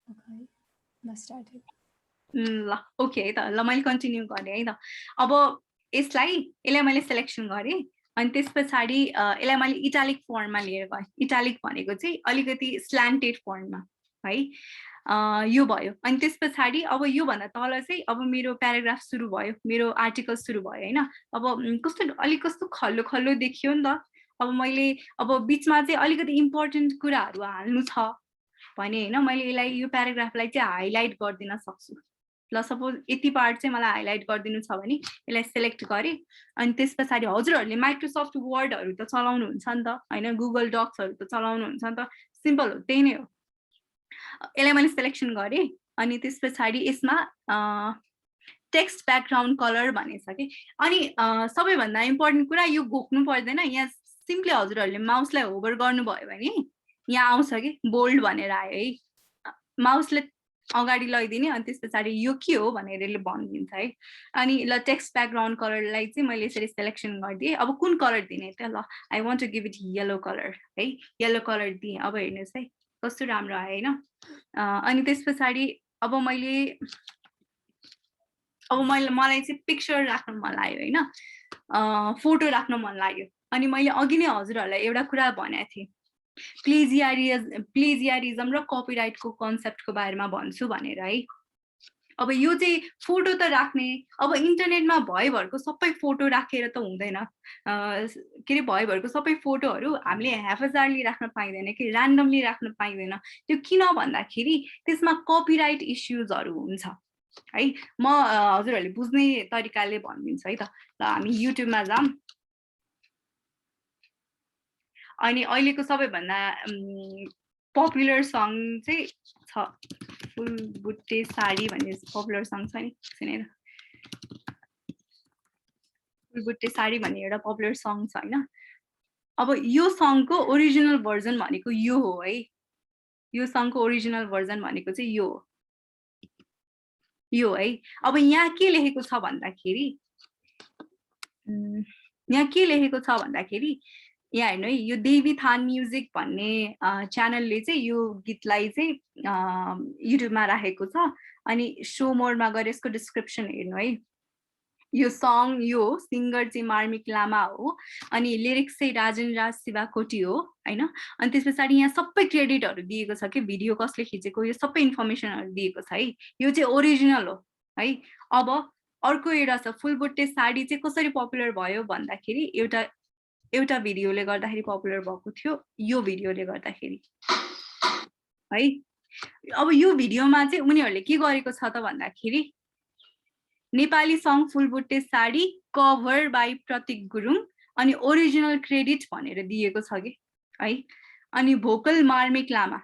Okay, let's start it. ल okay है त ल मैले कन्टिन्यू गरेँ है त अब यसलाई मैले सेलेक्सन गरेँ अनि त्यस पछाडि यसलाई मैले इटालिक फर्ममा लिएर गएँ इटालिक भनेको चाहिँ अलिकति स्ल्यान्टेड फर्ममा है यो भयो अनि त्यस पछाडि अब यो भन्दा तल चाहिँ अब मेरो प्याराग्राफ सुरु भयो मेरो आर्टिकल सुरु भयो हैन अब कस्तो खल्लो खल्लो देखियो नि त अब मैले अब बीचमा चाहिँ अलिकति इम्पोर्टेन्ट कुराहरू हाल्नु छ भने हैन मैले यसलाई यो प्याराग्राफलाई चाहिँ हाइलाइट गर्दिन सक्छु ल सपोज यति पार्ट चाहिँ मलाई हाइलाइट गरिदिनु छ भने यसलाई सेलेक्ट गरेँ अनि त्यस पछाडि हजुरहरूले माइक्रोसफ्ट वर्डहरू त चलाउनुहुन्छ नि त हैन गुगल डक्सहरू त चलाउनुहुन्छ नि त सिम्पल हो त्यही नै हो यसलाई मैले सेलेक्सन गरेँ अनि त्यस पछाडि यसमा टेक्स्ट ब्याकग्राउन्ड कलर भन्ने छ कि अनि सबैभन्दा इम्पोर्टेन्ट कुरा यो घोक्नु पर्दैन यहाँ सिम्पली हजुरहरूले माउसलाई होभर गर्नुभयो भने यहाँ आउँछ कि बोल्ड भनेर आयो है माउसले अगाडि लैदिने अनि त्यस पछाडि यो के हो भनेर यसले भनिदिन्छ है अनि ल टेक्स्ट ब्याकग्राउन्ड कलरलाई चाहिँ मैले यसरी सेलेक्सन गरिदिएँ अब कुन कलर दिने त ल I want to give it yellow colour है येलो कलर दिएँ अब हेर्नुहोस् है कस्तो राम्रो आयो हैन अनि त्यस पछाडि अब मलाई चाहिँ पिक्चर राख्न मन लाग्यो हैन फोटो राख्न मन लाग्यो अनि मैले अघि नै हजुरहरूलाई एउटा कुरा भनेको थिएँ प्लेजियारिजम र कपिराइटको कन्सेप्टको बारेमा भन्छु भनेर है अब यो चाहिँ फोटो त राख्ने अब इन्टरनेटमा भएभरको सबै फोटो राखेर त हुँदैन के अरे भएभरको सबै फोटोहरू हामीले हेफाजारली राख्न पाइँदैन कि ऱ्यान्डमली राख्न पाइँदैन त्यो किन भन्दाखेरि त्यसमा कपिराइट इस्युजहरू हुन्छ है म हजुरहरूले बुझ्ने तरिकाले भनिदिन्छु है त ल हामी युट्युबमा जाऊँ अनि अहिलेको सबैभन्दा पपुलर सङ चाहिँ छ फुलबुट्टे साडी भन्ने पपुलर सङ छ नि सुनेर फुलबुट्टे साडी भन्ने एउटा पपुलर सङ छ हैन अब यो सङको ओरिजिनल भर्जन भनेको यो हो है यो सङको ओरिजिनल भर्जन भनेको चाहिँ यो है अब यहाँ के लेखेको छ भन्दाखेरि यहाँ हेर्नु है यो देवी थान म्युजिक भन्ने च्यानलले चाहिँ यो गीतलाई चाहिँ युट्युबमा राखेको छ अनि शो मोडमा गएर यसको डिस्क्रिप्सन हेर्नु है यो सङ यो सिङ्गर चाहिँ मार्मिक लामा हो अनि लिरिक्स चाहिँ राजेन्द्र शिवाकोटी हो हैन अनि त्यस पछाडि यहाँ सबै क्रेडिटहरू दिएको छ कि भिडियो कसले खिचेको यो सबै इन्फर्मेसनहरू दिएको छ है यो चाहिँ ओरिजिनल हो है अब अर्को एउटा छ फुलबुट्टे साडी चाहिँ कसरी पपुलर भयो भन्दाखेरि एउटा भिडियोले गर्दाखेरि पपुलर भएको थियो यो भिडियोले गर्दाखेरि है अब यो भिडियोमा चाहिँ उनीहरूले के गरेको छ त भन्दाखेरि नेपाली सङ फुलबुट्टे साडी कभर बाई प्रतीक गुरुङ अनि ओरिजिनल क्रेडिट भनेर दिएको छ कि है अनि भोकल मार्मिक लामा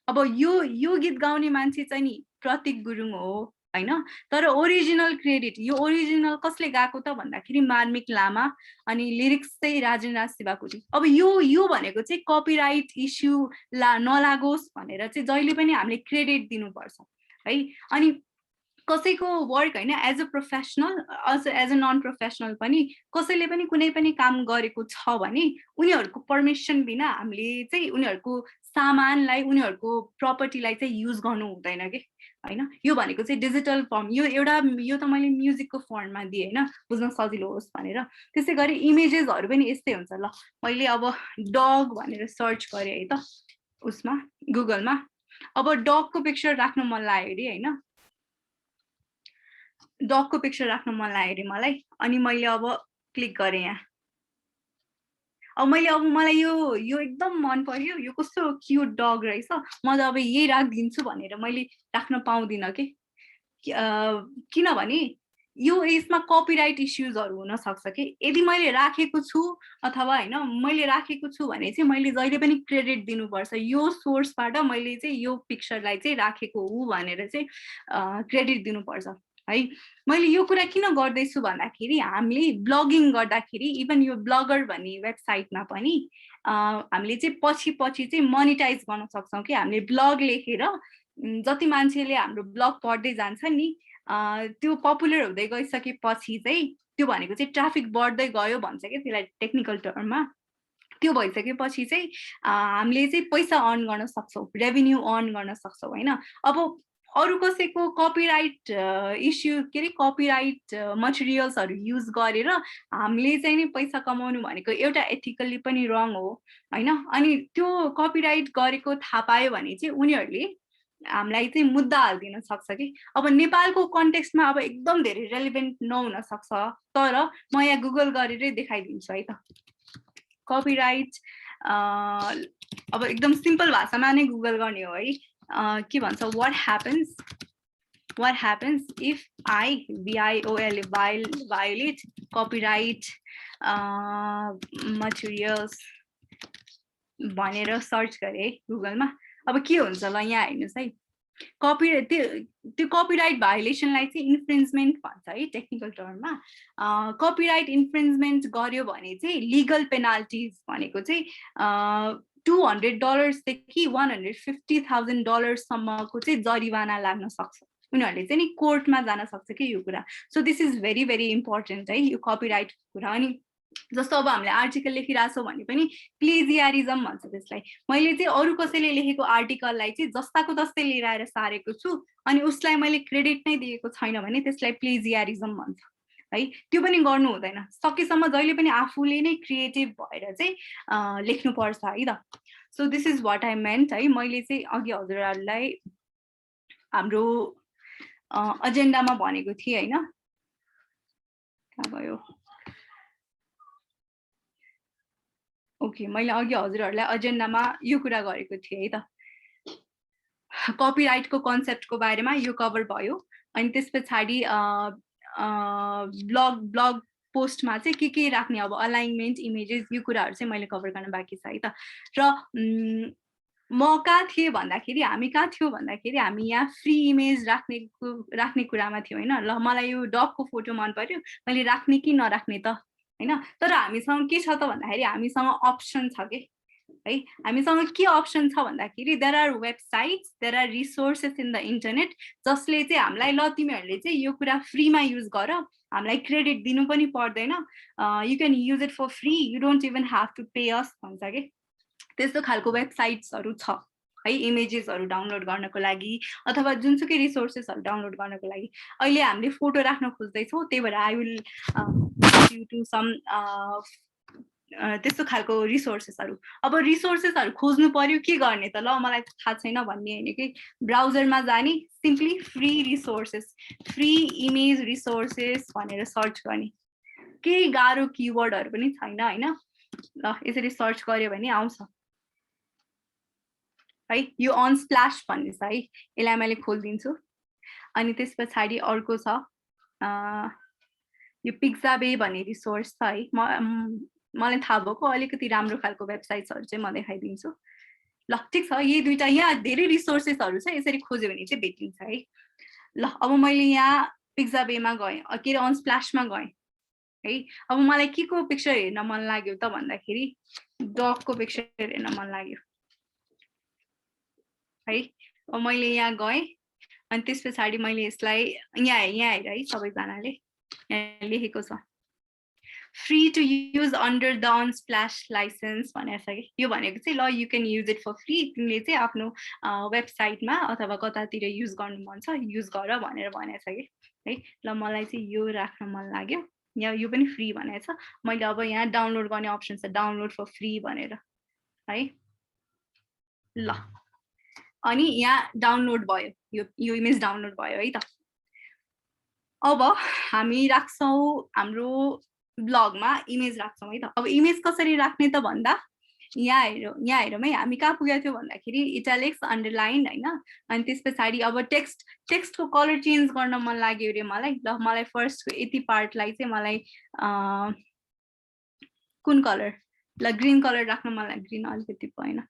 अब यो गीत गाउने मान्छे चाहिँ नि प्रतीक गुरुङ हो हैन तर ओरिजिनल क्रेडिट यो ओरिजिनल कसले गाएको त भन्दाखेरि मार्मिक लामा अनि लिरिक्स चाहिँ राजेन्द्र शिवाकोटी अब यो भनेको चाहिँ कपिराइट इस्यु नलागोस् भनेर चाहिँ जहिले पनि हामीले क्रेडिट दिनुपर्छ है अनि कसैको वर्क हैन as a professional as a non professional पनि कसैले पनि कुनै पनि काम गरेको छ भने उनीहरूको परमिसन बिना हामीले चाहिँ उनीहरूको सामानलाई उनीहरूको प्रपर्टीलाई चाहिँ युज गर्नु हुँदैन के हैन यो भनेको चाहिँ डिजिटल फर्म यो त मैले म्युजिकको फर्ममा दिएँ हैन बुझ्न सजिलो होस् भनेर त्यसै गरी इमेजेसहरू पनि यस्तै हुन्छ ल मैले अब डग भनेर सर्च गरेँ है त उसमा गुगलमा अब डगको पिक्चर राख्न मन लाग्यो अरे हैन डगको पिक्चर राख्न मन लाग्यो अरे मलाई अनि मैले अब क्लिक गरेँ यहाँ अब मलाई यो एकदम मन पर्यो यो कस्तो क्युट डग रहेछ म त अब यही राखिदिन्छु भनेर मैले राख्न पाउँदिनँ कि किनभने यो यसमा कपिराइट इस्युजहरू हुन सक्छ कि यदि मैले राखेको छु अथवा हैन मैले राखेको छु भने चाहिँ मैले जहिले पनि क्रेडिट दिनुपर्छ यो सोर्सबाट मैले चाहिँ यो पिक्चरलाई चाहिँ राखेको हो भनेर चाहिँ क्रेडिट दिनुपर्छ है मैले यो कुरा किन गर्दैछु भन्दाखेरि हामीले ब्लगिङ गर्दाखेरि इभन यो ब्लगर भन्ने वेबसाइटमा पनि हामीले चाहिँ पछि चाहिँ मोनिटाइज गर्न सक्छौँ कि हामीले ब्लग लेखेर जति मान्छेले हाम्रो ब्लग पढ्दै जान्छ नि त्यो पपुलर हुँदै गइसकेपछि चाहिँ त्यो भनेको चाहिँ ट्राफिक बढ्दै गयो भन्छ के त्यसलाई टेक्निकल टर्ममा त्यो भइसकेपछि चाहिँ हामीले चाहिँ पैसा अर्न गर्न सक्छौँ, रेभेन्यू अर्न गर्न सक्छौँ हैन। अब अरू कसैको कपिराइट इस्यु के अरे कपिराइट मटेरियल्सहरू युज गरेर हामीले चाहिँ नि पैसा कमाउनु भनेको एउटा एथिकल्ली पनि रङ हो हैन। अनि त्यो कपिराइट गरेको थाहा पायो भने चाहिँ उनीहरूले हामीलाई चाहिँ मुद्दा हालिदिन सक्छ कि। अब नेपालको कन्टेक्स्टमा अब एकदम धेरै रेलिभेन्ट नहुन सक्छ, तर म यहाँ गुगल गरेरै देखाइदिन्छु है त। कपिराइट अब एकदम सिम्पल भाषामा नै गुगल गर्ने हो है। के भन्छ, what happens if I violate copyright materials भनेर सर्च गरे है गुगलमा। अब के हुन्छ ल यहाँ हेर्नुस् है। कपिराइट त्यो कपिराइट भायोलेसनलाई चाहिँ इन्फ्रिन्जमेन्ट भन्छ है टेक्निकल टर्ममा। कपिराइट इन्फ्रिन्जमेन्ट गर्यो भने चाहिँ लिगल पेनाल्टिज भनेको चाहिँ $200 देखि $150,000 सम्मको चाहिँ जरिवाना लाग्न सक्छ। उनीहरूले चाहिँ नि कोर्टमा जान सक्छ कि यो कुरा। So this is very very important है यो कपिराइट कुरा। अनि जस्तो अब हामीले आर्टिकल लेखिरहेछौँ भने पनि प्लेजियारिजम भन्छ त्यसलाई। मैले चाहिँ अरू कसैले लेखेको आर्टिकललाई चाहिँ जस्ताको तस्तै लिएर आएर सारेको छु अनि उसलाई मैले क्रेडिट नै दिएको छैन भने त्यसलाई प्लेजियारिजम भन्छ है। त्यो पनि गर्नु हुँदैन। सकेसम्म जहिले पनि आफूले नै क्रिएटिभ भएर चाहिँ लेख्नुपर्छ है त। So this is what I meant है। मैले चाहिँ अघि हजुरहरूलाई हाम्रो एजेन्डामा भनेको थिएँ हैन। कहाँ गयो? ओके, मैले अघि हजुरहरूलाई एजेन्डामा यो कुरा गरेको थिएँ है त। कपिराइटको कन्सेप्टको बारेमा यो कभर भयो। अनि त्यस पछाडि ब्लग पोस्टमा चाहिँ के राख्ने, अब अलाइनमेन्ट, इमेजेस, यो कुराहरू चाहिँ मैले कभर गर्न बाँकी छ है त। र म कहाँ थिएँ भन्दाखेरि, हामी कहाँ थियौँ भन्दाखेरि हामी यहाँ फ्री इमेज राख्ने कुरामा थियौँ हैन। ल मलाई यो डगको फोटो मन पर्यो, मैले राख्ने कि नराख्ने त हैन। तर हामीसँग के छ त भन्दाखेरि हामीसँग अप्सन छ के है। हामीसँग के अप्सन छ भन्दाखेरि there are websites, there are resources in the internet जसले चाहिँ हामीलाई ल तिमीहरूले चाहिँ यो कुरा फ्रीमा युज गर, हामीलाई क्रेडिट दिनु पनि पर्दैन, you can use it for free, you don't even have to pay us भन्छ के। त्यस्तो खालको वेबसाइट्सहरू छ है, इमेजेसहरू डाउनलोड गर्नको लागि अथवा जुनसुकै रिसोर्सेसहरू डाउनलोड गर्नको लागि। अहिले हामीले फोटो राख्न खोज्दैछौँ, त्यही भएर I will you to some त्यस्तो खालको रिसोर्सेसहरू। अब रिसोर्सेसहरू खोज्नु पर्यो, के गर्ने त? ल मलाई थाहा छैन भन्ने होइन कि ब्राउजरमा जाने, simply free resources, free image resources भनेर सर्च गर्ने। केही गाह्रो किवर्डहरू पनि छैन हैन। ल यसरी सर्च गर्यो भने आउँछ है। यो अनस्प्ल्याश भन्ने छ है, यसलाई मैले खोलिदिन्छु। अनि त्यस पछाडि अर्को छ यो पिक्जाबे भन्ने रिसोर्स छ है। मलाई थाहा भएको अलिकति राम्रो खालको वेबसाइट्सहरू चाहिँ म देखाइदिन्छु। ल ठिक छ, यही दुईटा, यहाँ धेरै रिसोर्सेसहरू छ, यसरी खोज्यो भने चाहिँ भेटिन्छ है। ल अब मैले यहाँ पिक्जाबेमा गएँ, के अरे अनस्प्ल्याशमा गएँ है। अब मलाई के को पिक्चर हेर्न मन लाग्यो त भन्दाखेरि डगको पिक्चर हेर्न मन लाग्यो है। अब मैले यहाँ गएँ अनि त्यस पछाडि मैले यसलाई यहाँ हेर है, सबैजनाले यहाँ लेखेको छ free to use under the Unsplash license भनेर छ कि। यो भनेको चाहिँ ल you can use it for free, तिमीले चाहिँ आफ्नो वेबसाइटमा अथवा कतातिर युज गर्नु मन छ युज गर भनेर भनेको छ कि है। ल मलाई चाहिँ यो राख्न मन लाग्यो, यहाँ यो पनि फ्री भनेको छ। मैले अब यहाँ डाउनलोड गर्ने अप्सन छ, डाउनलोड फर फ्री भनेर है। ल अनि यहाँ डाउनलोड भयो, यो इमेज डाउनलोड भयो है त। अब हामी राख्छौँ हाम्रो ब्लगमा इमेज राख्छौँ है त। अब इमेज कसरी राख्ने त भन्दा यहाँ हेरौँ है, हामी कहाँ पुगेको थियौँ भन्दाखेरि इटालिक्स, अन्डरलाइन हैन। अनि त्यस पछाडि अब टेक्स्टको कलर चेन्ज गर्न मन लाग्यो अरे मलाई। ल मलाई फर्स्टको यति पार्टलाई चाहिँ मलाई कुन कलर, ल ग्रीन कलर राख्न मन लाग्यो। ग्रीन अलिकति भएन,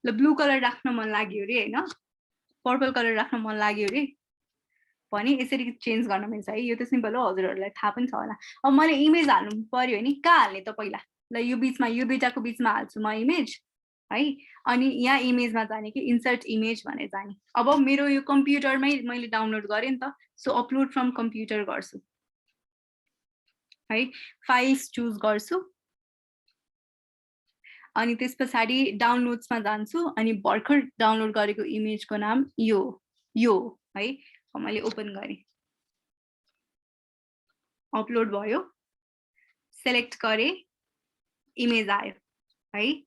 ल ब्लू कलर राख्न मन लाग्यो अरे हैन, पर्पल कलर राख्न मन लाग्यो अरे भने यसरी चेन्ज गर्न मिल्छ है। यो त सिम्पल हो, हजुरहरूलाई थाहा पनि छ होला। अब मैले इमेज हाल्नु पर्यो नि, कहाँ हाल्ने त पहिला? ल यो बिचमा, यो दुईटाको बिचमा हाल्छु म इमेज है। अनि यहाँ इमेजमा जाने कि इन्सर्ट इमेज भनेर जाने। अब मेरो यो कम्प्युटरमै मैले डाउनलोड गरेँ नि त, सो अपलोड फ्रम कम्प्युटर गर्छु है फाइल्स चुज गर्छु अनि त्यस पछाडि डाउनलोड्समा जान्छु अनि भर्खर डाउनलोड गरेको इमेजको नाम यो है मैले ओपन गरेँ अपलोड भयो सेलेक्ट गरेँ इमेज आयो है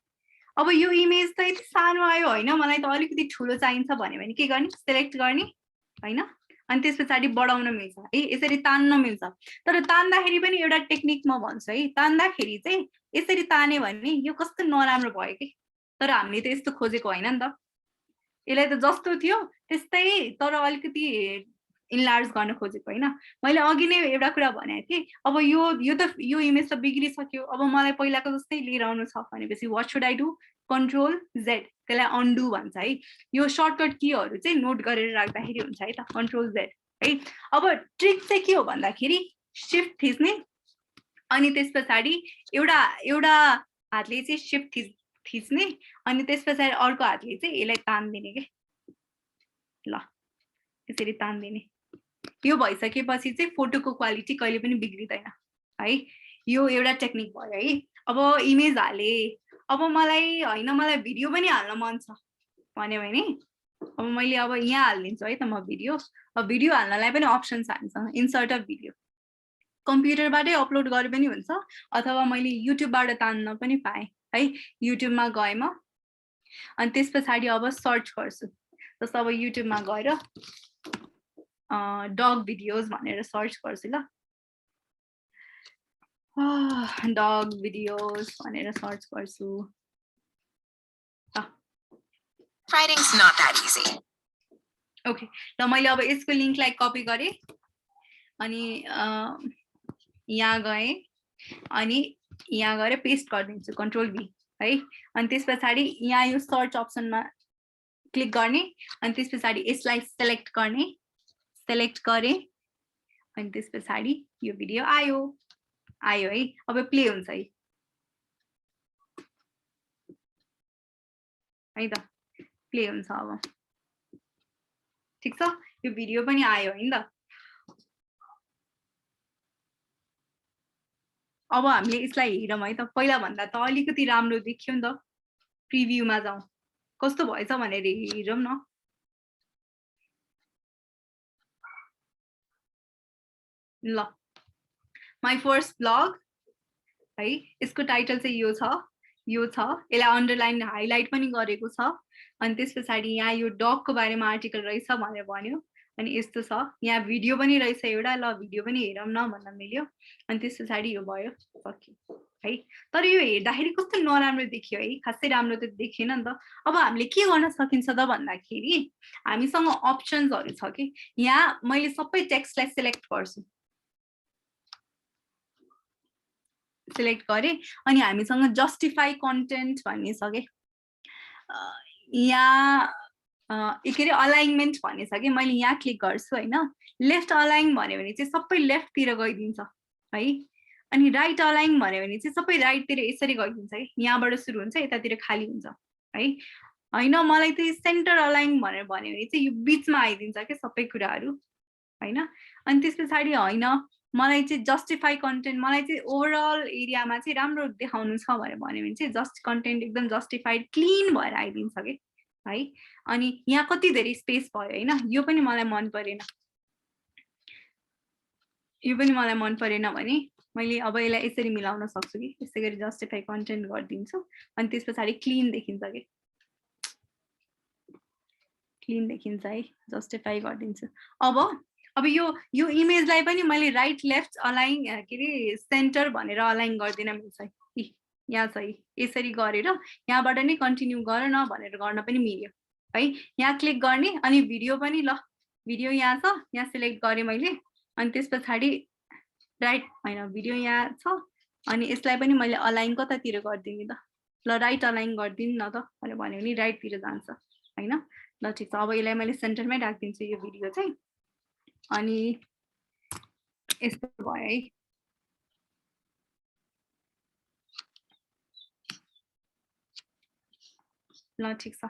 अब यो इमेज त यति सानो आयो होइन मलाई त अलिकति ठुलो चाहिन्छ भने के गर्ने सेलेक्ट गर्ने होइन अनि त्यस पछाडि बढाउन मिल्छ है यसरी तान्न मिल्छ तर तान्दाखेरि पनि एउटा टेक्निक म भन्छु है तान्दाखेरि चाहिँ यसरी ताने भने यो कस्तो नराम्रो भयो कि तर हामीले त यस्तो खोजेको होइन नि त यसलाई त जस्तो थियो त्यस्तै तर अलिकति इन्लार्ज गर्न खोजेको होइन मैले अघि नै एउटा कुरा भनेको थिएँ अब यो इमेज त बिग्रिसक्यो अब मलाई पहिलाको जस्तै लिएर आउनु छ भनेपछि what should I do control Z त्यसलाई अन्डु भन्छ है यो सर्टकट कीहरू चाहिँ नोट गरेर राख्दाखेरि हुन्छ है त कन्ट्रोल जेड है अब ट्रिक चाहिँ के हो भन्दाखेरि शिफ्ट थिच्ने अनि त्यस पछाडि एउटा हातले चाहिँ शिफ्ट थिच्ने अनि त्यस पछाडि अर्को हातले चाहिँ यसलाई तान्दिने के ल यसरी तान्दिने यो भइसकेपछि चाहिँ फोटोको क्वालिटी कहिले पनि बिग्रिदैन है यो एउटा टेक्निक भयो है अब इमेज हाले अब मलाई होइन मलाई भिडियो पनि हाल्न मन छ भन्यो भने अब मैले अब यहाँ हालिदिन्छु है त म भिडियो अब भिडियो हाल्नलाई पनि अप्सन छ हामीसँग इन्सर्ट अ भिडियो कम्प्युटरबाटै अपलोड गरे पनि हुन्छ अथवा मैले युट्युबबाट तान्न पनि पाएँ है युट्युबमा गएँ म अनि त्यस पछाडि अब सर्च गर्छु जस्तो अब युट्युबमा गएर डग भिडियोज भनेर सर्च गर्छु ल डग भिडियोज भनेर सर्च गर्छु ओके ल मैले अब यसको लिङ्कलाई कपी गरेँ अनि यहाँ गएँ अनि यहाँ गएर पेस्ट गरिदिन्छु कन्ट्रोल भी है अनि त्यस पछाडि यहाँ यो सर्च अप्सनमा क्लिक गर्ने अनि त्यस पछाडि यसलाई सेलेक्ट गर्ने सेलेक्ट गरेँ अनि त्यस पछाडि यो भिडियो आयो है अब प्ले हुन्छ है त प्ले हुन्छ अब ठिक छ यो भिडियो पनि आयो है त अब हामीले यसलाई हेरौँ है त पहिला भन्दा त अलिकति राम्रो देखियो नि त प्रिभ्यूमा जाउँ कस्तो भएछ भनेर हेरौँ न ल माई फर्स्ट ब्लग है यसको टाइटल चाहिँ यो छ यसलाई अन्डरलाइन हाइलाइट पनि गरेको छ अनि त्यस पछाडि यहाँ यो डगको बारेमा आर्टिकल रहेछ भनेर भन्यो अनि यस्तो छ यहाँ भिडियो पनि रहेछ एउटा ल भिडियो पनि हेरौँ न भन्न मिल्यो अनि त्यस पछाडि यो भयो सक्यो है तर यो हेर्दाखेरि कस्तो नराम्रो देखियो है खासै राम्रो त देखिएन नि त अब हामीले के गर्न सकिन्छ त भन्दाखेरि हामीसँग अप्सन्सहरू छ कि यहाँ मैले सबै टेक्स्टलाई सेलेक्ट गर्छु सेलेक्ट गरेँ अनि हामीसँग जस्टिफाई कन्टेन्ट भन्ने छ कि यहाँ के अरे अलाइनमेन्ट भन्ने छ कि मैले यहाँ क्लिक गर्छु होइन लेफ्ट अलाइन भन्यो भने चाहिँ सबै लेफ्टतिर गइदिन्छ है अनि राइट अलाइन भन्यो भने चाहिँ सबै राइटतिर यसरी गइदिन्छ कि यहाँबाट सुरु हुन्छ यतातिर खाली हुन्छ है होइन मलाई चाहिँ सेन्टर अलाइन भनेर भन्यो भने चाहिँ यो बिचमा आइदिन्छ क्या सबै कुराहरू होइन अनि त्यस पछाडि होइन मलाई चाहिँ जस्टिफाई कन्टेन्ट मलाई चाहिँ ओभरअल एरियामा चाहिँ राम्रो देखाउनु छ भनेर भन्यो भने चाहिँ जस्ट कन्टेन्ट एकदम जस्टिफाइड क्लिन भएर आइदिन्छ कि है अनि यहाँ कति धेरै स्पेस भयो होइन यो पनि मलाई मन परेन भने मैले अब यसलाई यसरी मिलाउन सक्छु कि यसै गरी जस्टिफाई कन्टेन्ट गरिदिन्छु अनि त्यस पछाडि क्लिन देखिन्छ कि क्लिन देखिन्छ है जस्टिफाई गरिदिन्छु अब यो इमेजलाई पनि मैले राइट लेफ्ट अलाइन के अरे सेन्टर भनेर अलाइन गर्दिन मिल्छ यहाँ चाहिँ यसरी गरेर यहाँबाट नै कन्टिन्यू गर न भनेर गर्न पनि मिल्यो है यहाँ क्लिक गर्ने अनि भिडियो पनि ल भिडियो यहाँ छ यहाँ सिलेक्ट गरेँ मैले अनि त्यस पछाडि राइट होइन भिडियो यहाँ छ अनि यसलाई पनि मैले अलाइन कतातिर गरिदिने त ल राइट अलाइन गरिदिनु न त भनेर भन्यो भने राइटतिर जान्छ होइन ल ठिक छ अब यसलाई मैले सेन्टरमै राखिदिन्छु यो भिडियो चाहिँ अनि यस्तो भयो है ल ठिक छ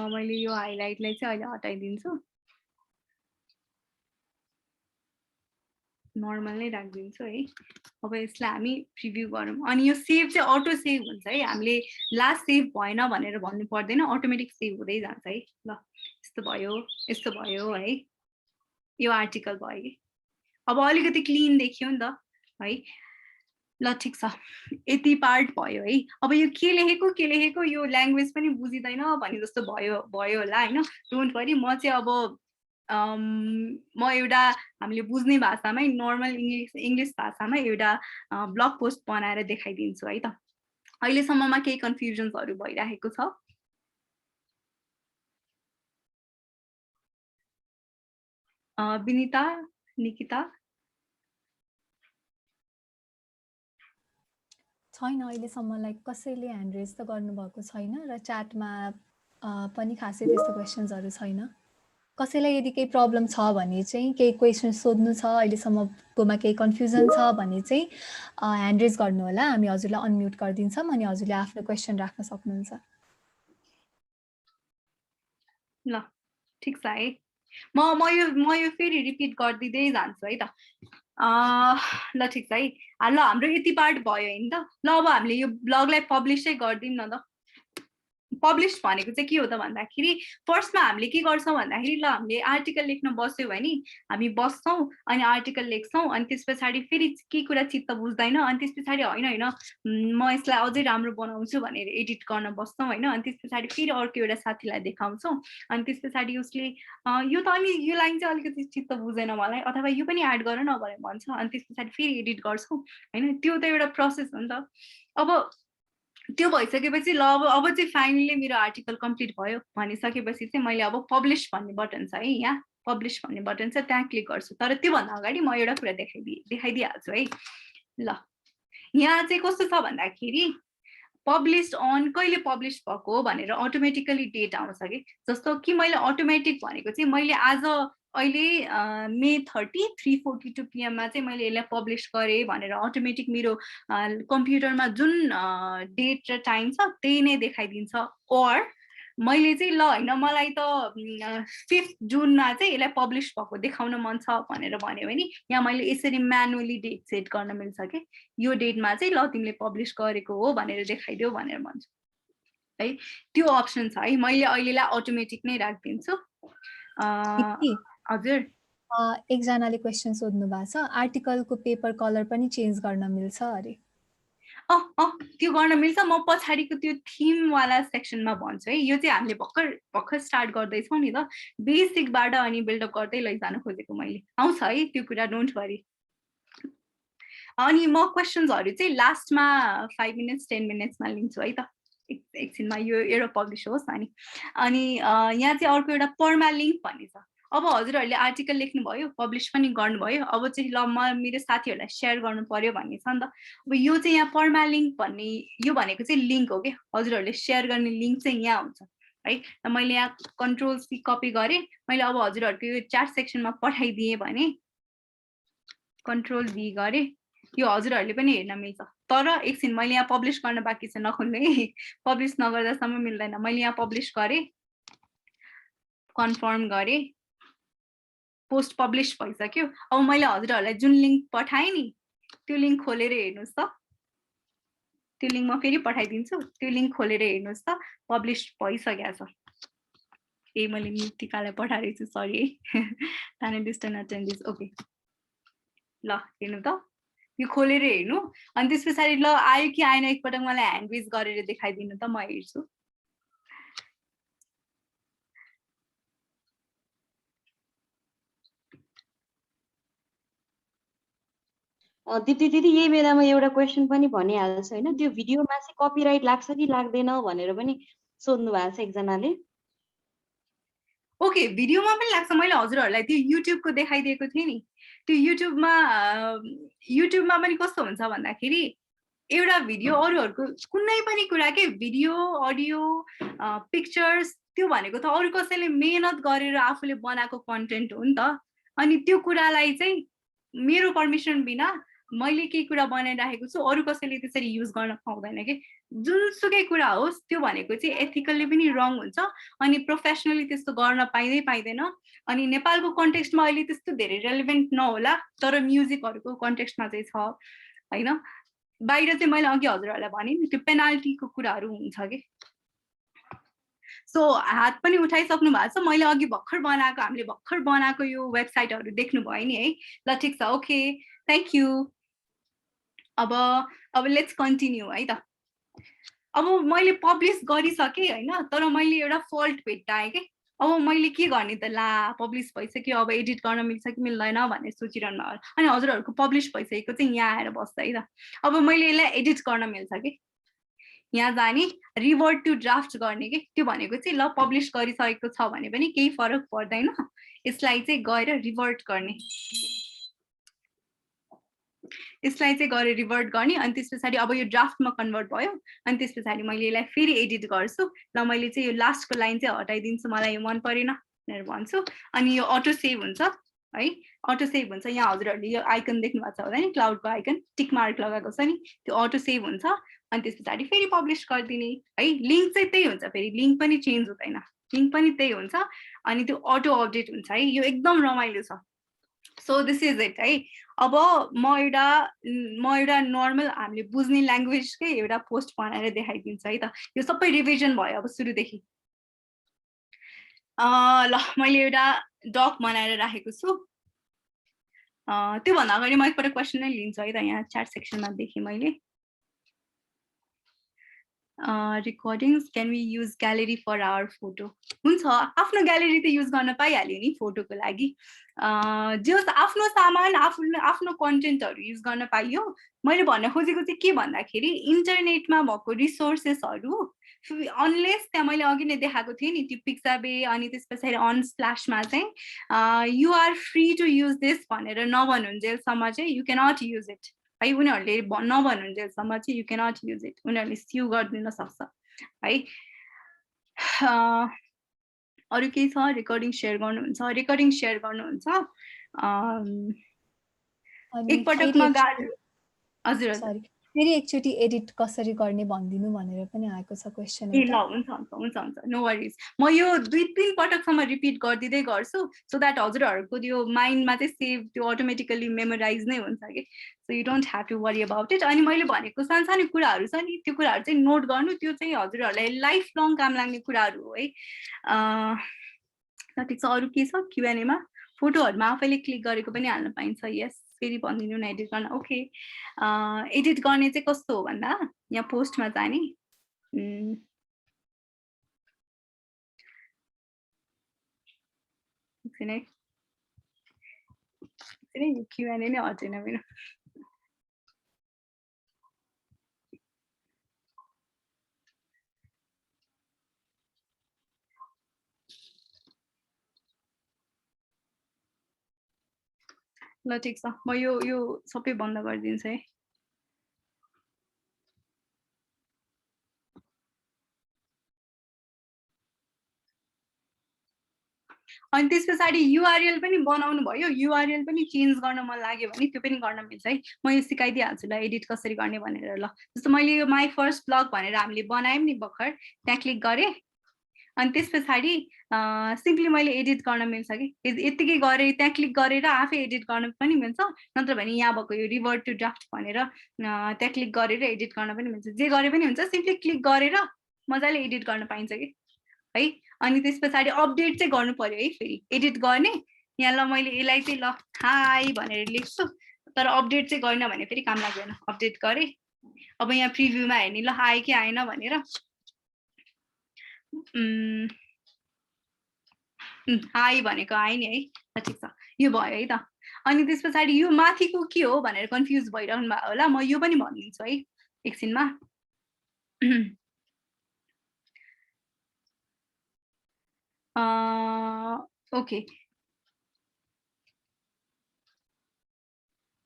मैले यो हाइलाइटलाई चाहिँ अहिले हटाइदिन्छु नर्मल नै राखिदिन्छु है। अब यसलाई हामी प्रिभ्यू गरौँ। अनि यो सेभ चाहिँ अटो सेभ हुन्छ है, हामीले लास्ट सेभ भएन भनेर भन्नु पर्दैन, अटोमेटिक सेभ हुँदै जान्छ है। ल यस्तो भयो है, यो आर्टिकल भयो कि। अब अलिकति क्लिन देखियो नि त है। ल ठिक छ, यति पार्ट भयो है। अब यो के लेखेको यो ल्याङ्ग्वेज पनि बुझिँदैन भने जस्तो भयो होला होइन। डोन्ट वरी, म चाहिँ अब म एउटा हामीले बुझ्ने भाषामै नर्मल इङ्ग्लिस भाषामा एउटा ब्लग पोस्ट बनाएर देखाइदिन्छु है त। अहिलेसम्ममा केही कन्फ्युजन्सहरू भइरहेको छ? विनिता, निकिता? छैन अहिलेसम्म, लाइक कसैले ह्यान्ड रेज त गर्नुभएको छैन र च्याटमा पनि खासै त्यस्तो क्वेसन्सहरू छैन। कसैलाई यदि केही प्रब्लम छ भने चाहिँ, केही क्वेसन सोध्नु छ, अहिलेसम्मकोमा केही कन्फ्युजन छ भने चाहिँ ह्यान्ड रेज गर्नु होला, हामी हजुरलाई अनम्युट गरिदिन्छौँ अनि हजुरले आफ्नो क्वेसन राख्न सक्नुहुन्छ। ल ठिक छ है, म यो फेरि रिपिट गरिदिँदै जान्छु है त। ल ठिक छ है। ल हाम्रो यति पार्ट भयो नि त। ल अब हामीले यो ब्लगलाई पब्लिसै गरिदिउँ न त। पब्लिस भनेको चाहिँ के हो त भन्दाखेरि, फर्स्टमा हामीले के गर्छौँ भन्दाखेरि, ल हामीले आर्टिकल लेख्न बस्यो भने हामी बस्छौँ अनि आर्टिकल लेख्छौँ, अनि त्यस पछाडि फेरि के कुरा चित्त बुझ्दैन, अनि त्यस पछाडि होइन म यसलाई अझै राम्रो बनाउँछु भनेर एडिट गर्न बस्छौँ होइन। अनि त्यस पछाडि फेरि अर्को एउटा साथीलाई देखाउँछौँ, अनि त्यस पछाडि उसले यो त अनि यो लाइन चाहिँ अलिकति चित्त बुझेन मलाई, अथवा यो पनि एड गर न भनेर भन्छ, अनि त्यस पछाडि फेरि एडिट गर्छौँ होइन। त्यो त एउटा प्रोसेस हो नि त। अब त्यो भइसकेपछि ल अब चाहिँ फाइनली मेरो आर्टिकल कम्प्लिट भयो भनिसकेपछि चाहिँ मैले अब पब्लिस भन्ने बटन छ है, यहाँ पब्लिस भन्ने बटन छ, त्यहाँ क्लिक गर्छु। तर त्योभन्दा अगाडि म एउटा कुरा देखाइदिइहाल्छु है। ल यहाँ चाहिँ कस्तो छ भन्दाखेरि, पब्लिस्ड अन कहिले पब्लिस भएको हो भनेर अटोमेटिकली डेट आउँछ कि। जस्तो कि मैले अटोमेटिक भनेको चाहिँ मैले आज अहिले मे 30 3:42 PM मा चाहिँ मैले यसलाई पब्लिस गरेँ भनेर अटोमेटिक मेरो कम्प्युटरमा जुन डेट र टाइम छ त्यही नै देखाइदिन्छ। और मैले चाहिँ ल होइन मलाई त 5 जुनमा चाहिँ यसलाई पब्लिस भएको देखाउन मन छ भनेर भन्यो भने यहाँ मैले यसरी म्यानुअली डेट सेट गर्न मिल्छ कि। यो डेटमा चाहिँ ल तिमीले पब्लिस गरेको हो भनेर देखाइदेऊ भनेर भन्छु है। त्यो अप्सन छ है, मैले अहिलेलाई अटोमेटिक नै राखिदिन्छु। हजुर, एकजनाले क्वेसन सोध्नु भएको छ, आर्टिकलको पेपर कलर पनि चेन्ज गर्न मिल्छ अरे। त्यो गर्न मिल्छ। म पछाडिको त्यो थिमवाला सेक्सनमा भन्छु है। यो चाहिँ हामीले भर्खर स्टार्ट गर्दैछौँ नि त, बेसिकबाट अनि बिल्डअप गर्दै लैजान खोजेको मैले। आउँछ है त्यो कुरा, डोन्ट वरी। अनि म क्वेसन्सहरू चाहिँ लास्टमा 5 मिनट्स 10 मिनट्समा लिन्छु है त। एकछिनमा यो एउटा पब्लिस होस् अनि यहाँ चाहिँ अर्को एउटा पर्मा लिङ्क भन्ने छ। अब हजुरहरूले आर्टिकल लेख्नुभयो, पब्लिस पनि गर्नुभयो, अब चाहिँ ल म मेरो साथीहरूलाई सेयर गर्नु पर्यो भन्ने छ नि त। अब यो चाहिँ यहाँ पर्मा लिङ्क भन्ने, यो भनेको चाहिँ लिङ्क हो कि, हजुरहरूले सेयर गर्ने लिङ्क चाहिँ यहाँ हुन्छ है। र मैले यहाँ Ctrl+C कपी गरेँ, मैले अब हजुरहरूको यो च्याट सेक्सनमा पठाइदिएँ भने Ctrl+V गरेँ, यो हजुरहरूले पनि हेर्न मिल्छ। तर एकछिन मैले यहाँ पब्लिस गर्न बाँकी छ, नखुल्नु है, पब्लिस नगर्दासम्म मिल्दैन। मैले यहाँ पब्लिस गरेँ, कन्फर्म गरेँ, पोस्ट पब्लिस भइसक्यो। अब मैले हजुरहरूलाई जुन लिङ्क पठाएँ नि त्यो लिङ्क खोलेर हेर्नुहोस् त। त्यो लिङ्क म फेरि पठाइदिन्छु, त्यो लिङ्क खोलेर हेर्नुहोस् त, पब्लिस भइसकेको छ। मैले नितिकालाई पठाएको छु, सरी है। Panelist and attendees, okay. ल हेर्नु त, यो खोलेर हेर्नु, अनि त्यस पछाडि ल आयो कि आएन एकपटक मलाई ह्यान्ड रेज गरेर देखाइदिनु त, म हेर्छु। दिदी यही बेलामा एउटा क्वेसन पनि भनिहाल्छु होइन, त्यो भिडियोमा चाहिँ कपिराइट लाग्छ कि लाग्दैन भनेर पनि सोध्नु भएको छ एकजनाले। ओके, भिडियोमा पनि लाग्छ। मैले हजुरहरूलाई त्यो युट्युबको देखाइदिएको थिएँ नि, त्यो युट्युबमा पनि कस्तो हुन्छ भन्दाखेरि, एउटा भिडियो अरूहरूको कुनै पनि कुरा के भिडियो अडियो पिक्चर्स त्यो भनेको त अरू कसैले मेहनत गरेर आफूले बनाएको कन्टेन्ट हो नि त। अनि त्यो कुरालाई चाहिँ मेरो पर्मिसन बिना मैले केही कुरा बनाइराखेको छु, अरू कसैले त्यसरी युज गर्न पाउँदैन कि। जुनसुकै कुरा होस् त्यो भनेको चाहिँ एथिकली पनि रङ हुन्छ अनि प्रोफेसनली त्यस्तो गर्न पाइँदैन अनि नेपालको कन्टेक्स्टमा अहिले त्यस्तो धेरै रेलेभेन्ट नहोला तर म्युजिकहरूको कन्टेक्स्टमा चाहिँ छ हैन बाहिर चाहिँ मैले अघि हजुरहरूलाई भने नि त्यो पेनाल्टीको कुराहरू हुन्छ कि सो हात पनि उठाइसक्नु भएको छ मैले अघि हामीले भर्खर बनाएको यो वेबसाइटहरू देख्नुभयो नि है ल ठिक छ ओके थ्याङ्क यू अब लेट्स कन्टिन्यू है त अब मैले पब्लिस गरिसकेँ हैन तर मैले एउटा फल्ट भेट्टाएँ के अब मैले के गर्ने त ला पब्लिस भइसक्यो अब एडिट गर्न मिल्छ कि मिल्दैन भनेर सोचिरहनु अनि हजुरहरूको पब्लिस भइसकेको चाहिँ यहाँ आएर बस्छ है त अब मैले यसलाई एडिट गर्न मिल्छ कि यहाँ जाने रिभर्ट टु ड्राफ्ट गर्ने के त्यो भनेको चाहिँ ल पब्लिस गरिसकेको छ भने पनि केही फरक पर्दैन यसलाई चाहिँ गएर रिभर्ट गर्ने यसलाई चाहिँ गएर रिभर्ट गर्ने अनि त्यस पछाडि अब यो ड्राफ्टमा कन्भर्ट भयो अनि त्यस पछाडि मैले यसलाई फेरि एडिट गर्छु ल मैले चाहिँ यो लास्टको लाइन चाहिँ हटाइदिन्छु मलाई यो मन परेन भनेर भन्छु अनि यो अटो सेभ हुन्छ है अटो सेभ हुन्छ यहाँ हजुरहरूले यो आइकन देख्नु भएको छ होला नि क्लाउडको आइकन टिक मार्क लगाएको छ नि त्यो अटो सेभ हुन्छ अनि त्यस पछाडि फेरि पब्लिस गरिदिने है लिङ्क चाहिँ त्यही हुन्छ फेरि लिङ्क पनि चेन्ज हुँदैन लिङ्क पनि त्यही हुन्छ अनि त्यो अटो अपडेट हुन्छ है यो एकदम रमाइलो छ सो दिस इज इट है अब म एउटा नर्मल हामीले बुझ्ने ल्याङ्ग्वेजकै एउटा पोस्ट बनाएर देखाइदिन्छु है त यो सबै रिभिजन भयो अब सुरुदेखि ल मैले एउटा डक बनाएर राखेको छु त्योभन्दा अगाडि म एकपल्ट क्वेसन नै लिन्छु है त यहाँ च्याट सेक्सनमा देखेँ मैले recordings can we use gallery for our photo हुन्छ आफ्नो ग्यालेरी त युज गर्न पाइहाल्यो नि फोटोको लागि जो आफ्नो सामान आफ्नो कन्टेन्टहरू युज गर्न पाइयो मैले भन्न खोजेको चाहिँ के भन्दाखेरि इन्टरनेटमा भएको रिसोर्सेसहरू अनलेस त्यहाँ मैले अघि नै देखाएको थिएँ नि त्यो पिक्साबे अनि त्यस पछाडि अन स्प्ल्यासमा चाहिँ you are free to use this भनेर नभन्नुन्जेलसम्म चाहिँ यु क्यानट युज इट है उनीहरूले नभन्नुन्जेलसम्म चाहिँ यु क्यानट युज इट उनीहरूले स्यु गरिदिन सक्छ है अरू केही छ रेकर्डिङ सेयर गर्नुहुन्छ एकपटकमा हजुर फेरि एकचोटि एडिट कसरी गर्ने भनिदिनु भनेर पनि आएको छ क्वेसन ए ल हुन्छ नो वरिज म यो 2-3 पटकसम्म रिपिट गरिदिँदै गर्छु सो द्याट हजुरहरूको त्यो माइन्डमा चाहिँ सेभ त्यो अटोमेटिकली मेमोराइज नै हुन्छ कि so you don't have to worry about it अनि मैले भनेको सानो कुराहरू छ नि त्यो कुराहरू चाहिँ नोट गर्नु त्यो चाहिँ हजुरहरूलाई लाइफ लङ काम लाग्ने कुराहरू हो है ठिक छ अरू के छ क्युएनएमा फोटोहरूमा आफैले क्लिक गरेको पनि हाल्न पाइन्छ यस फेरि भनिदिनु न एडिट गर्न ओके एडिट गर्ने चाहिँ कस्तो हो भन्दा यहाँ पोस्टमा जाने क्युएनए नै हटेन मेरो ल ठिक छ म यो सबै बन्द गरिदिन्छु है अनि त्यस पछाडि युआरएल पनि बनाउनु भयो युआरएल पनि चेन्ज गर्न मन लाग्यो भने त्यो पनि गर्न मिल्छ है म यो सिकाइदिइहाल्छु ल एडिट कसरी गर्ने भनेर ल जस्तो मैले यो माई फर्स्ट ब्लग भनेर हामीले बनायौँ नि भर्खर त्यहाँ क्लिक गरेँ अनि त्यस पछाडि सिम्पली मैले एडिट गर्न मिल्छ कि यतिकै गरेर त्यहाँ क्लिक गरेर आफै एडिट गर्न पनि मिल्छ नत्र भने यहाँ भएको यो रिभर्ट टु ड्राफ्ट भनेर त्यहाँ क्लिक गरेर एडिट गर्न पनि मिल्छ जे गरे पनि हुन्छ सिम्पली क्लिक गरेर मजाले एडिट गर्न पाइन्छ कि है अनि त्यस पछाडि अपडेट चाहिँ गर्नु पर्यो है फेरि एडिट गर्ने यहाँ ल मैले यसलाई चाहिँ ल हाई भनेर लेख्छु तर अपडेट चाहिँ गर्न भने फेरि काम लाग्दैन अपडेट गरेँ अब यहाँ प्रिभ्यूमा हेर्ने ल आयो कि आएन भनेर हाई भनेको आयो नि है ठिक छ यो भयो है त अनि त्यस पछाडि यो माथिको के हो भनेर कन्फ्युज भइरहनु भयो होला म यो पनि भनिदिन्छु है एकछिनमा ओके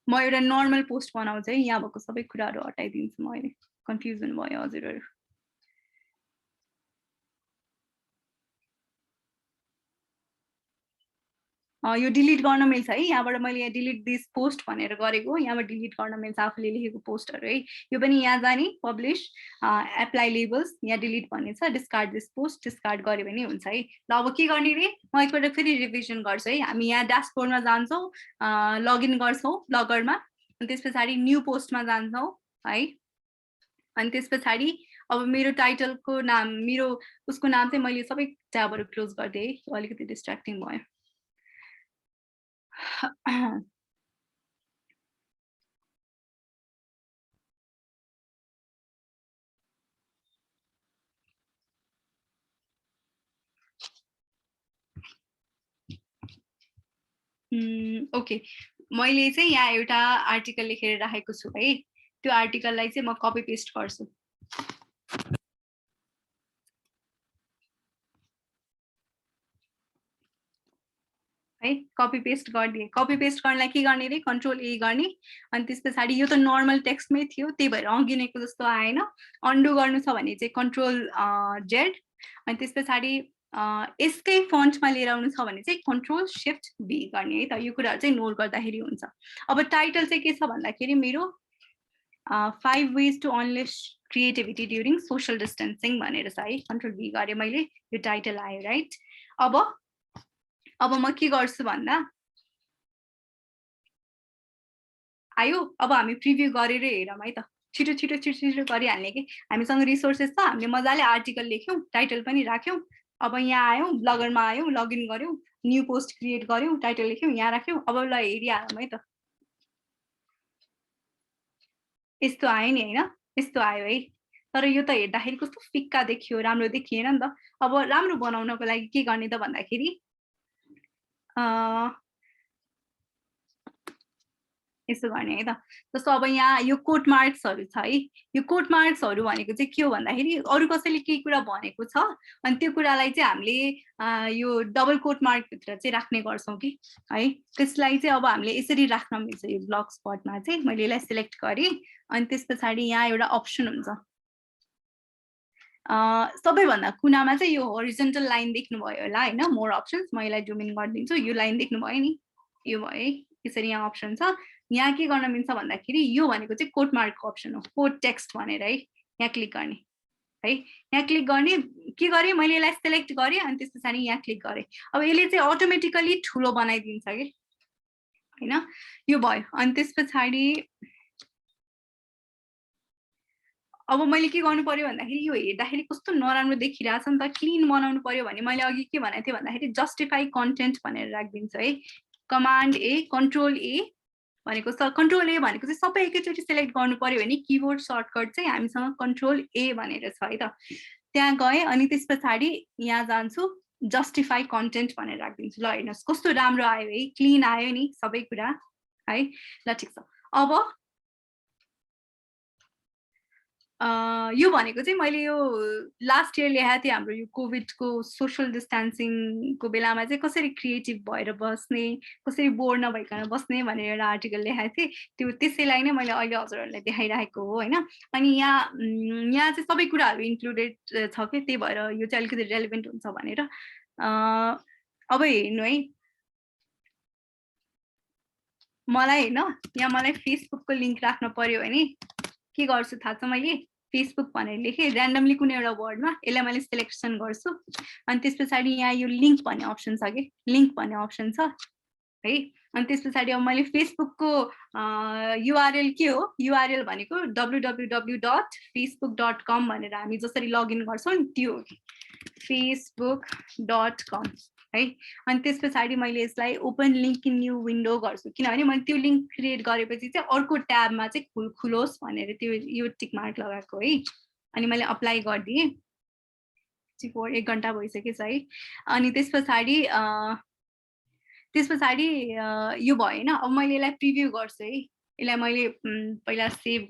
म एउटा नर्मल पोस्ट बनाउँछु है यहाँ भएको सबै कुराहरू हटाइदिन्छु म अहिले कन्फ्युज हुनुभयो हजुरहरू यो डिलिट गर्न मिल्छ है यहाँबाट मैले यहाँ डिलिट दिस पोस्ट भनेर गरेको यहाँबाट डिलिट गर्न मिल्छ आफूले लेखेको पोस्टहरु है यो पनि यहाँ जाने पब्लिश एप्लाई लेबल्स यहाँ डिलिट भन्ने छ डिस्कार्ड दिस पोस्ट डिस्कार्ड गरे पनि हुन्छ है ल अब के गर्ने रे म एकपल्ट फेरि रिभिजन गर्छु है हामी यहाँ ड्याशबोर्डमा जान्छौँ लगइन गर्छौँ ब्लगरमा अनि त्यसपछि न्यू पोस्टमा जान्छौँ है अनि त्यसपछि अब मेरो टाइटलको नाम मेरो उसको नाम चाहिँ मैले सबै ट्याबहरु क्लोज गर्दिए है अलिकति डिस्ट्र्याक्टिङ भयो ओके मैले चाहिँ यहाँ एउटा आर्टिकल लेखेर राखेको छु है त्यो आर्टिकललाई चाहिँ म कपी पेस्ट गर्छु है कपी पेस्ट गरिदिए कपी पेस्ट गर्नलाई के गर्ने रे कन्ट्रोल ए गर्ने अनि त्यसपछि यो त नर्मल टेक्स्टमै थियो त्यही भएर अघिनेको जस्तो आएन अन्डु गर्नु छ भने चाहिँ कन्ट्रोल जेड अनि त्यसपछि यसकै फन्टमा लिएर आउनु छ भने चाहिँ कन्ट्रोल शिफ्ट बी गर्ने है त यो कुराहरु चाहिँ नोट गर्दाखेरि हुन्छ अब टाइटल चाहिँ के छ भन्दाखेरि मेरो 5 ways to unleash creativity during social distancing भनेर छ है कन्ट्रोल बी गरे मैले यो टाइटल आयो राइट अब म के गर्छु भन्दा आयो अब हामी प्रिभ्यू गरेर हेरौँ है त छिटो छिटो छिटो छिटो गरिहाल्ने कि हामीसँग रिसोर्सेस छ हामीले मजाले आर्टिकल लेख्यौं टाइटल पनि राख्यौं अब यहाँ आयौं ब्लगरमा आयौं लगइन गर्यौं न्यू पोस्ट क्रिएट गर्यौं टाइटल लेख्यौं यहाँ राख्यौं अब ल हेरिहालौँ है त यस्तो आयो नि हैन यस्तो आयो है तर यो त हेर्दाखेरि कस्तो फिक्का देखियो राम्रो देखिएन नि त अब राम्रो बनाउनको लागि के गर्ने त भन्दाखेरि यसो गर्ने है त जस्तो अब यहाँ यो कोट मार्क्सहरु छ है यो कोट मार्क्सहरु भनेको चाहिँ के हो भन्दाखेरि अरु कसैले केही कुरा भनेको छ अनि त्यो कुरालाई चाहिँ हामीले यो डबल कोट मार्क भित्र चाहिँ राख्ने गर्छौं कि है त्यसलाई चाहिँ अब हामीले यसरी राख्न मिल्छ यो ब्लक स्पटमा चाहिँ मैले यसलाई सिलेक्ट गरे अनि त्यसपछि यहाँ एउटा अप्सन हुन्छ सबैभन्दा कुनामा चाहिँ यो होरिजन्टल लाइन देख्नुभयो होला हैन मोर अप्सन्स म यसलाई जुम इन गरिदिन्छु यो लाइन देख्नुभयो नि यो भयो है यसरी यहाँ अप्सन छ यहाँ के गर्न मिल्छ भन्दाखेरि यो भनेको चाहिँ कोट मार्कको अप्सन हो कोट टेक्स्ट भनेर है यहाँ क्लिक गर्ने है यहाँ क्लिक गर्ने के गरे मैले यसलाई सिलेक्ट गरे अनि त्यसपछि यहाँ क्लिक गरे अब यसले चाहिँ अटोमेटिकली ठुलो बनाइदिन्छ के हैन यो भयो अनि त्यसपछि अब मैले के गर्नु पर्यो भन्दाखेरि यो हेर्दाखेरि कस्तो नराम्रो देखिरहेछ नि त क्लीन बनाउनु पर्यो भने मैले अघि के भनेको थिएँ भन्दाखेरि जस्टिफाई कन्टेन्ट भनेर राखिदिन्छ है कमान्ड ए कन्ट्रोल ए भनेको कन्ट्रोल ए भनेको चाहिँ सबै एकैचोटि सिलेक्ट गर्नु पर्यो भने किबोर्ड सर्टकट चाहिँ हामीसँग कन्ट्रोल ए भनेर छ है त त्यहाँ गए अनि त्यसपछि यहाँ जान्छु जस्टिफाई कन्टेन्ट भनेर राखिदिन्छु ल हेर्नुहोस् कस्तो राम्रो आयो है क्लीन आयो नि सबै कुरा है ल ठिक छ अब यो भनेको चाहिँ मैले यो लास्ट इयर ल्याएको थिएँ हाम्रो यो कोभिडको सोशल डिस्टेन्सिङको बेलामा चाहिँ कसरी क्रिएटिभ भएर बस्ने कसरी बोर नभइकन बस्ने भनेर एउटा आर्टिकल ल्याएको थिएँ त्यो त्यसैलाई नै मैले अहिले हजुरहरूलाई देखाइरहेको हो हैन अनि यहाँ चाहिँ सबै कुराहरू इन्क्लुडेड छ के त्यही भएर यो चाहिँ अलिकति रेलेभेन्ट हुन्छ भनेर अब हेर्नु है मलाई हैन यहाँ मलाई फेसबुकको लिंक राख्न पर्यो भने के गर्छु थाहा छ मैले फेसबुक भनेर लेखे र्यान्डमली कुनै एउटा वर्डमा यसलाई मैले सिलेक्सन गर्छु अनि त्यसपछि यहाँ यो लिंक भन्ने अप्सन छ के लिंक भन्ने अप्सन छ है अनि त्यसपछि अब मैले फेसबुकको युआरएल के हो युआरएल भनेको www.facebook.com भनेर हामी जसरी लगइन गर्छौं नि त्यो हो facebook.com है अनि त्यसपछि मैले यसलाई open link in new window गर्छु किनभने मैले त्यो लिंक क्रिएट गरेपछि चाहिँ अर्को ट्याबमा चाहिँ खुलोस् भनेर त्यो यो टिक मार्क लगाएको है अनि मैले अप्लाई गरिदिए 1 घण्टा भइसकेछ है अनि त्यसपछि यो भयो हैन अब मैले यसलाई प्रिभ्यू गर्छु है यसलाई मैले पहिला सेभ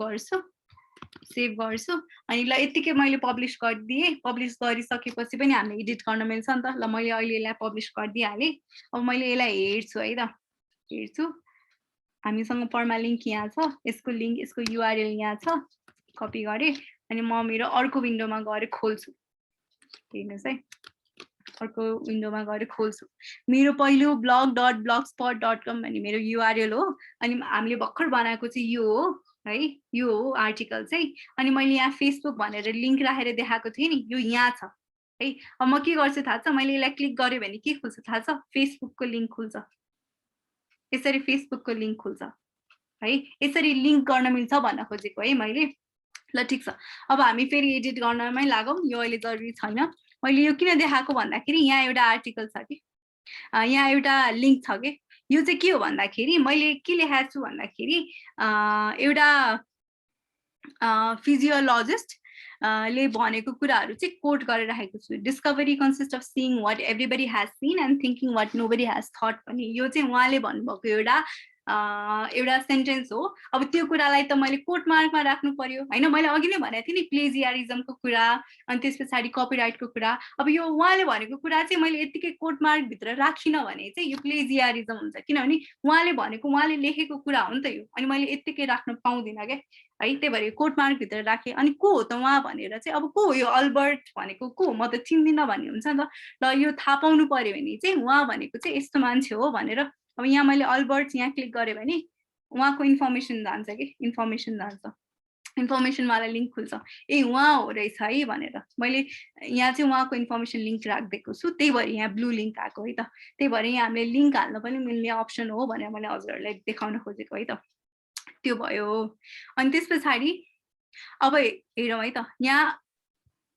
गर्छु अनि ल यतिकै मैले पब्लिश गरिदिए पब्लिश गरिसकेपछि पनि हामीले एडिट गर्न मिल्छ नि त ल मैले अहिले यसलाई पब्लिश गरिदिहाले अब मैले यसलाई हेर्छु है त हेर्छु हामीसँग पर्मा लिंक यहाँ छ यसको लिंक यसको युआरएल यहाँ छ कपी गरे अनि म मेरो अर्को विन्डोमा गएर खोल्छु हेर्नुस् है अर्को विन्डोमा गएर खोल्छु। मेरो पहिलो blog.blogspot.com भन्ने मेरो URL हो। अनि हामीले भर्खर बनाएको चाहिँ यो हो है, यो हो आर्टिकल चाहिँ। अनि मैले यहाँ फेसबुक भनेर लिङ्क राखेर देखाएको थिएँ नि, यो यहाँ छ है। अब म के गर्छु थाहा छ, मैले यसलाई क्लिक गरेँ भने के खुल्छ थाहा छ, फेसबुकको लिङ्क खुल्छ। यसरी फेसबुकको लिङ्क खुल्छ है, यसरी लिङ्क गर्न मिल्छ भन्न खोजेको है मैले। ल ठिक छ, अब हामी फेरि एडिट गर्नमै लागौँ, यो अहिले जरुरी छैन। मैले यो किन देखाएको भन्दाखेरि यहाँ एउटा आर्टिकल छ कि, यहाँ एउटा लिङ्क छ कि। यो चाहिँ के हो भन्दाखेरि मैले के लेखाएको छु भन्दाखेरि एउटा फिजियोलोजिस्ट ले भनेको कुराहरू चाहिँ कोट गरेर राखेको छु। Discovery consist of seeing what everybody has seen and thinking what nobody has thought पनि, यो चाहिँ उहाँले भन्नुभएको एउटा सेन्टेन्स हो। अब त्यो कुरालाई त मैले कोट मार्कमा राख्नु पर्यो हैन। मैले अघि नै भनेको थिएँ नि प्लेजियारिजमको कुरा, अनि त्यस पछाडि कपिराइटको कुरा। अब यो उहाँले भनेको कुरा चाहिँ मैले यतिकै कोट मार्क भित्र राखिन भने चाहिँ यो प्लेजियारिजम हुन्छ, किनभने उहाँले भनेको, उहाँले लेखेको कुरा हो नि त यो। अनि मैले यतिकै राख्न पाउँदिनँ के है, त्यही भएर कोट मार्क भित्र राखेँ। अनि को हो त उहाँ भनेर चाहिँ, अब को हो यो अल्बर्ट भनेको, को हो, म त चिन्दिनँ भन्ने हुन्छ नि त। ल यो थाहा पाउनु पर्यो भने चाहिँ उहाँ भनेको चाहिँ यस्तो मान्छे हो भनेर, अब यहाँ मैले अल्बर्ट यहाँ क्लिक गरेँ भने उहाँको इन्फर्मेसन जान्छ कि, इन्फर्मेसन जान्छ, इन्फर्मेसनवाला लिङ्क खुल्छ। ए उहाँ हो रहेछ है भनेर मैले यहाँ चाहिँ उहाँको इन्फर्मेसन लिङ्क राखिदिएको छु, त्यही भएर यहाँ ब्लू लिङ्क आएको है त। त्यही भएर यहाँ हामीले लिङ्क हाल्न पनि मिल्ने अप्सन हो भनेर मैले हजुरहरूलाई देखाउन खोजेको है त। त्यो भयो। अनि त्यस पछाडि अब हेरौँ है त, यहाँ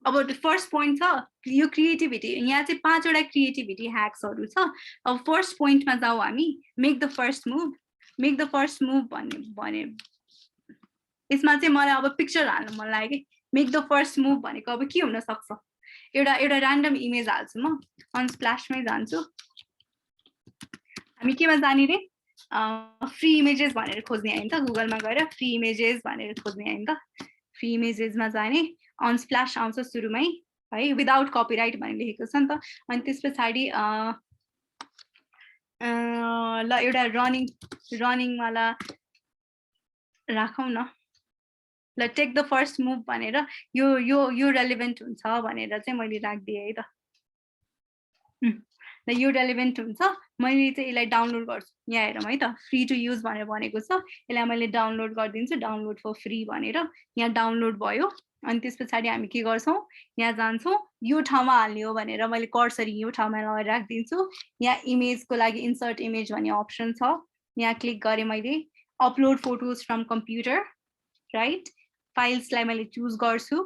अब फर्स्ट पोइन्ट छ यो क्रिएटिभिटी। यहाँ चाहिँ 5 वटा क्रिएटिभिटी ह्याक्सहरू छ। अब फर्स्ट पोइन्टमा जाउँ हामी, make the first move. Make the first move भने यसमा चाहिँ मलाई अब पिक्चर हाल्नु मन लाग्यो कि। मेक द फर्स्ट मुभ भनेको अब के हुन सक्छ, एउटा ऱ्यान्डम इमेज हाल्छु म, अनस्प्ल्याशमै जान्छु। हामी केमा जाने रे, फ्री इमेजेस भनेर खोज्ने होइन त, गुगलमा गएर फ्री इमेजेस भनेर खोज्ने होइन त। फ्री इमेजेसमा जाने, अनस्प्ल्याश आउँछ सुरुमै है, विदाउट कपिराइट भनेर लेखेको छ नि त। अनि त्यस पछाडि ल एउटा रनिङवाला राखौँ न। ल टेक द फर्स्ट मुभ भनेर यो रेलेभेन्ट हुन्छ भनेर चाहिँ मैले राखिदिएँ है त। ल यो रेलेभेन्ट हुन्छ, मैले चाहिँ यसलाई डाउनलोड गर्छु। यहाँ हेरौँ है त, फ्री टु युज भनेर भनेको छ, यसलाई मैले डाउनलोड गरिदिन्छु, डाउनलोड फर फ्री भनेर। यहाँ डाउनलोड भयो। अनि त्यस पछाडि हामी के गर्छौँ, यहाँ जान्छौँ, यो ठाउँमा हाल्ने हो भनेर मैले कर्सरी यो ठाउँमा लगाएर राखिदिन्छु। यहाँ इमेजको लागि इन्सर्ट इमेज भन्ने अप्सन छ, यहाँ क्लिक गरेँ मैले। Upload photos from computer right, फाइल्सलाई मैले चुज गर्छु।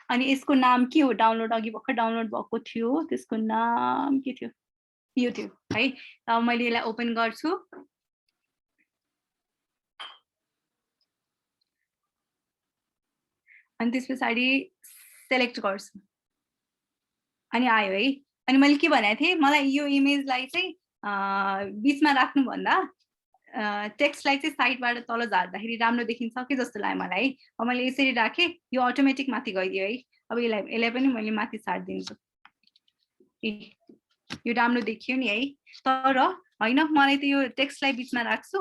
अनि यसको नाम के हो, डाउनलोड अघि भर्खर डाउनलोड भएको थियो, त्यसको नाम के थियो, यो थियो है। अब मैले यसलाई ओपन गर्छु। अनि त्यस पछाडि सेलेक्ट गर्छु, अनि आयो है। अनि मैले के भनेको थिएँ, मलाई यो इमेजलाई चाहिँ बिचमा राख्नुभन्दा टेक्स्टलाई चाहिँ साइडबाट तल झार्दाखेरि राम्रो देखिन्छ कि जस्तो लाग्यो मलाई है। अब मैले यसरी राखेँ, यो अटोमेटिक माथि गइदियो है। अब यसलाई पनि मैले माथि सारिदिन्छु। यो राम्रो देखियो नि है, तर होइन मलाई त यो टेक्स्टलाई बिचमा राख्छु।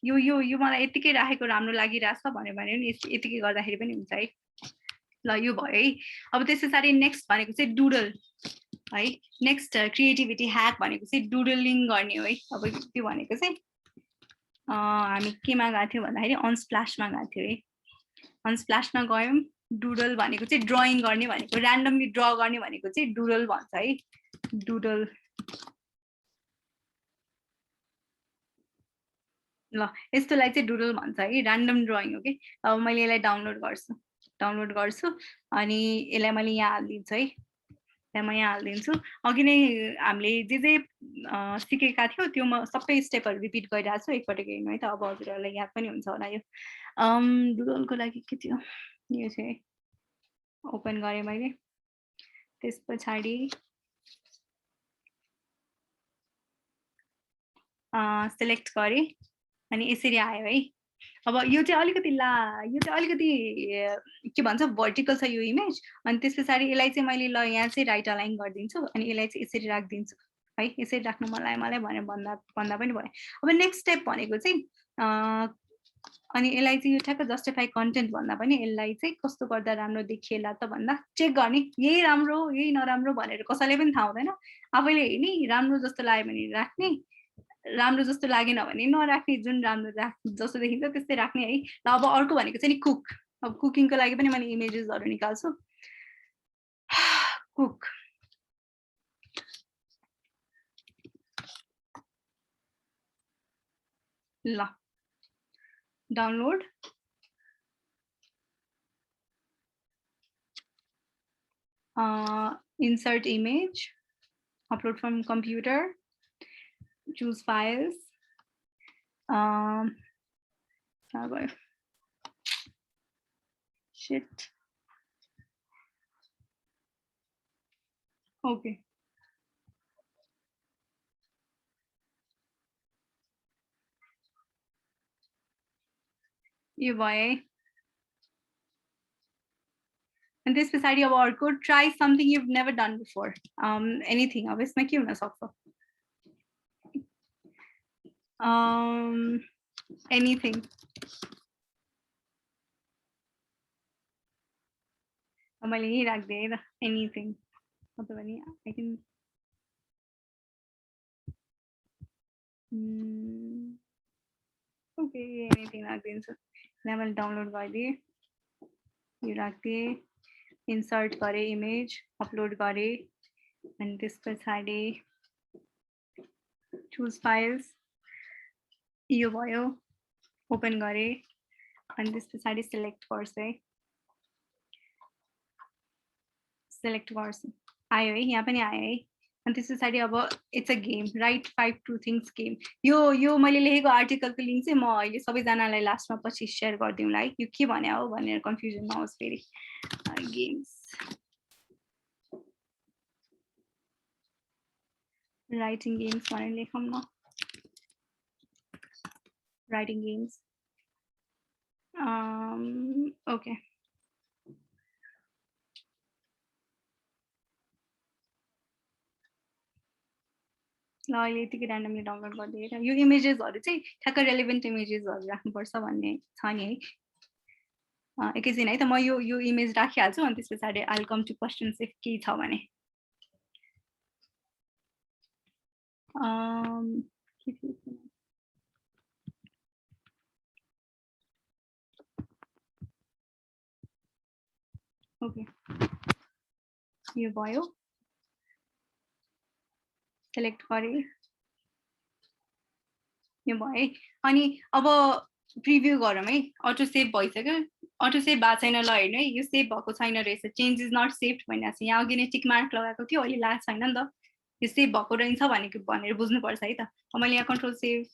यो मलाई यतिकै राखेको राम्रो लागिरहेछ भने नि यतिकै गर्दाखेरि पनि हुन्छ है। ल यो भयो है। अब त्यस पछाडि नेक्स्ट भनेको चाहिँ डुडल है। नेक्स्ट क्रिएटिभिटी ह्याक भनेको चाहिँ डुडलिङ गर्ने हो है। अब त्यो भनेको चाहिँ हामी केमा गएको थियौँ भन्दाखेरि अनस्प्ल्याशमा गएको थियो है। अनस्प्ल्याशमा गयौँ। डुडल भनेको चाहिँ ड्रइङ गर्ने भनेको, ऱ्यान्डमली ड्र गर्ने भनेको चाहिँ डुडल भन्छ है। डुडल ल यस्तोलाई चाहिँ डुडल भन्छ है, ऱ्यान्डम ड्रइङ हो कि। अब मैले यसलाई डाउनलोड गर्छु अनि यसलाई मैले यहाँ हालिदिन्छु है। म यहाँ हालिदिन्छु। अघि नै हामीले जे सिकेका थियौँ त्यो म सबै स्टेपहरू रिपिट गरिरहेको छु, एकपटक हेर्नु है त। अब हजुरहरूलाई याद पनि हुन्छ होला। यो डुडलको लागि के थियो, यो चाहिँ ओपन गरेँ मैले। त्यस पछाडि सेलेक्ट गरेँ अनि यसरी आयो है। अब यो चाहिँ अलिकति के भन्छ भर्टिकल छ यो इमेज। अनि त्यस पछाडि यसलाई चाहिँ मैले ल यहाँ चाहिँ राइट अलाइन गरिदिन्छु अनि यसलाई चाहिँ यसरी राखिदिन्छु है। यसरी राख्नु मन लाग्यो मलाई भनेर भन्दा पनि भयो। अब नेक्स्ट स्टेप भनेको चाहिँ अनि यसलाई चाहिँ यो ठ्याक्क जस्टिफाई कन्टेन्ट भन्दा पनि यसलाई चाहिँ कस्तो गर्दा राम्रो देखिएला त भन्दा चेक गर्ने यही राम्रो यही नराम्रो भनेर कसैले पनि थाहा हुँदैन आफैले हेर्ने राम्रो जस्तो लाग्यो भने राख्ने राम्रो जस्तो लागेन भने नराख्ने जुन राम्रो जस्तो देखिन्छ त्यस्तै राख्ने है ल अब अर्को भनेको चाहिँ नि कुक अब कुकिङको लागि पनि मैले इमेजेसहरू निकाल्छु कुक ल download insert image upload from computer choose files shit okay यो भयो and this beside अब अर्को try something you've never done before anything अब यसमा के हुन सक्छ anything मैले यही राख्दिएँ है त anything मतलब नि I can okay anything राख्दिन्छु यहाँ मैले डाउनलोड गरिदिएँ यो राख्दिएँ इन्सर्ट गरेँ इमेज अपलोड गरेँ अनि त्यस पछाडि चुज फाइल्स यो भयो ओपन गरेँ अनि त्यस पछाडि सिलेक्ट गर्छु है सिलेक्ट गर्छु आयो है यहाँ पनि आयो है अनि त्यस पछाडि अब it's a game right 5 true things game यो मैले लेखेको आर्टिकलको लिङ्क चाहिँ म अहिले सबैजनालाई लास्टमा पछि सेयर गरिदिउँला है यो के भने हो भनेर कन्फ्युजन नहोस् फेरि गेम्स राइटिङ गेम्स भनेर लेखौँ न राइटिङ गेम्स ओके ल अहिले यतिकै ऱ्यान्डमली डाउनलोड गरिदिएर यो इमेजेसहरू चाहिँ ठ्याक्क रेलेभेन्ट इमेजेसहरू राख्नुपर्छ भन्ने छ नि है एकैछिन है त म यो इमेज राखिहाल्छु अनि त्यस पछाडि I will come to questions if केही छ भने ओके यो भयो सेलेक्ट गरेँ यो भयो है अनि अब प्रिभ्यू गरौँ है अटो सेभ भइसक्यो अटो सेभ भएको छैन ल हेर्नु है यो सेभ भएको छैन रहेछ चेन्ज इज नट सेभ भनिरहेको छ यहाँ अघि नै टिक मार्क लगाएको थियो अहिले लागेको छैन नि त यो सेभ भएको रहेछ भनेर बुझ्नुपर्छ है त मैले यहाँ control save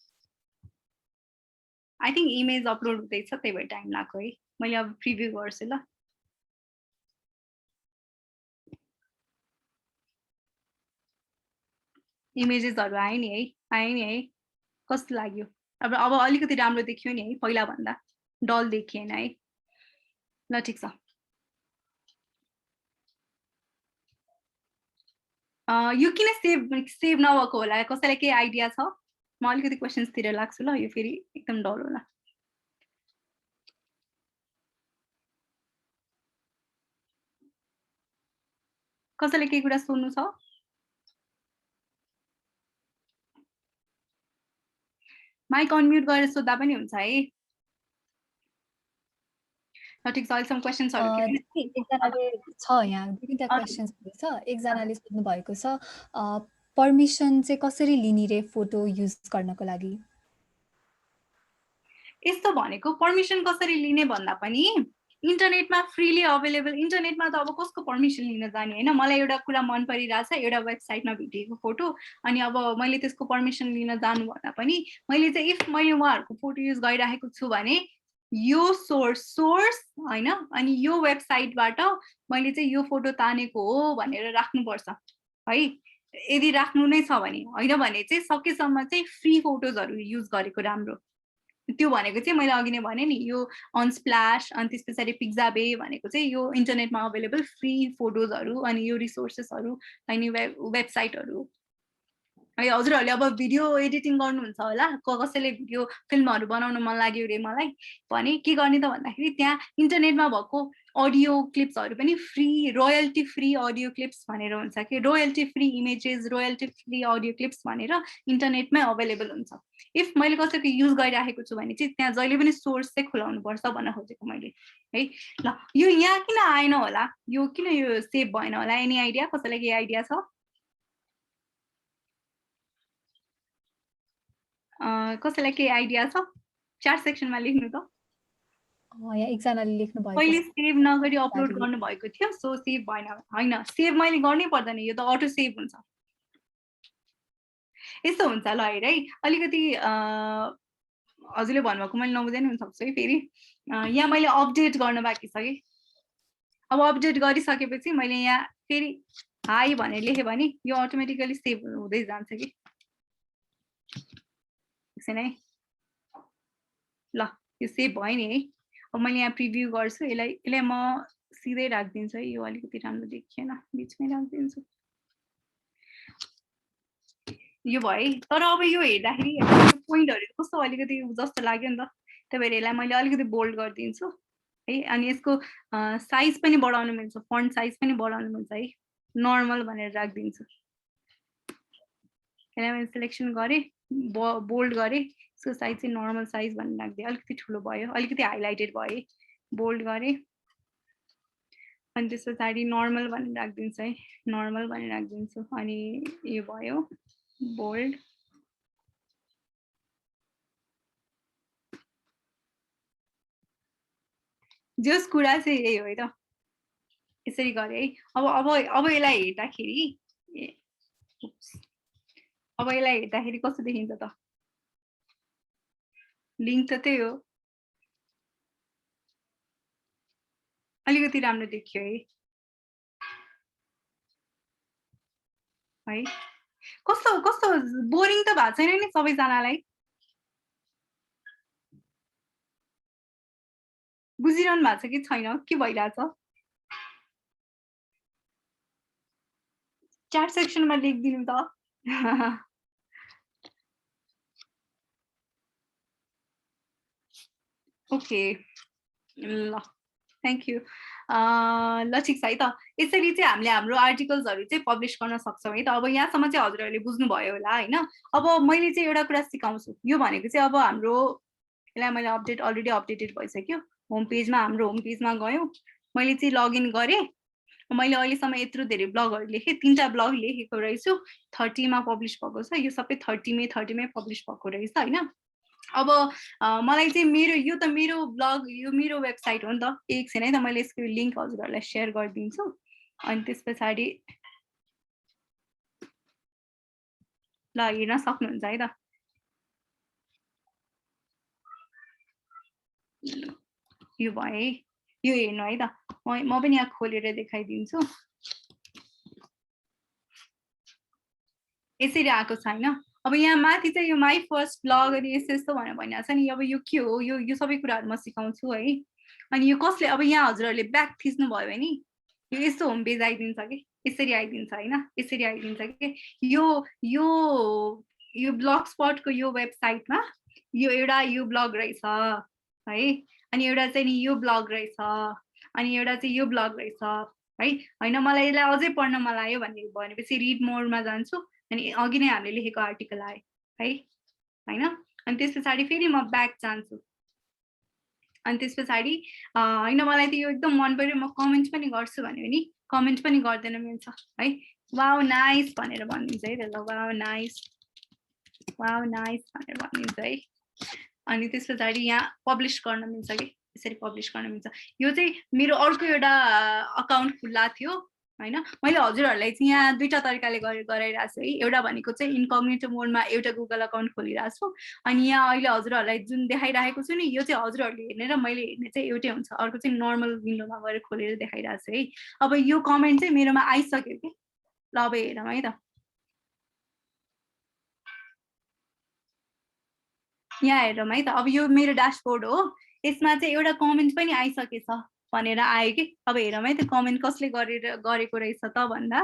I think image upload हुँदैछ त्यही भएर टाइम लाग्यो है मैले अब प्रिभ्यू गर्छु ल इमेजेसहरू आयो नि है कस्तो लाग्यो अब अलिकति राम्रो देखियो नि है पहिला भन्दा डल देखिएन है ल ठिक छ यो किन सेभ नभएको होला कसैलाई केही आइडिया छ म अलिकति क्वेसन्सतिर लाग्छु ल यो फेरि एकदम डल होला कसैलाई केही कुरा सोध्नु छ माइक अनम्युट गरेर सोध्दा पनि हुन्छ है ठिक छ अहिलेसम्म क्वेसन्सहरू एकजनाले छ यहाँ दुईटा क्वेसन्सहरू छ एकजनाले सोध्नु भएको छ पर्मिसन चाहिँ कसरी लिने रे फोटो युज गर्नको लागि यस्तो भनेको पर्मिसन कसरी लिने भन्दा पनि इन्टरनेटमा फ्रीली अवेलेबल इन्टरनेटमा त अब कसको पर्मिसन लिन जाने हैन मलाई एउटा कुरा मन परिरहेछ एउटा वेबसाइटमा भेटेको फोटो अनि अब मैले त्यसको पर्मिसन लिन जानु भन्दा पनि मैले चाहिँ इफ मैले उहाँहरुको फोटो युज गरिरहेको छु भने यो सोर्स हैन अनि यो वेबसाइटबाट मैले चाहिँ यो फोटो तानेको हो भनेर राख्नुपर्छ है यदि राख्नु नै छ भने हैन भने चाहिँ सकेसम्म चाहिँ फ्री फोटोजहरु युज गरेको राम्रो त्यो भनेको चाहिँ मैले अघि नै भने नि यो अनस्प्ल्याश अनि त्यसपछि पिक्जाबे भनेको चाहिँ यो इन्टरनेटमा अवेलेबल फ्री फोटोजहरु अनि यो रिसोर्सेसहरु अनि वेबसाइटहरु है हजुरहरूले अब भिडियो एडिटिङ गर्नुहुन्छ होला कसैले भिडियो फिल्महरू बनाउन मन लाग्यो रे मलाई भने के गर्ने त भन्दाखेरि त्यहाँ इन्टरनेटमा भएको अडियो क्लिप्सहरू पनि free royalty free audio clips भनेर हुन्छ कि royalty free images royalty free audio clips भनेर इन्टरनेटमै अभाइलेबल हुन्छ इफ मैले कसैको युज गरिराखेको छु भने चाहिँ त्यहाँ जहिले पनि सोर्स चाहिँ खुलाउनु पर्छ भन्न खोजेको मैले है ल यो यहाँ किन आएन होला यो किन यो सेभ भएन होला एनी आइडिया कसैलाई के आइडिया छ कसैलाई के आइडिया छ च्याट सेक्सनमा लेख्नु त यहाँ एकजनाले लेख्नु भएको पहिले सेभ नगरी अपलोड गर्नु भएको थियो सो सेभ भएन हैन सेभ मैले गर्नै पर्दैन यो त अटो सेभ हुन्छ यस्तो हुन्छ ल हेर है अलिकति हजुरले भन्नुभएको मैले नबुझे नि हुन सक्छु है फेरि यहाँ मैले अपडेट गर्न बाँकी छ कि अब अपडेट गरिसकेपछि मैले यहाँ फेरि हाई भनेर लेखेँ भने यो अटोमेटिकली सेभ हुँदै जान्छ कि एकछिन है ल यो सेभ भयो नि है अब मैले यहाँ प्रिभ्यू गर्छु यसलाई म सिधै राखिदिन्छु है यो अलिकति राम्रो देखिएन बिचमै राखिदिन्छु यो भयो है तर अब यो हेर्दाखेरि पोइन्टहरू कस्तो अलिकति जस्तो लाग्यो नि त त्यही भएर यसलाई मैले अलिकति बोल्ड गरिदिन्छु है अनि यसको साइज पनि बढाउनु मिल्छ फन्ट साइज पनि बढाउनु मिल्छ है नर्मल भनेर राखिदिन्छु यसलाई मैले सिलेक्सन गरेँ बोल्ड गरेँ यसको साइज चाहिँ नर्मल साइज भनेर राखिदिएँ अलिकति ठुलो भयो अलिकति हाइलाइटेड भयो बोल्ड गरेँ अनि त्यस पछाडि नर्मल भनेर राखिदिन्छु है नर्मल भनेर राखिदिन्छु अनि यो भयो बोल्ड जस कुरा चाहिँ यही हो है त यसरी गरेँ है अब यसलाई हेर्दाखेरि अब यसलाई हेर्दाखेरि कस्तो देखिन्छ त लिङ्क त त्यही हो अलिकति राम्रो देखियो है कस्तो कस्तो बोरिङ त भएको छैन नि सबैजनालाई बुझिरहनु भएको छ कि छैन के भइरहेछ च्याट सेक्सनमा लेखिदिनु त ओके ल थ्याङ्क यू ल ठिक छ है त यसरी चाहिँ हामीले हाम्रो आर्टिकल्सहरू चाहिँ पब्लिस गर्न सक्छौँ है त अब यहाँसम्म चाहिँ हजुरहरूले बुझ्नुभयो होला होइन अब मैले चाहिँ एउटा कुरा सिकाउँछु यो भनेको चाहिँ अब हाम्रो यसलाई मैले अलरेडी अपडेटेड भइसक्यो होम पेजमा हाम्रो होम पेजमा गयौँ मैले चाहिँ लगइन गरेँ मैले अहिलेसम्म यत्रो धेरै ब्लगहरू लेखेँ 3टा ब्लग लेखेको रहेछु 30मा पब्लिस भएको छ यो सबै 30मै पब्लिस भएको रहेछ होइन अब मलाई चाहिँ मेरो यो त मेरो ब्लग यो मेरो वेबसाइट हो नि त एकछिन है त मैले यसको लिङ्क हजुरहरूलाई सेयर गरिदिन्छु अनि त्यस पछाडि ल हेर्न सक्नुहुन्छ है त यो भयो है यो हेर्नु है त म पनि यहाँ खोलेर देखाइदिन्छु यसरी आएको छ होइन अब यहाँ माथि चाहिँ यो माई फर्स्ट ब्लग अनि यस्तो भनेर भनिरहेको छ नि अब यो के हो यो सबै कुराहरू म सिकाउँछु है अनि यो कसले अब यहाँ हजुरहरूले ब्याक थिच्नु भयो भने यो यस्तो होम पेज आइदिन्छ कि यसरी आइदिन्छ होइन यसरी आइदिन्छ कि यो ब्लग स्पटको यो वेबसाइटमा यो एउटा यो ब्लग रहेछ है अनि एउटा चाहिँ नि यो ब्लग रहेछ अनि एउटा चाहिँ यो ब्लग रहेछ है होइन मलाई यसलाई अझै पढ्न मन लाग्यो भनेपछि रिड मोरमा जान्छु अनि अघि नै हामीले लेखेको आर्टिकल आयो है होइन अनि त्यस पछाडि फेरि म ब्याक जान्छु अनि त्यस पछाडि होइन मलाई त यो एकदम मन पर्यो म कमेन्ट पनि गर्छु भने पनि कमेन्ट पनि गर्दैन मिल्छ है वाउ नाइस भनेर भनिदिन्छ है त वाउ नाइस भनेर भनिदिन्छ है अनि त्यस पछाडि यहाँ पब्लिस गर्न मिल्छ कि यसरी पब्लिस गर्न मिल्छ यो चाहिँ मेरो अर्को एउटा अकाउन्ट खुल्ला थियो होइन मैले हजुरहरूलाई चाहिँ यहाँ 2टा तरिकाले गराइरहेको छु है एउटा भनेको चाहिँ इन्कग्निटो मोडमा एउटा गुगल अकाउन्ट खोलिरहेको छु अनि यहाँ अहिले हजुरहरूलाई जुन देखाइरहेको छु नि यो चाहिँ हजुरहरूले हेर्ने र मैले हेर्ने चाहिँ एउटै हुन्छ अर्को चाहिँ नर्मल विन्डोमा गएर खोलेर देखाइरहेको छु है अब यो कमेन्ट चाहिँ मेरोमा आइसक्यो कि ल अब हेरौँ है त यहाँ हेरौँ है त अब यो मेरो ड्यासबोर्ड हो यसमा चाहिँ एउटा कमेन्ट पनि आइसकेछ भनेर आयो कि अब हेरौँ है त कमेन्ट कसले गरेको रहेछ त भन्दा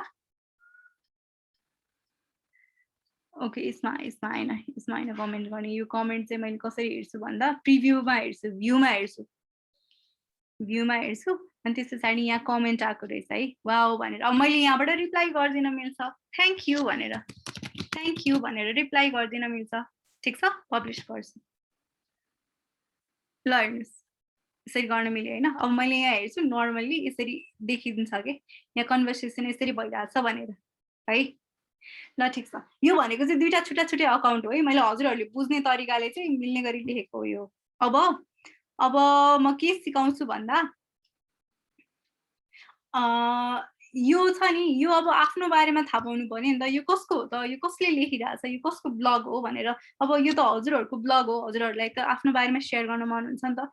ओके, यसमा होइन कमेन्ट गर्ने। यो कमेन्ट चाहिँ मैले कसरी हेर्छु भन्दा प्रिभ्यूमा हेर्छु, भ्यूमा हेर्छु अनि त्यस पछाडि यहाँ कमेन्ट आएको रहेछ है, वाउ भनेर। अब मैले यहाँबाट रिप्लाई गर्दिन मिल्छ, थ्याङ्क यू भनेर रिप्लाई गर्दिन मिल्छ, ठिक छ, पब्लिस गर्छु। ल हेर्नुहोस्, यसरी गर्न मिल्यो होइन। अब मैले यहाँ हेर्छु नर्मल्ली यसरी देखिदिन्छ कि यहाँ कन्भर्सेसन यसरी भइरहेछ भनेर है। ल ठिक छ, यो भनेको चाहिँ दुईटा छुट्टै अकाउन्ट हो है। मैले हजुरहरूले बुझ्ने तरिकाले चाहिँ मिल्ने गरी लेखेको हो यो। अब म के सिकाउँछु भन्दा यो छ नि, यो अब आफ्नो बारेमा थाहा पाउनु पर्यो नि त, यो कसको हो त, यो कसले लेखिरहेछ, यो कसको ब्लग हो भनेर। अब यो त हजुरहरूको ब्लग हो, हजुरहरूलाई त आफ्नो बारेमा सेयर गर्न मन हुन्छ नि त।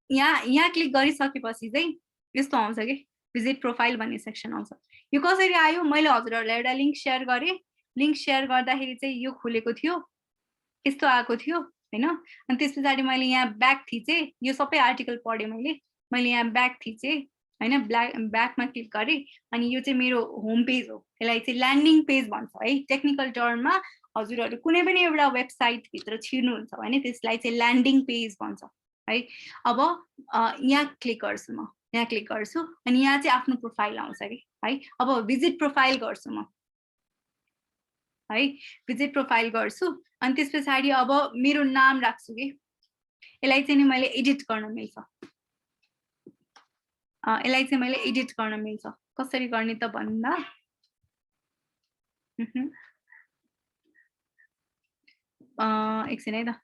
यहाँ क्लिक गरिसकेपछि चाहिँ यस्तो आउँछ कि भिजिट प्रोफाइल भन्ने सेक्सन आउँछ। यो कसरी आयो, मैले हजुरहरूलाई एउटा लिङ्क सेयर गरेँ, लिङ्क सेयर गर्दाखेरि चाहिँ यो खुलेको थियो, यस्तो आएको थियो होइन। अनि त्यस पछाडि मैले यहाँ ब्याक थिचेँ, यो सबै आर्टिकल पढेँ मैले यहाँ ब्याक थिचेँ होइन, ब्याकमा क्लिक गरेँ अनि यो चाहिँ मेरो होम पेज हो। यसलाई चाहिँ ल्यान्डिङ पेज भन्छ है टेक्निकल टर्ममा। हजुरहरू कुनै पनि एउटा वेबसाइटभित्र छिर्नुहुन्छ भने त्यसलाई चाहिँ ल्यान्डिङ पेज भन्छ है। अब यहाँ क्लिक गर्छु म, अनि यहाँ चाहिँ आफ्नो प्रोफाइल आउँछ कि है। अब भिजिट प्रोफाइल गर्छु म है, भिजिट प्रोफाइल गर्छु अनि त्यस पछाडि अब मेरो नाम राख्छु कि। यसलाई चाहिँ नि मैले एडिट गर्न मिल्छ, कसरी गर्ने त भन्दा एकछिन है त,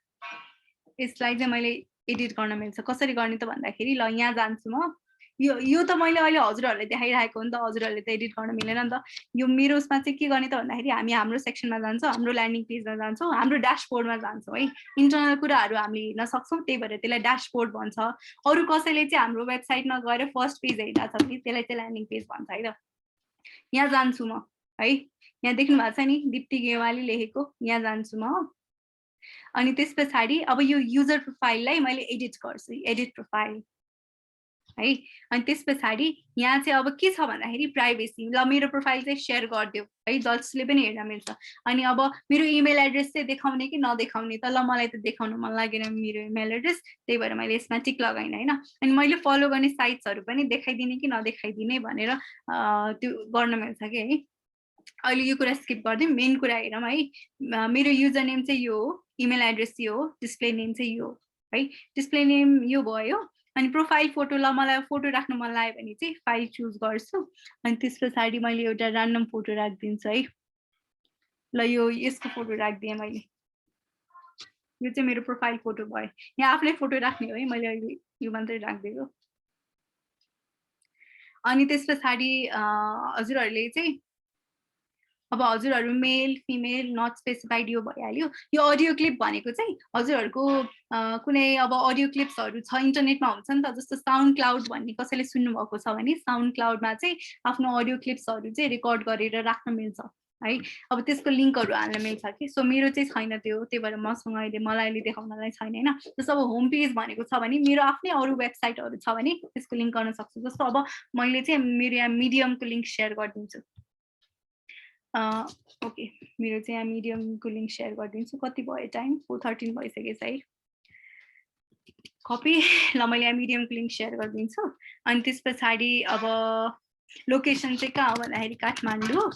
यसलाई चाहिँ मैले एडिट गर्न मिल्छ। कसरी गर्ने त भन्दाखेरि ल यहाँ जान्छु म, यो त मैले अहिले हजुरहरूलाई देखाइरहेको हो नि त, हजुरहरूले त एडिट गर्न मिलेन नि त। यो मेरो उसमा चाहिँ के गर्ने त भन्दाखेरि हामी हाम्रो सेक्सनमा जान्छौँ, हाम्रो ल्यान्डिङ पेजमा जान्छौँ, हाम्रो ड्यासबोर्डमा जान्छौँ है। इन्टरनल कुराहरू हामीले हेर्न सक्छौँ, त्यही भएर त्यसलाई ड्यासबोर्ड भन्छ। अरू कसैले चाहिँ हाम्रो वेबसाइटमा गएर फर्स्ट पेज हेरिरहेको छ भने त्यसलाई चाहिँ ल्यान्डिङ पेज भन्छ है त। यहाँ जान्छु म है, यहाँ देख्नु भएको छ नि दिप्ती गेवाली लेखेको, यहाँ जान्छु म। अनि त्यस पछाडि अब यो युजर प्रोफाइललाई मैले एडिट गर्छु, एडिट प्रोफाइल है। अनि त्यस पछाडि यहाँ चाहिँ अब के छ भन्दाखेरि प्राइभेसी, ल मेरो प्रोफाइल चाहिँ सेयर गरिदियो है, जसले पनि हेर्न मिल्छ। अनि अब मेरो इमेल एड्रेस चाहिँ देखाउने कि नदेखाउने त, ल मलाई त देखाउनु मन लागेन मेरो इमेल एड्रेस, त्यही भएर मैले यसमा टिक लगाइनँ होइन। अनि मैले फलो गर्ने साइट्सहरू पनि देखाइदिने कि नदेखाइदिने भनेर त्यो गर्न मिल्छ कि है। अहिले यो कुरा स्किप गरिदिउँ, मेन कुरा हेरौँ है। मेरो युजर नेम चाहिँ यो हो, इमेल एड्रेस यो हो, डिस्प्ले नेम चाहिँ यो है। डिस्प्ले नेम यो भयो। अनि प्रोफाइल फोटो, ल मलाई फोटो राख्नु मन लाग्यो भने चाहिँ फाइल चुज गर्छु अनि त्यस पछाडि मैले एउटा ऱ्यान्डम फोटो राखिदिन्छु है। ल यो यसको फोटो राखिदिएँ मैले, यो चाहिँ मेरो प्रोफाइल फोटो भयो। यहाँ आफूले फोटो राख्ने हो है, मैले अहिले यो मात्रै राखिदिएको। अनि त्यस पछाडि हजुरहरूले चाहिँ अब हजुरहरू मेल फिमेल नट स्पेसिफाइड यो भइहाल्यो। यो अडियो क्लिप भनेको चाहिँ हजुरहरूको कुनै अब अडियो क्लिप्सहरू छ इन्टरनेटमा हुन्छ नि त, जस्तो साउन्ड क्लाउड भन्ने कसैले सुन्नुभएको छ भने साउन्ड क्लाउडमा चाहिँ आफ्नो अडियो क्लिप्सहरू चाहिँ रेकर्ड गरेर राख्न मिल्छ है। अब त्यसको लिङ्कहरू हाल्न मिल्छ कि। सो मेरो चाहिँ छैन त्यो, त्यही भएर मसँग अहिले मलाई अहिले देखाउनलाई छैन होइन। जस्तो अब होम पेज भनेको छ भने मेरो आफ्नै अरू वेबसाइटहरू छ भने त्यसको लिङ्क गर्न सक्छु। जस्तो अब मैले चाहिँ मेरो यहाँ मिडियमको लिङ्क सेयर गरिदिन्छु। ओके, मेरो चाहिँ यहाँ मिडियमको लिङ्क सेयर गरिदिन्छु। कति भयो टाइम, 4:13 भइसकेछ है। कपी, ल मैले यहाँ मिडियमको लिङ्क सेयर गरिदिन्छु। अनि त्यस पछाडि अब लोकेसन चाहिँ कहाँ हो भन्दाखेरि काठमाडौँ।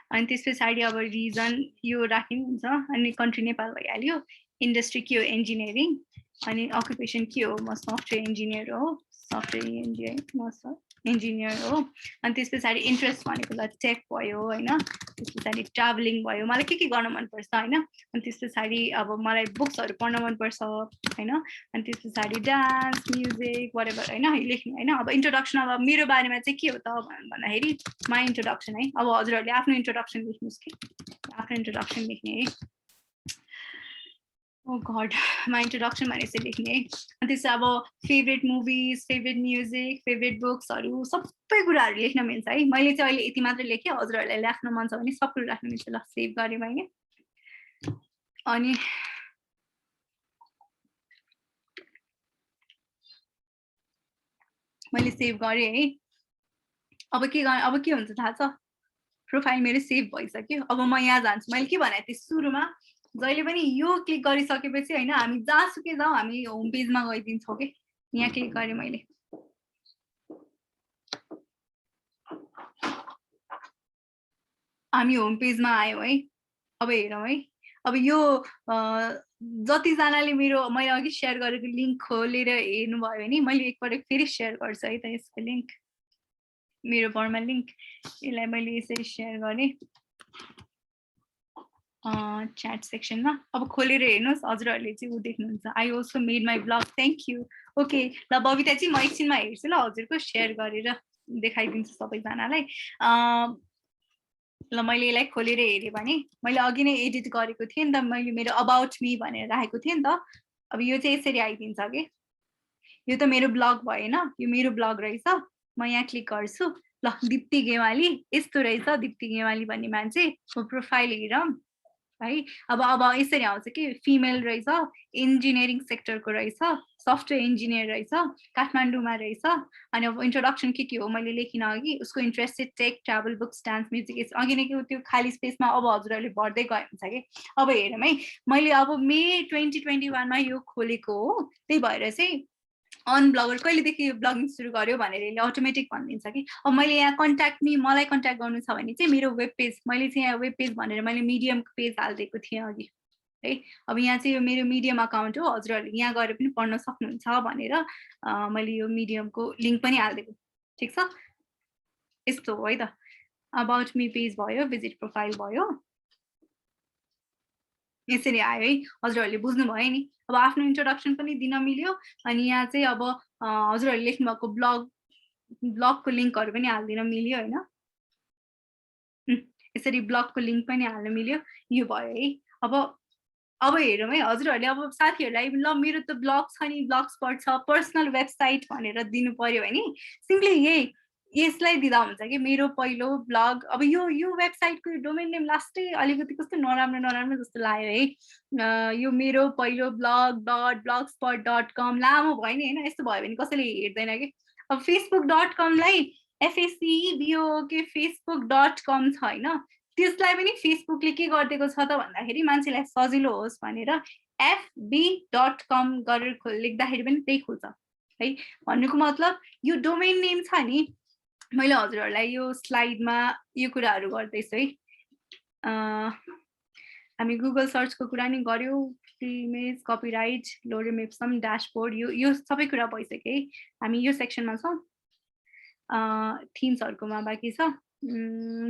अनि त्यस पछाडि अब रिजन यो राख्नु हुन्छ। अनि कन्ट्री नेपाल भइहाल्यो। इन्डस्ट्री के हो, इन्जिनियरिङ। अनि अकुपेसन के हो, म सफ्टवेयर इन्जिनियर हो, इन्जिनियर हो। अनि त्यस पछाडि इन्ट्रेस्ट भनेको ल टेक भयो होइन। त्यस पछाडि ट्राभलिङ भयो, मलाई के गर्न मनपर्छ होइन। अनि त्यस पछाडि अब मलाई बुक्सहरू पढ्न मनपर्छ होइन। अनि त्यस पछाडि डान्स म्युजिक वरेभर होइन लेख्ने होइन। अब इन्ट्रोडक्सन, अब मेरो बारेमा चाहिँ के हो त भन्दाखेरि माई इन्ट्रोडक्सन है। अब हजुरहरूले आफ्नो इन्ट्रोडक्सन लेख्नुहोस् कि, आफ्नो इन्ट्रोडक्सन लेख्ने है। ओ गड, माई इन्ट्रोडक्सन भनेर चाहिँ लेख्ने है। अनि त्यसो अब favourite movies, favourite music, favourite बुक्सहरू सबै कुराहरू लेख्न मिल्छ है। मैले चाहिँ अहिले यति मात्रै लेखेँ, हजुरहरूलाई लेख्न मन छ भने सब कुरो राख्न मिल्छ। ल सेभ गरेँ मैले। अनि मैले सेभ गरेँ है। अब के हुन्छ थाहा छ, प्रोफाइल मेरो सेभ भइसक्यो। अब म यहाँ जान्छु, मैले के भने थिएँ सुरुमा, जहिले पनि यो क्लिक गरिसकेपछि होइन हामी जहाँसुकै जाउँ हामी होम पेजमा गइदिन्छौँ कि। यहाँ क्लिक गरेँ मैले, हामी होम पेजमा आयौँ है। अब हेरौँ है, अब यो जतिजनाले मेरो मैले अघि सेयर गरेको लिङ्क खोलेर हेर्नुभयो भने मैले एकपल्ट फेरि सेयर गर्छु है त यसको लिङ्क, मेरो पर्मा लिङ्क। यसलाई मैले यसरी सेयर गरेँ च्याट सेक्सनमा। अब खोलेर हेर्नुहोस्, हजुरहरूले चाहिँ ऊ देख्नुहुन्छ, I also made my blog, thank you. Okay ल बबिता चाहिँ म एकछिनमा हेर्छु ल, हजुरको सेयर गरेर देखाइदिन्छु सबैजनालाई। ल मैले यसलाई खोलेर हेरेँ भने मैले अघि नै एडिट गरेको थिएँ नि त, मैले मेरो अबाउट मी भनेर राखेको थिएँ नि त। अब यो चाहिँ यसरी आइदिन्छ कि, यो त मेरो ब्लग भएन, यो मेरो ब्लग रहेछ। म यहाँ क्लिक गर्छु, ल दिप्ती गेवाली यस्तो रहेछ, दिप्ती गेवाली भन्ने मान्छे प्रोफाइल हेरौँ है। अब यसरी आउँछ कि फिमेल रहेछ, इन्जिनियरिङ सेक्टरको रहेछ, सफ्टवेयर इन्जिनियर रहेछ, काठमाडौँमा रहेछ। अनि अब इन्ट्रोडक्सन के हो मैले लेखिनँ अघि, उसको interested tech, travel, books, dance, music, अघि नै त्यो खाली स्पेसमा अब हजुरहरूले भर्दै गयो हुन्छ कि। अब हेरौँ है, मैले अब मे 2021मा यो खोलेको हो, त्यही भएर चाहिँ अन ब्लगर कहिलेदेखि ब्लगिङ सुरु गर्यो भनेर यसले अटोमेटिक भनिदिन्छ कि। अब मैले यहाँ कन्ट्याक्ट मी, मलाई कन्ट्याक्ट गर्नु छ भने चाहिँ मेरो वेब पेज, मैले चाहिँ यहाँ वेब पेज भनेर मैले मिडियमको पेज हालिदिएको थिएँ अघि है। अब यहाँ चाहिँ यो मेरो मिडियम अकाउन्ट हो, हजुरहरूले यहाँ गएर पनि पढ्न सक्नुहुन्छ भनेर मैले यो मिडियमको लिङ्क पनि हालिदिएको, ठिक छ। यस्तो हो है त, अबाउट मी पेज भयो, भिजिट प्रोफाइल भयो, यसरी आयो है। हजुरहरूले बुझ्नुभयो नि। अब आफ्नो इन्ट्रोडक्सन पनि दिन मिल्यो, अनि यहाँ चाहिँ अब हजुरहरूले लेख्नु भएको ब्लगको लिङ्कहरू पनि हालिदिन मिल्यो होइन। यसरी ब्लगको लिङ्क पनि हाल्न मिल्यो, यो भयो है। अब हेरौँ है, हजुरहरूले अब साथीहरूलाई ल मेरो त ब्लग छ नि, ब्लग स्पट छ, पर्सनल वेबसाइट भनेर दिनु पर्यो भने सिम्पली यसलाई दिँदा हुन्छ कि मेरो पहिलो ब्लग। अब यो वेबसाइटको डोमेन नेम लास्टै अलिकति कस्तो नराम्रो जस्तो लाग्यो है। यो मेरो पहिलो blog.blogspot.com लामो भयो नि होइन, यस्तो भयो भने कसैले हेर्दैन कि। अब facebook.com-लाई FACEBOK facebook.com छ होइन, त्यसलाई पनि फेसबुकले के गरिदिएको छ त भन्दाखेरि मान्छेलाई सजिलो होस् भनेर fb.com गरेर लेख्दाखेरि पनि त्यही खुल्छ है। भन्नुको मतलब यो डोमेन नेम छ नि, मैले हजुरहरूलाई यो स्लाइडमा यो कुराहरू गर्दैछु है। हामी गुगल सर्चको कुरा नि गऱ्यौँ, फ्री इमेज, कपिराइट, लोरेम इप्सम, ड्यासबोर्ड, यो सबै कुरा भइसक्यो है। हामी यो सेक्सनमा छौँ, थिम्सहरूकोमा बाँकी छ,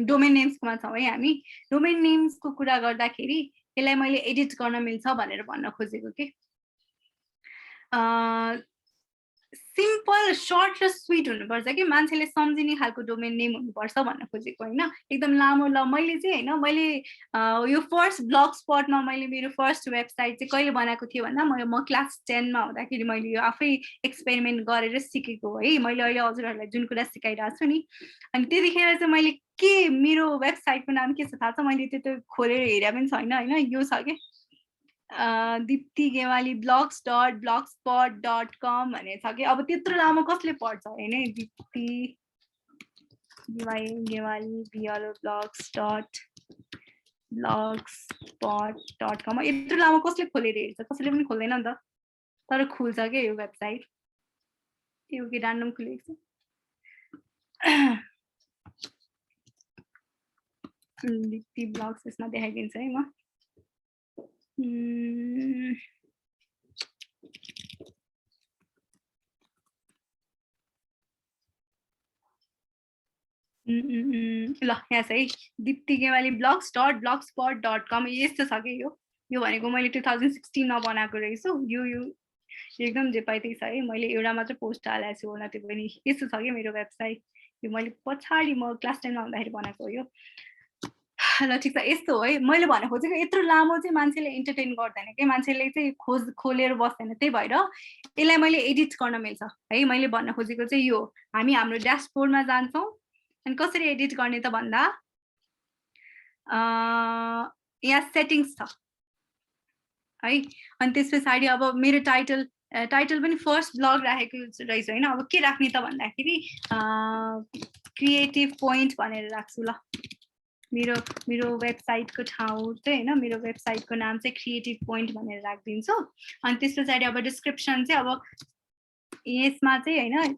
डोमेन नेम्सकोमा छौँ है। हामी डोमेन नेम्सको कुरा गर्दाखेरि यसलाई मैले एडिट गर्न मिल्छ भनेर भन्न खोजेको कि। सिम्पल, सर्ट र स्विट हुनुपर्छ कि, मान्छेले सम्झिने खालको डोमेन नेम हुनुपर्छ भन्न खोजेको होइन, एकदम लामो। ल मैले चाहिँ होइन, मैले यो फर्स्ट ब्लग स्पटमा मैले मेरो फर्स्ट वेबसाइट चाहिँ कहिले बनाएको थिएँ भन्दा म क्लास 10मा हुँदाखेरि मैले यो आफै एक्सपेरिमेन्ट गरेर सिकेको है। मैले अहिले हजुरहरूलाई जुन कुरा सिकाइरहेको छु नि, अनि त्यतिखेर चाहिँ मैले के मेरो वेबसाइटको नाम के छ थाहा छ, मैले त्यो खोलेर हेरे पनि छैन होइन, यो छ कि दिप्ती गेवाली blogs.blogspot.com भन्ने छ कि। अब त्यत्रो लामो कसले पढ्छ होइन, दिप्ती गेवाली blogs.blogspot.com यत्रो लामो कसले खोलेर हेर्छ, कसैले पनि खोल्दैन नि त। तर खुल्छ क्या यो वेबसाइट, त्यो के ऱ्यान्डम खुलेको छ। दिप्ती ब्लग्स यसमा देखाइदिन्छ है म। ल यहाँ छ है, दिप्ती गेवाली blogs.blogspot.com यस्तो छ कि। यो भनेको मैले 2016मा बनाएको रहेछु। यो एकदम जे पाइ त्यही छ है, मैले एउटा मात्र पोस्ट हालेको छु होला, त्यो पनि यस्तो छ कि मेरो वेबसाइट। यो मैले पछाडि म क्लास 10मा हुँदाखेरि बनाएको हो यो। ल ठिक छ, यस्तो हो है। मैले भन्न खोजेको यत्रो लामो चाहिँ मान्छेले इन्टरटेन गर्दैन कि, मान्छेले चाहिँ खोलेर बस्दैन, त्यही भएर यसलाई मैले एडिट गर्न मिल्छ है। मैले भन्न खोजेको चाहिँ यो, हामी हाम्रो ड्यासबोर्डमा जान्छौँ, अनि कसरी एडिट गर्ने त भन्दा यहाँ सेटिङ्स छ है। अनि त्यस पछाडि अब मेरो टाइटल पनि फर्स्ट ब्लग राखेको रहेछ होइन। अब के राख्ने त भन्दाखेरि क्रिएटिभ पोइन्ट भनेर राख्छु ल। मेरो मेरो वेबसाइटको ठाउँ चाहिँ हैन मेरो वेबसाइटको नाम चाहिँ क्रिएटिभ पोइन्ट भनेर राखिदिन्छु अनि त्यस पछाडि अब डिस्क्रिप्सन चाहिँ अब यसमा चाहिँ हैन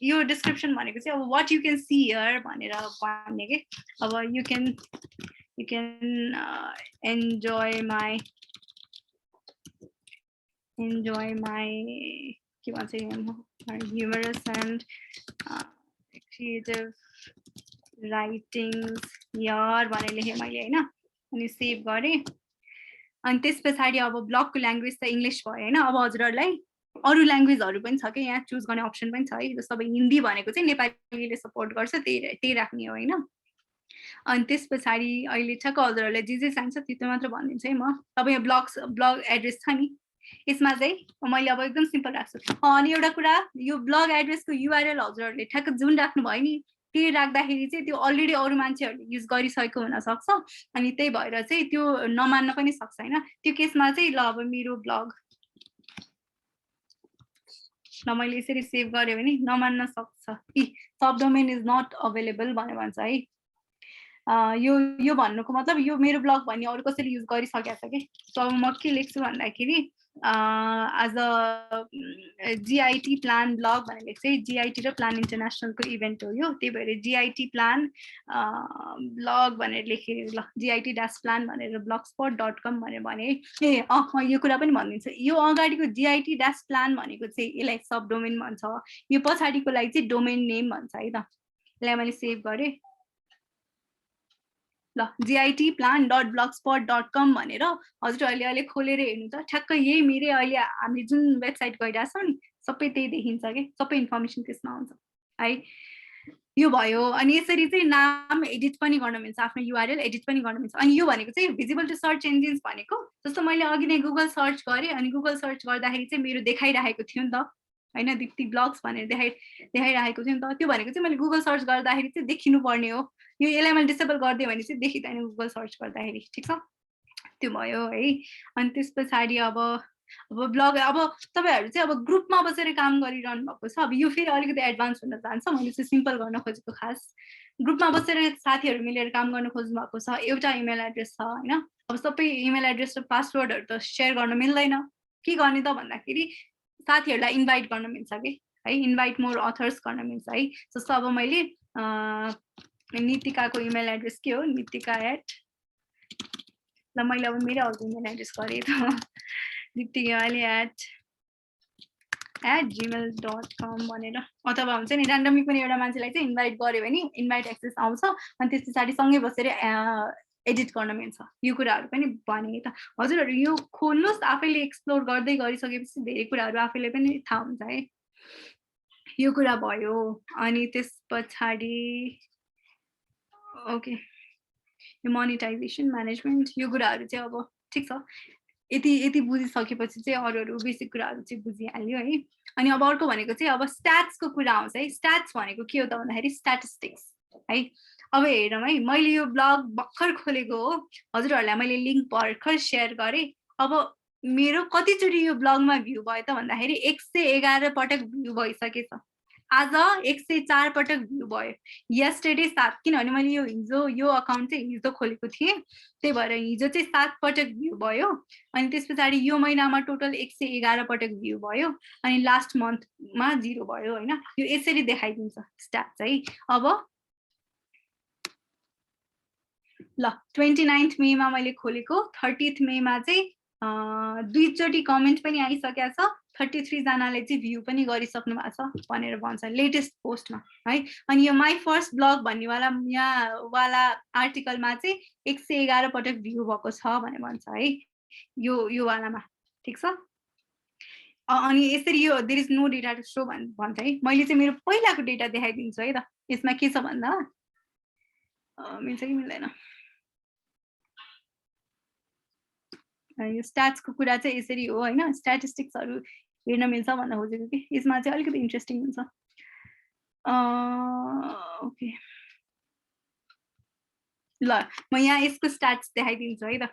यो डिस्क्रिप्सन भनेको चाहिँ अब what you can see here भनेर भन्ने के अब यु क्यान एन्जॉय माई के भन्छ humorous and creative writings here भनेर लेखेँ मैले हैन अनि सेभ गरेँ अनि त्यस पछाडि अब ब्लगको ल्याङ्ग्वेज त इङ्ग्लिस भयो हैन अब हजुरहरुलाई अरु ल्याङ्ग्वेजहरु पनि छ के यहाँ चुज गर्ने अप्सन पनि छ है जस्तो अब हिन्दी भनेको चाहिँ नेपालीले सपोर्ट गर्छ त्यही राख्ने हो हैन अनि त्यस पछाडि अहिले ठ्याक्क हजुरहरुलाई जे चाहिन्छ त्यो मात्र भनिदिन्छु है म अब यहाँ ब्लग एड्रेस छ नि यसमा चाहिँ मैले अब एकदम सिम्पल राख्छु अनि एउटा कुरा यो ब्लग एड्रेसको युआरएल हजुरहरुले ठ्याक्क जुन राख्नु भयो नि त्यो राख्दाखेरि चाहिँ त्यो अलरेडी अरु मान्छेहरुले युज गरिसकेको हुन सक्छ अनि त्यही भएर चाहिँ त्यो नमान्न पनि सक्छ हैन त्यो केसमा चाहिँ ल अब मेरो ब्लग ल मैले यसरी सेभ गरे भने नमान्न सक्छ सब डोमेन इज नट अवेलेबल भनेर भन्छ है यो भन्नुको मतलब यो मेरो ब्लग भन्ने अरु कसैले युज गरिसकेको छ के सो अब म के लेख्छु भन्दाखेरि as a GIT plan blog भनेर लेख्छु है GIT र प्लान इन्टरनेशनलको इभेन्ट हो यो त्यही भएर GIT प्लान ब्लग भनेर लेखे ल GIT-plan भनेर blogspot.com भनेर भने ए यो कुरा पनि भनिदिन्छु यो अगाडिको GIT-plan भनेको चाहिँ यसलाई सब डोमेन भन्छ यो पछाडिको लागि चाहिँ डोमेन नेम भन्छ है त यसलाई मैले सेभ गरे ल gitplan.blogspot.com भनेर हजुरहरुले अहिले खोलेर हेर्नु त ठ्याक्क यही मेरै अहिले हामी जुन वेबसाइट गइराछौं नि सबै त्यही देखिन्छ के सबै इन्फर्मेसन त्यसमा हुन्छ है यो भयो अनि यसरी चाहिँ नाम एडिट पनि गर्न मिल्छ आफ्नो युआरएल एडिट पनि गर्न मिल्छ अनि यो भनेको चाहिँ भिजिबल टु सर्च इन्जिन्स भनेको जस्तो मैले अघि नै गुगल सर्च गरे अनि गुगल सर्च गर्दाखेरि चाहिँ मेरो देखाइरहेको थियो नि त हैन दिप्ती ब्लग्स भनेर देखाइरहेको थियो नि त त्यो भनेको चाहिँ मैले गुगल सर्च गर्दाखेरि चाहिँ देखिनु पर्ने हो यो यसलाई मैले डिसेबल गरिदिएँ भने चाहिँ देखिदैन गुगल सर्च गर्दाखेरि ठीक छ त्यो भयो है अनि त्यस पछाडि अब ब्लग अब तपाईहरु चाहिँ अब ग्रुपमा बसेर काम गरिरहनु भएको छ अब यो फेरि अलिकति एडभान्स हुन जान्छ मैले चाहिँ सिम्पल गर्न खोजेको खास ग्रुपमा बसेर साथीहरु मिलेर काम गर्न खोज्नु भएको छ एउटा इमेल एड्रेस छ हैन अब सबै इमेल एड्रेस र पासवर्डहरु त शेयर गर्न मिल्दैन के गर्ने त भन्दाखेरि साथीहरुलाई इन्भाइट गर्न मिल्छ के है इन्भाइट मोर अथर्स गर्न मिल्छ है जस्तो अब मैले नितिकाको इमेल एड्रेस के हो नितिका @ ल मैले अब मेरो अर्को इमेल एड्रेस गरे त nitika@gmail.com भनेर अथवा हुन्छ नि र्यान्डमली पनि एउटा मान्छेलाई चाहिँ इन्भाइट गरे भने इन्भाइट एक्सेस आउँछ अनि त्यस पछाडि सँगै बसेर एडिट गर्न मिल्छ यो कुराहरु पनि भने त हजुरहरु यो खोल्नुस् आफैले एक्सप्लोर गर्दै गरिसकेपछि धेरै कुराहरु आफैले पनि थाहा हुन्छ है यो कुरा भयो अनि त्यस पछाडि ओके यो मोनेटाइजेसन म्यानेजमेन्ट यो कुराहरु चाहिँ अब ठीक छ यति बुझिसकेपछि चाहिँ अरु बेसिक कुराहरु चाहिँ बुझिहाल्यो है अनि अब अर्को भनेको चाहिँ अब स्ट्याट्सको कुरा आउँछ है स्ट्याट्स भनेको के हो त भन्दाखेरि स्ट्याटिस्टिक्स है अब हेरौँ है मैले यो ब्लग भर्खर खोलेको हो हजुरहरुलाई मैले लिंक भर्खर शेयर गरे अब मेरो कतिचोटी यो ब्लगमा भ्यू भयो त भन्दाखेरि 111 पटक भ्यू भइसकेछ आज 104 पटक भ्यू भयो यस्टरडे 7 किनभने मैले यो हिजो यो अकाउन्ट चाहिँ हिजो खोलेको थिएँ त्यही भएर हिजो चाहिँ 7 पटक भ्यू भयो अनि त्यस पछाडि यो महिनामा टोटल 111 पटक भ्यू भयो अनि लास्ट मन्थमा 0 भयो हैन यो यसरी देखाइदिन्छ स्ट्याट्स है अब ल 29th मेमा मैले खोलेको 30th मेमा चाहिँ दुईचोटी कमेन्ट पनि आइसकेको छ 33 जनाले चाहिँ भ्यू पनि गरिसक्नु भएको छ भनेर भन्छ लेटेस्ट पोस्टमा है अनि यो माई फर्स्ट ब्लग भन्ने वाला आर्टिकलमा चाहिँ 111 पटक भ्यू भएको छ भनेर भन्छ है यो वालामा ठीक छ अनि यसरी यो there is no data to show भन्छ है मैले चाहिँ मेरो पहिलाको डेटा देखाइदिन्छु है त यसमा के छ भन्दा मिल्छ कि मिल्दैन यो स्ट्याट्सको कुरा चाहिँ यसरी हो हैन स्ट्याटिस्टिक्सहरु हेर्न मिल्छ भन्न खोजेको के यसमा चाहिँ अलिकति इन्ट्रेस्टिङ हुन्छ ओके ल म यहाँ यसको स्ट्याट्स देखाइदिन्छु है त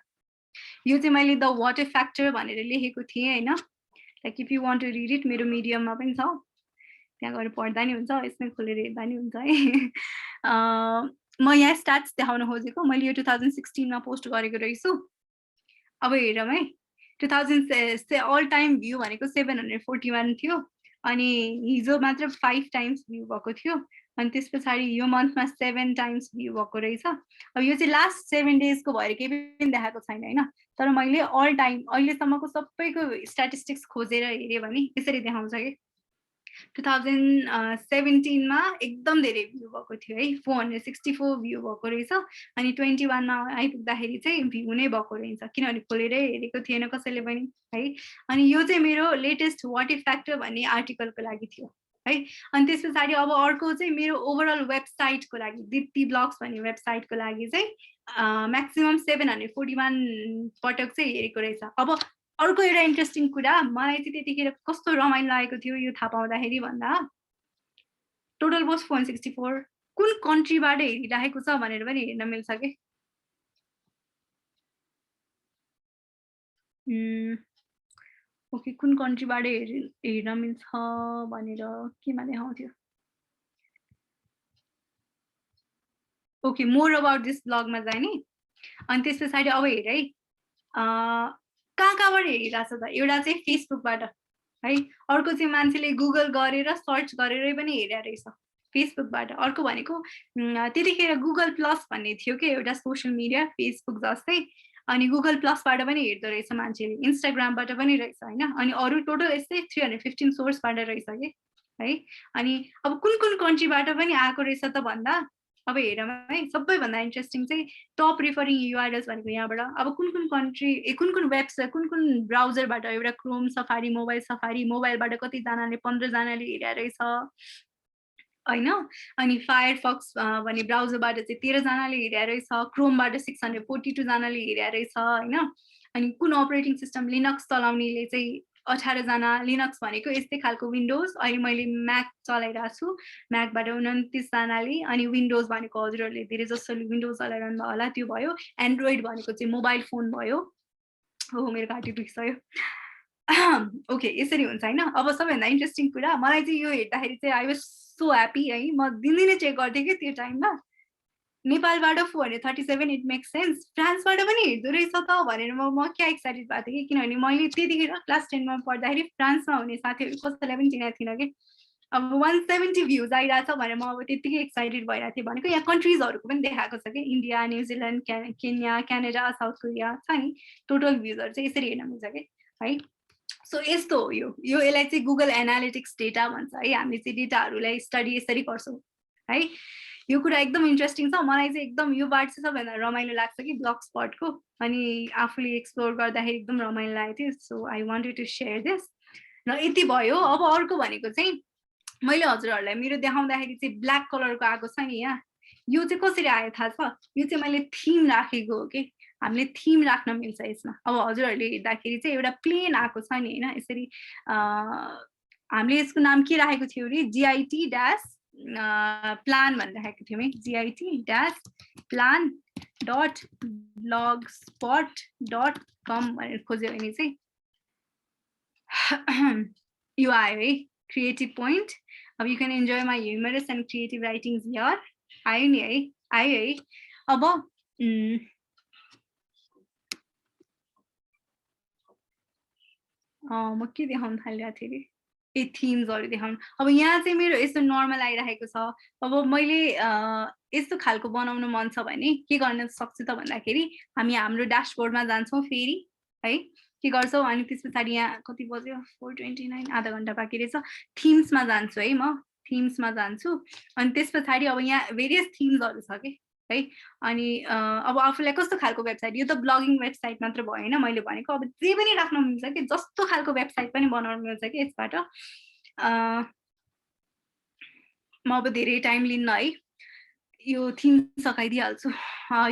यो चाहिँ मैले द वाटर फ्याक्टर भनेर लेखेको थिएँ हैन like if you want to read it मेरो मिडियममा पनि छ त्यहाँ गएर पढ्दा नि हुन्छ यसमै खोलेर हेर्दा नि हुन्छ है म यहाँ स्ट्याट्स देखाउन खोजेको मैले यो 2016 मा पोस्ट गरेको रहेछु अब हेरौँ है 2000 अल टाइम भ्यू भनेको 741 थियो अनि हिजो मात्र 5 टाइम्स भ्यू भएको थियो अनि त्यस पछाडि यो मन्थमा 7 टाइम्स भ्यू भएको रहेछ अब यो चाहिँ लास्ट 7 डेजको भएर केही पनि देखाएको छैन हैन तर मैले अल टाइम अहिलेसम्मको सबैको स्ट्याटिस्टिक्स खोजेर हेरे भने यसरी देखाउँछ के 2017 मा एकदम धेरै भ्यू भएको थियो है 464 भ्यू भएको रहेछ अनि 21 मा आइपुग्दाखेरि चाहिँ भ्यू नै भएको रहेछ किनभने खोलेरै हेरेको थिएन कसैले पनि है अनि यो चाहिँ मेरो लेटेस्ट व्हाट इफ फ्याक्टर भन्ने आर्टिकलको लागि थियो है अनि त्यस पछाडि अब अर्को चाहिँ मेरो ओभरअल वेबसाइटको लागि दिप्ती ब्लग्स भन्ने वेबसाइटको लागि चाहिँ म्याक्सिमम 741 पटक चाहिँ हेरेको रहेछ अब अर्को एउटा इन्ट्रेस्टिङ कुरा मलाई चाहिँ त्यतिखेर कस्तो रमाइलो लागेको थियो यो थाहा पाउँदाखेरि भन्दा टोटल वाज 464 कुन कन्ट्रीबाट हेरिरहेको छ भनेर पनि हेर्न मिल्छ के ओके कुन कन्ट्रीबाट हेर्न मिल्छ भनेर केमा देखाउँथ्यो ओके मोर अबाउट दिस ब्लगमा जाने अनि त्यस पछाडि अब हेर है कहाँबाट हेरिरहेछ त एउटा चाहिँ फेसबुकबाट है अर्को चाहिँ मान्छेले गुगल गरेर सर्च गरेरै पनि हेरेर रहेछ फेसबुकबाट अर्को भनेको त्यतिखेर गुगल प्लस भन्ने थियो कि एउटा सोसियल मिडिया फेसबुक जस्तै अनि गुगल प्लसबाट पनि हेर्दो रहेछ मान्छेले इन्स्टाग्रामबाट पनि रहेछ हैन अनि अरु टोटल यस्तै 315 सोर्सबाट रहेछ के है अनि अब कुन कुन कन्ट्रीबाट पनि आएको रहेछ त भन्दा अब हेरौँ है सबैभन्दा इन्ट्रेस्टिङ चाहिँ टप रिफरिङ युआरएल्स भनेको यहाँबाट अब कुन कुन कन्ट्री कुन कुन वेबसाइट कुन कुन ब्राउजरबाट एउटा क्रोम सफारी मोबाइलबाट कतिजनाले 15 जनाले हेरेर रहेछ हैन अनि फायरफक्स भन्ने ब्राउजरबाट चाहिँ 13 जनाले हेरेर रहेछ क्रोमबाट 642 जनाले हेरेर रहेछ हैन अनि कुन अपरेटिङ सिस्टम लिनक्स चलाउनेले चाहिँ 18 जना लिनक्स भनेको यस्तै खालको विन्डोज अहिले मैले म्याक चलाइरहेको छु म्याकबाट 29 जनाले अनि विन्डोज भनेको हजुरहरूले धेरै जसोले विन्डोज चलाइरहनु होला त्यो भयो एन्ड्रोइड भनेको चाहिँ मोबाइल फोन भयो हो मेरो घाँटी दुखिसक्यो ओके यसरी हुन्छ हैन अब सबैभन्दा इन्ट्रेस्टिङ कुरा मलाई चाहिँ यो हेर्दाखेरि चाहिँ आई वाज सो ह्याप्पी है म दिनदिनै चेक गर्थेँ कि त्यो टाइममा नेपालबाट 437 इट मेक सेन्स फ्रान्सबाट पनि हेर्दो रहेछ त भनेर म क्या एक्साइटेड भएको थिएँ कि किनभने मैले त्यतिखेर क्लास 10 मा पढ्दाखेरि फ्रान्समा हुने साथीहरू कसैलाई पनि चिनेको थिइनँ कि अब 170 भ्युज आइरहेछ भनेर म अब त्यतिकै एक्साइटेड भइरहेको थिएँ भनेको यहाँ कन्ट्रिजहरूको पनि देखाएको छ कि India New Zealand Kenya Canada south Korea छ नि टोटल भ्युजहरू चाहिँ यसरी हेर्न मिल्छ कि है सो यस्तो हो यो यसलाई चाहिँ गुगल एनालिटिक्स डेटा भन्छ है हामीले चाहिँ डेटाहरूलाई स्टडी यसरी गर्छौँ है यो कुरा एकदम इन्ट्रेस्टिङ छ मलाई चाहिँ एकदम यो पार्ट चाहिँ सबैभन्दा रमाइलो लाग्छ कि ब्लग स्पटको अनि आफूले एक्सप्लोर गर्दाखेरि एकदम रमाइलो लागेको थियो so I wanted to share this र यति भयो अब अर्को भनेको चाहिँ मैले हजुरहरूलाई मेरो देखाउँदाखेरि चाहिँ ब्ल्याक कलरको आएको छ नि यहाँ यो चाहिँ कसरी आयो थाहा छ यो चाहिँ मैले थिम राखेको हो कि हामीले थिम राख्न मिल्छ यसमा अब हजुरहरूले हेर्दाखेरि चाहिँ एउटा प्लेन आएको छ नि हैन यसरी हामीले यसको नाम के राखेको थियो रे GIT dash प्लान भनेर राखेको थियौँ है GIT dash plan dot blogspot dot com भनेर खोज्यो भने चाहिँ यो आयो है क्रिएटिभ पोइन्ट अब you can enjoy my humorous and creative writings here आयो नि है आयो है अब म के देखाउन थालिरहेको थिएँ अरे ए थिम्सहरू देखाउनु अब यहाँ चाहिँ मेरो यस्तो नर्मल आइरहेको छ अब मैले यस्तो खालको बनाउनु मन छ भने के गर्न सक्छु त भन्दाखेरि हामी हाम्रो ड्यासबोर्डमा जान्छौँ फेरि है के गर्छौँ अनि त्यस पछाडि यहाँ कति बज्यो 4:29 आधा घन्टा बाँकी रहेछ थिम्समा जान्छु है म थिम्समा जान्छु अनि त्यस पछाडि अब यहाँ भेरियस थिम्सहरू छ कि है अनि अब आफूलाई कस्तो खालको वेबसाइट यो त ब्लगिङ वेबसाइट मात्र भएन मैले भनेको अब जे पनि राख्न मिल्छ कि जस्तो खालको वेबसाइट पनि बनाउन मिल्छ कि यसबाट म अब धेरै टाइम लिन्न है यो थिम सकाइदिइहाल्छु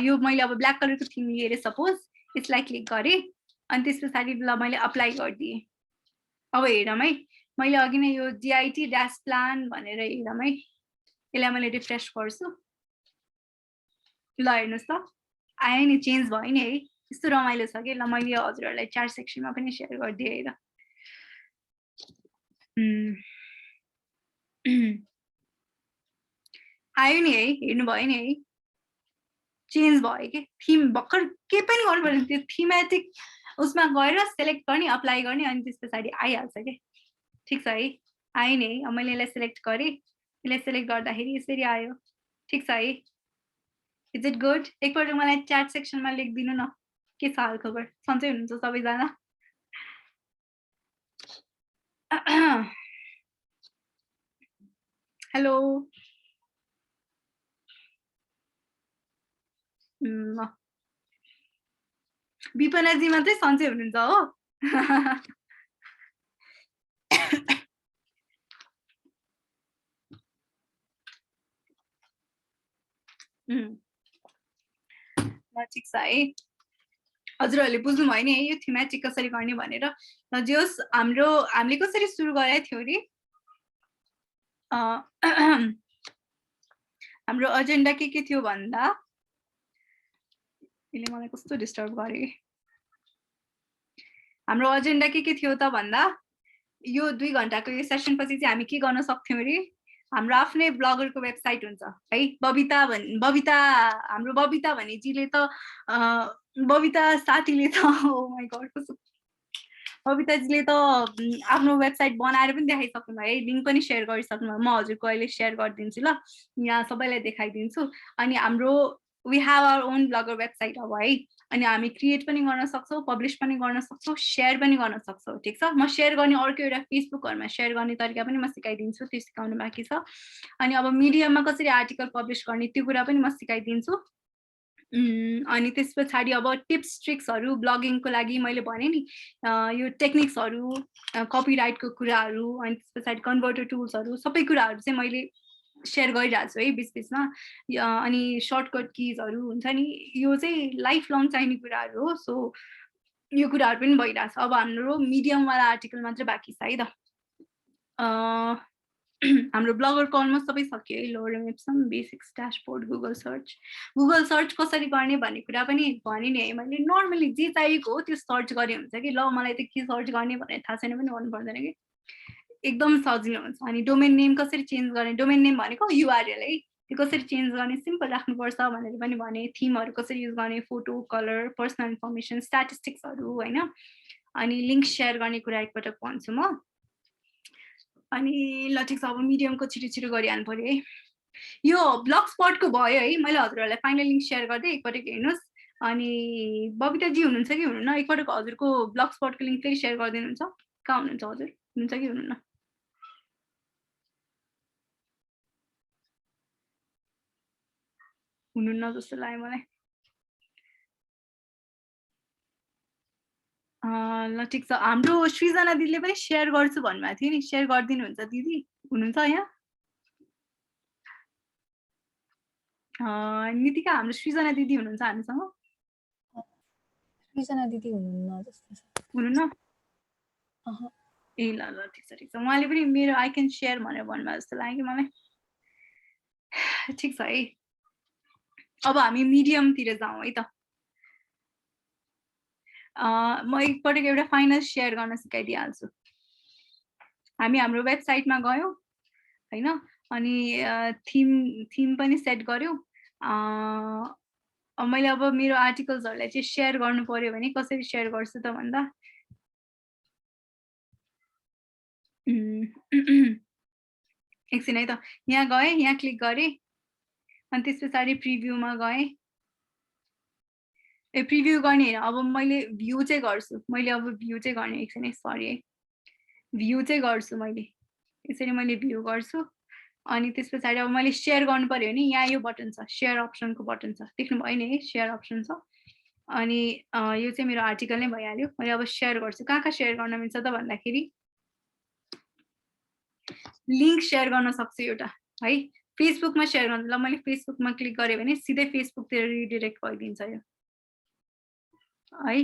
यो मैले अब ब्ल्याक कलरको थिम लिएर सपोज यसलाई क्लिक गरेँ अनि त्यस पछाडि ल मैले अप्लाई गरिदिएँ अब हेरौँ है मैले अघि नै यो GIT dash plan भनेर हेरौँ है यसलाई मैले रिफ्रेस गर्छु ल हेर्नुहोस् त आयो नि चेन्ज भयो नि है यस्तो रमाइलो छ कि ल मैले हजुरहरूलाई चार सेक्सनमा पनि सेयर गरिदिएँ है र आयो नि है हेर्नु भयो नि है चेन्ज भयो कि थीम भर्खर के पनि गर्नु पर्दैन त्यो थीमेटिक उसमा गएर सेलेक्ट गर्ने अप्लाई गर्ने अनि त्यस पछाडि आइहाल्छ के ठिक छ है आयो नि है मैले यसलाई सेलेक्ट गरेँ यसलाई सेलेक्ट गर्दाखेरि यसरी आयो ठिक छ है इज इट गुड एकपल्ट मलाई च्याट सेक्सनमा लेखिदिनु न के छ हालखबर सन्चै हुनुहुन्छ सबैजना हेलो विपनाजी मात्रै सन्चै हुनुहुन्छ हो ठिक छ है हजुरहरूले बुझ्नुभयो नि है यो थीमेटिक कसरी गर्ने भनेर र जे होस् हामीले कसरी सुरु गरेको थियो अरे हाम्रो एजेन्डा के थियो भन्दा यसले मलाई कस्तो डिस्टर्ब गरे हाम्रो एजेन्डा के थियो त भन्दा यो 2 घण्टाको यो सेसन पछि चाहिँ हामी के गर्न सक्थ्यौं अरे हाम्रो आफ्नै ब्लगरको वेबसाइट हुन्छ है बबिता हाम्रो बबिता भनेजीले त बबिता साथीले त ओ माय गॉड बबिताजीले त आफ्नो वेबसाइट बनाएर पनि देखाइसक्नु भयो है लिंक पनि शेयर गरिसक्नु भयो म हजुरको अहिले शेयर गरिदिन्छु ल यहाँ सबैलाई देखाइदिन्छु अनि हाम्रो we have our own blogger website अब है अनि हामी क्रिएट पनि गर्न सक्छौं पब्लिश पनि गर्न सक्छौं शेयर पनि गर्न सक्छौं ठीक छ म शेयर गर्ने अर्को एउटा फेसबुकहरुमा शेयर गर्ने तरिका पनि म सिकाइदिन्छु त्यो सिकाउनु बाँकी छ अनि अब मिडियममा कसरी आर्टिकल पब्लिश गर्ने त्यो कुरा पनि म सिकाइदिन्छु अनि त्यसपछि अब टिप्स ट्रिक्सहरु ब्लगिङको लागि मैले भने नि यो टेक्निक्सहरु कपिराइटको कुराहरु अनि त्यसपछि कन्भर्टर टुल्सहरु सबै कुराहरु चाहिँ मैले शेयर गरिरहेको छु है बीच बीचमा अनि सर्टकट कीजहरु हुन्छ नि यो चाहिँ लाइफ लङ चाहिने कुराहरु हो सो यो कुराहरु पनि भइरहेछ अब हाम्रो मिडियम वाला आर्टिकल मात्र बाँकी छ है त हाम्रो ब्लगरको अलमोस्ट सबै सक्यो है lorem ipsum basics dashboard Google search कसरी गर्ने भन्ने कुरा पनि भने नि है मैले नर्मली जे चाहिएको हो त्यो सर्च गरे हुन्छ कि ल मलाई त के सर्च गर्ने भनेर थाहा छैन पनि भन्नु पर्दैन कि एकदम सजिलो हुन्छ अनि डोमेन नेम कसरी चेन्ज गर्ने डोमेन नेम भनेको युआरएल है त्यो कसरी चेन्ज गर्ने सिम्पल राख्नुपर्छ भनेर पनि भने थीमहरु कसरी युज गर्ने फोटो कलर पर्सनल इन्फर्मेसन स्ट्याटिस्टिक्सहरु हैन अनि लिंक शेयर गर्ने कुरा एकपटक भन्छु म अनि ल ठिक छ अब मिडियमको छिटो गरिहाल्नु पर्यो है यो ब्लग स्पटको भयो है मैले हजुरहरुलाई फाइनल लिंक शेयर गर्दै एकपटक हेर्नुस् अनि बबिता जी हुनुहुन्छ कि हुनुहुन्न एकपटक हजुरको ब्लग स्पटको लिंक फेरि शेयर गरिदिनुहुन्छ कहाँ हुनुहुन्छ हजुर हुनुहुन्छ कि हुनुहुन्न हुनुहुन्न जस्तो लाग्यो मलाई ल ठिक छ हाम्रो सृजना दिदीले पनि शेयर गर्छु भन्नुभएको थियो नि शेयर गरिदिनुहुन्छ दिदी हुनुहुन्छ यहाँ नितिका हाम्रो सृजना दिदी हुनुहुन्छ हामीसँग सृजना दिदी हुनुहुन्न जस्तो छ हुनुहुन्न ए ल ठिक छ उहाँले पनि मेरो आई क्यान शेयर भनेर भन्नुभयो जस्तो लाग्यो मलाई ठिक छ है अब हामी मिडियमतिर जाउँ है त म एकपटक एउटा फाइनल शेयर गर्न सिकाइदिइहाल्छु हामी हाम्रो वेबसाइटमा गयौं हैन अनि थीम पनि सेट गर्यौं मैले अब मेरो आर्टिकल्सहरुलाई चाहिँ शेयर गर्नु पर्यो भने कसरी शेयर गर्छु त भन्दा एकछिन है त यहाँ गए यहाँ क्लिक गरे अनि त्यसपछि प्रिभ्यूमा गए प्रिभ्यू गर्ने हैन अब मैले भ्यू चाहिँ गर्छु मैले अब भ्यू चाहिँ गर्ने एकछिन है सरी है भ्यू चाहिँ गर्छु मैले यसरी मैले भ्यू गर्छु अनि त्यसपछि अब मैले शेयर गर्नु पर्यो नि यहाँ यो बटन छ शेयर अप्सनको बटन छ देख्नु भयो नि है शेयर अप्सन छ अनि यो चाहिँ मेरो आर्टिकल नै भइहाल्यो मैले अब शेयर गर्छु कहाँ शेयर गर्न मिल्छ त भन्दाखेरि लिंक शेयर गर्न सक्छु एउटा है फेसबुकमा शेयर गर्नु ल मैले फेसबुकमा क्लिक गरे भने सिधै फेसबुकतिर रिडाइरेक्ट भइदिन्छ यो है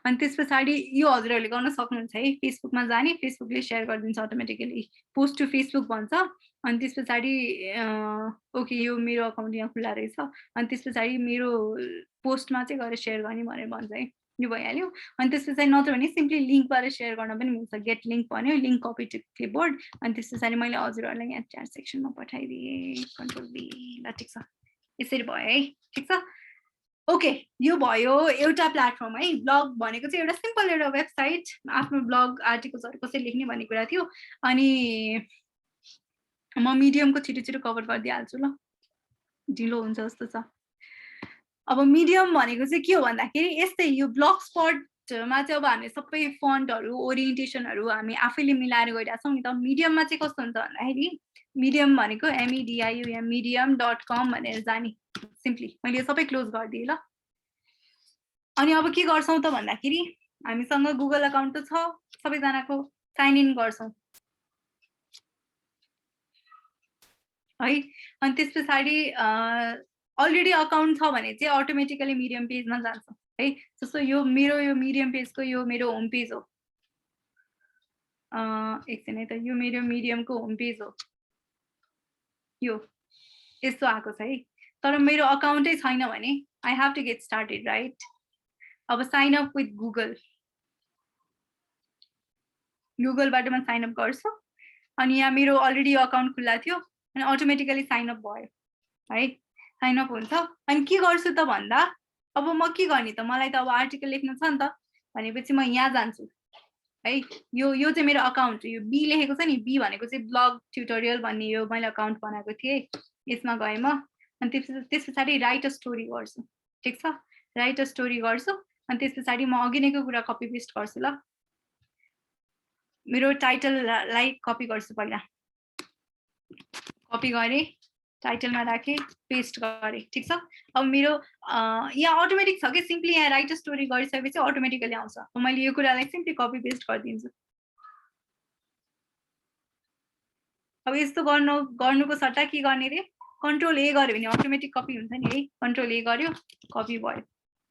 अनि त्यसपछि यो हजुरहरूले गर्न सक्नुहुन्छ है फेसबुकमा जाने फेसबुकले शेयर गरिदिन्छ अटोमेटिकली पोस्ट टु फेसबुक भन्छ अनि त्यसपछि ओके यो मेरो अकाउन्ट यहाँ खुला रहेछ अनि त्यसपछि मेरो पोस्टमा चाहिँ गएर शेयर गर्ने भनेर भन्छ है यो भइहाल्यो अनि त्यसपछि नत्र भने सिम्पली लिंकबाट शेयर गर्न पनि मिल्छ गेट लिंक भन्यो लिंक कपी टु क्लिपबोर्ड अनि त्यसपछि मैले हजुरहरूलाई यहाँ च्याट सेक्सनमा पठाइदिए कन्ट्रोल बी ल ठिक छ यसरी भयो है ठिक छ ओके यो भयो एउटा प्लेटफर्म है ब्लग भनेको चाहिँ एउटा सिम्पल एउटा वेबसाइट आफ्नो ब्लग आर्टिकल्सहरु कसरी लेख्ने भन्ने कुरा थियो अनि म मिडियमको छिटो कभर गरिदिइहाल्छु ल ढिलो हुन्छ जस्तो छ अब मिडियम भनेको चाहिँ के हो भन्दाखेरि यस्तै यो ब्लग स्पटमा चाहिँ अब हामी सबै फन्टहरु ओरिएन्टेसनहरु हामी आफैले मिलाएर गइरहेका छौं नि त मिडियममा चाहिँ कस्तो हुन्छ भन्दाखेरि मिडियम भनेको MEDIUM medium.com भनेर जाने सिम्पली मैले सबै क्लोज गरिदिए ल अनि अब के गर्छौं त भन्दाखेरि हामीसँग गुगल अकाउन्ट त छ सबैजनाको साइन इन गर्छौं है अनि त्यसपछि अलरेडी अकाउन्ट छ भने चाहिँ अटोमेटिकली मिडियम पेजमा जान्छ है जस्तो यो मेरो मिडियम पेजको यो मेरो होम पेज हो एकछिन है त यो मेरो मिडियमको होम पेज हो यो यस्तो आएको छ है तर मेरो अकाउन्टै छैन भने I have to get started right अब साइन अप विथ गुगलबाट म साइन अप गर्छु अनि यहाँ मेरो अलरेडी अकाउन्ट खुल्ला थियो अनि अटोमेटिकली साइन अप भयो है साइन अप हुन्छ अनि के गर्छु त भन्दा अब म के गर्ने त मलाई त अब आर्टिकल लेख्नु छ नि त भनेपछि म यहाँ जान्छु है यो चाहिँ मेरो अकाउन्ट यो बी लेखेको छ नि बी भनेको चाहिँ ब्लग ट्युटोरियल भन्ने यो मैले अकाउन्ट बनाएको थिएँ यसमा गएँ म अनि त्यसपछि राइट अ स्टोरी गर्छु ठिक छ राइट अ स्टोरी गर्छु अनि त्यसपछि म अघि नैको कुरा कपी पेस्ट गर्छु ल मेरो टाइटललाई कपी गर्छु पहिला कपी गरेँ टाइटलमा राखेँ पेस्ट गरेँ ठिक छ अब मेरो यहाँ अटोमेटिक छ कि सिम्पली यहाँ राइट स्टोरी गरिसकेपछि अटोमेटिकली आउँछ मैले यो कुरालाई सिम्पली कपी पेस्ट गरिदिन्छु अब यस्तो गर्नुको सट्टा के गर्ने रे कन्ट्रोल ए गर्यो भने अटोमेटिक कपी हुन्छ नि है कन्ट्रोल ए गर्यो कपी भयो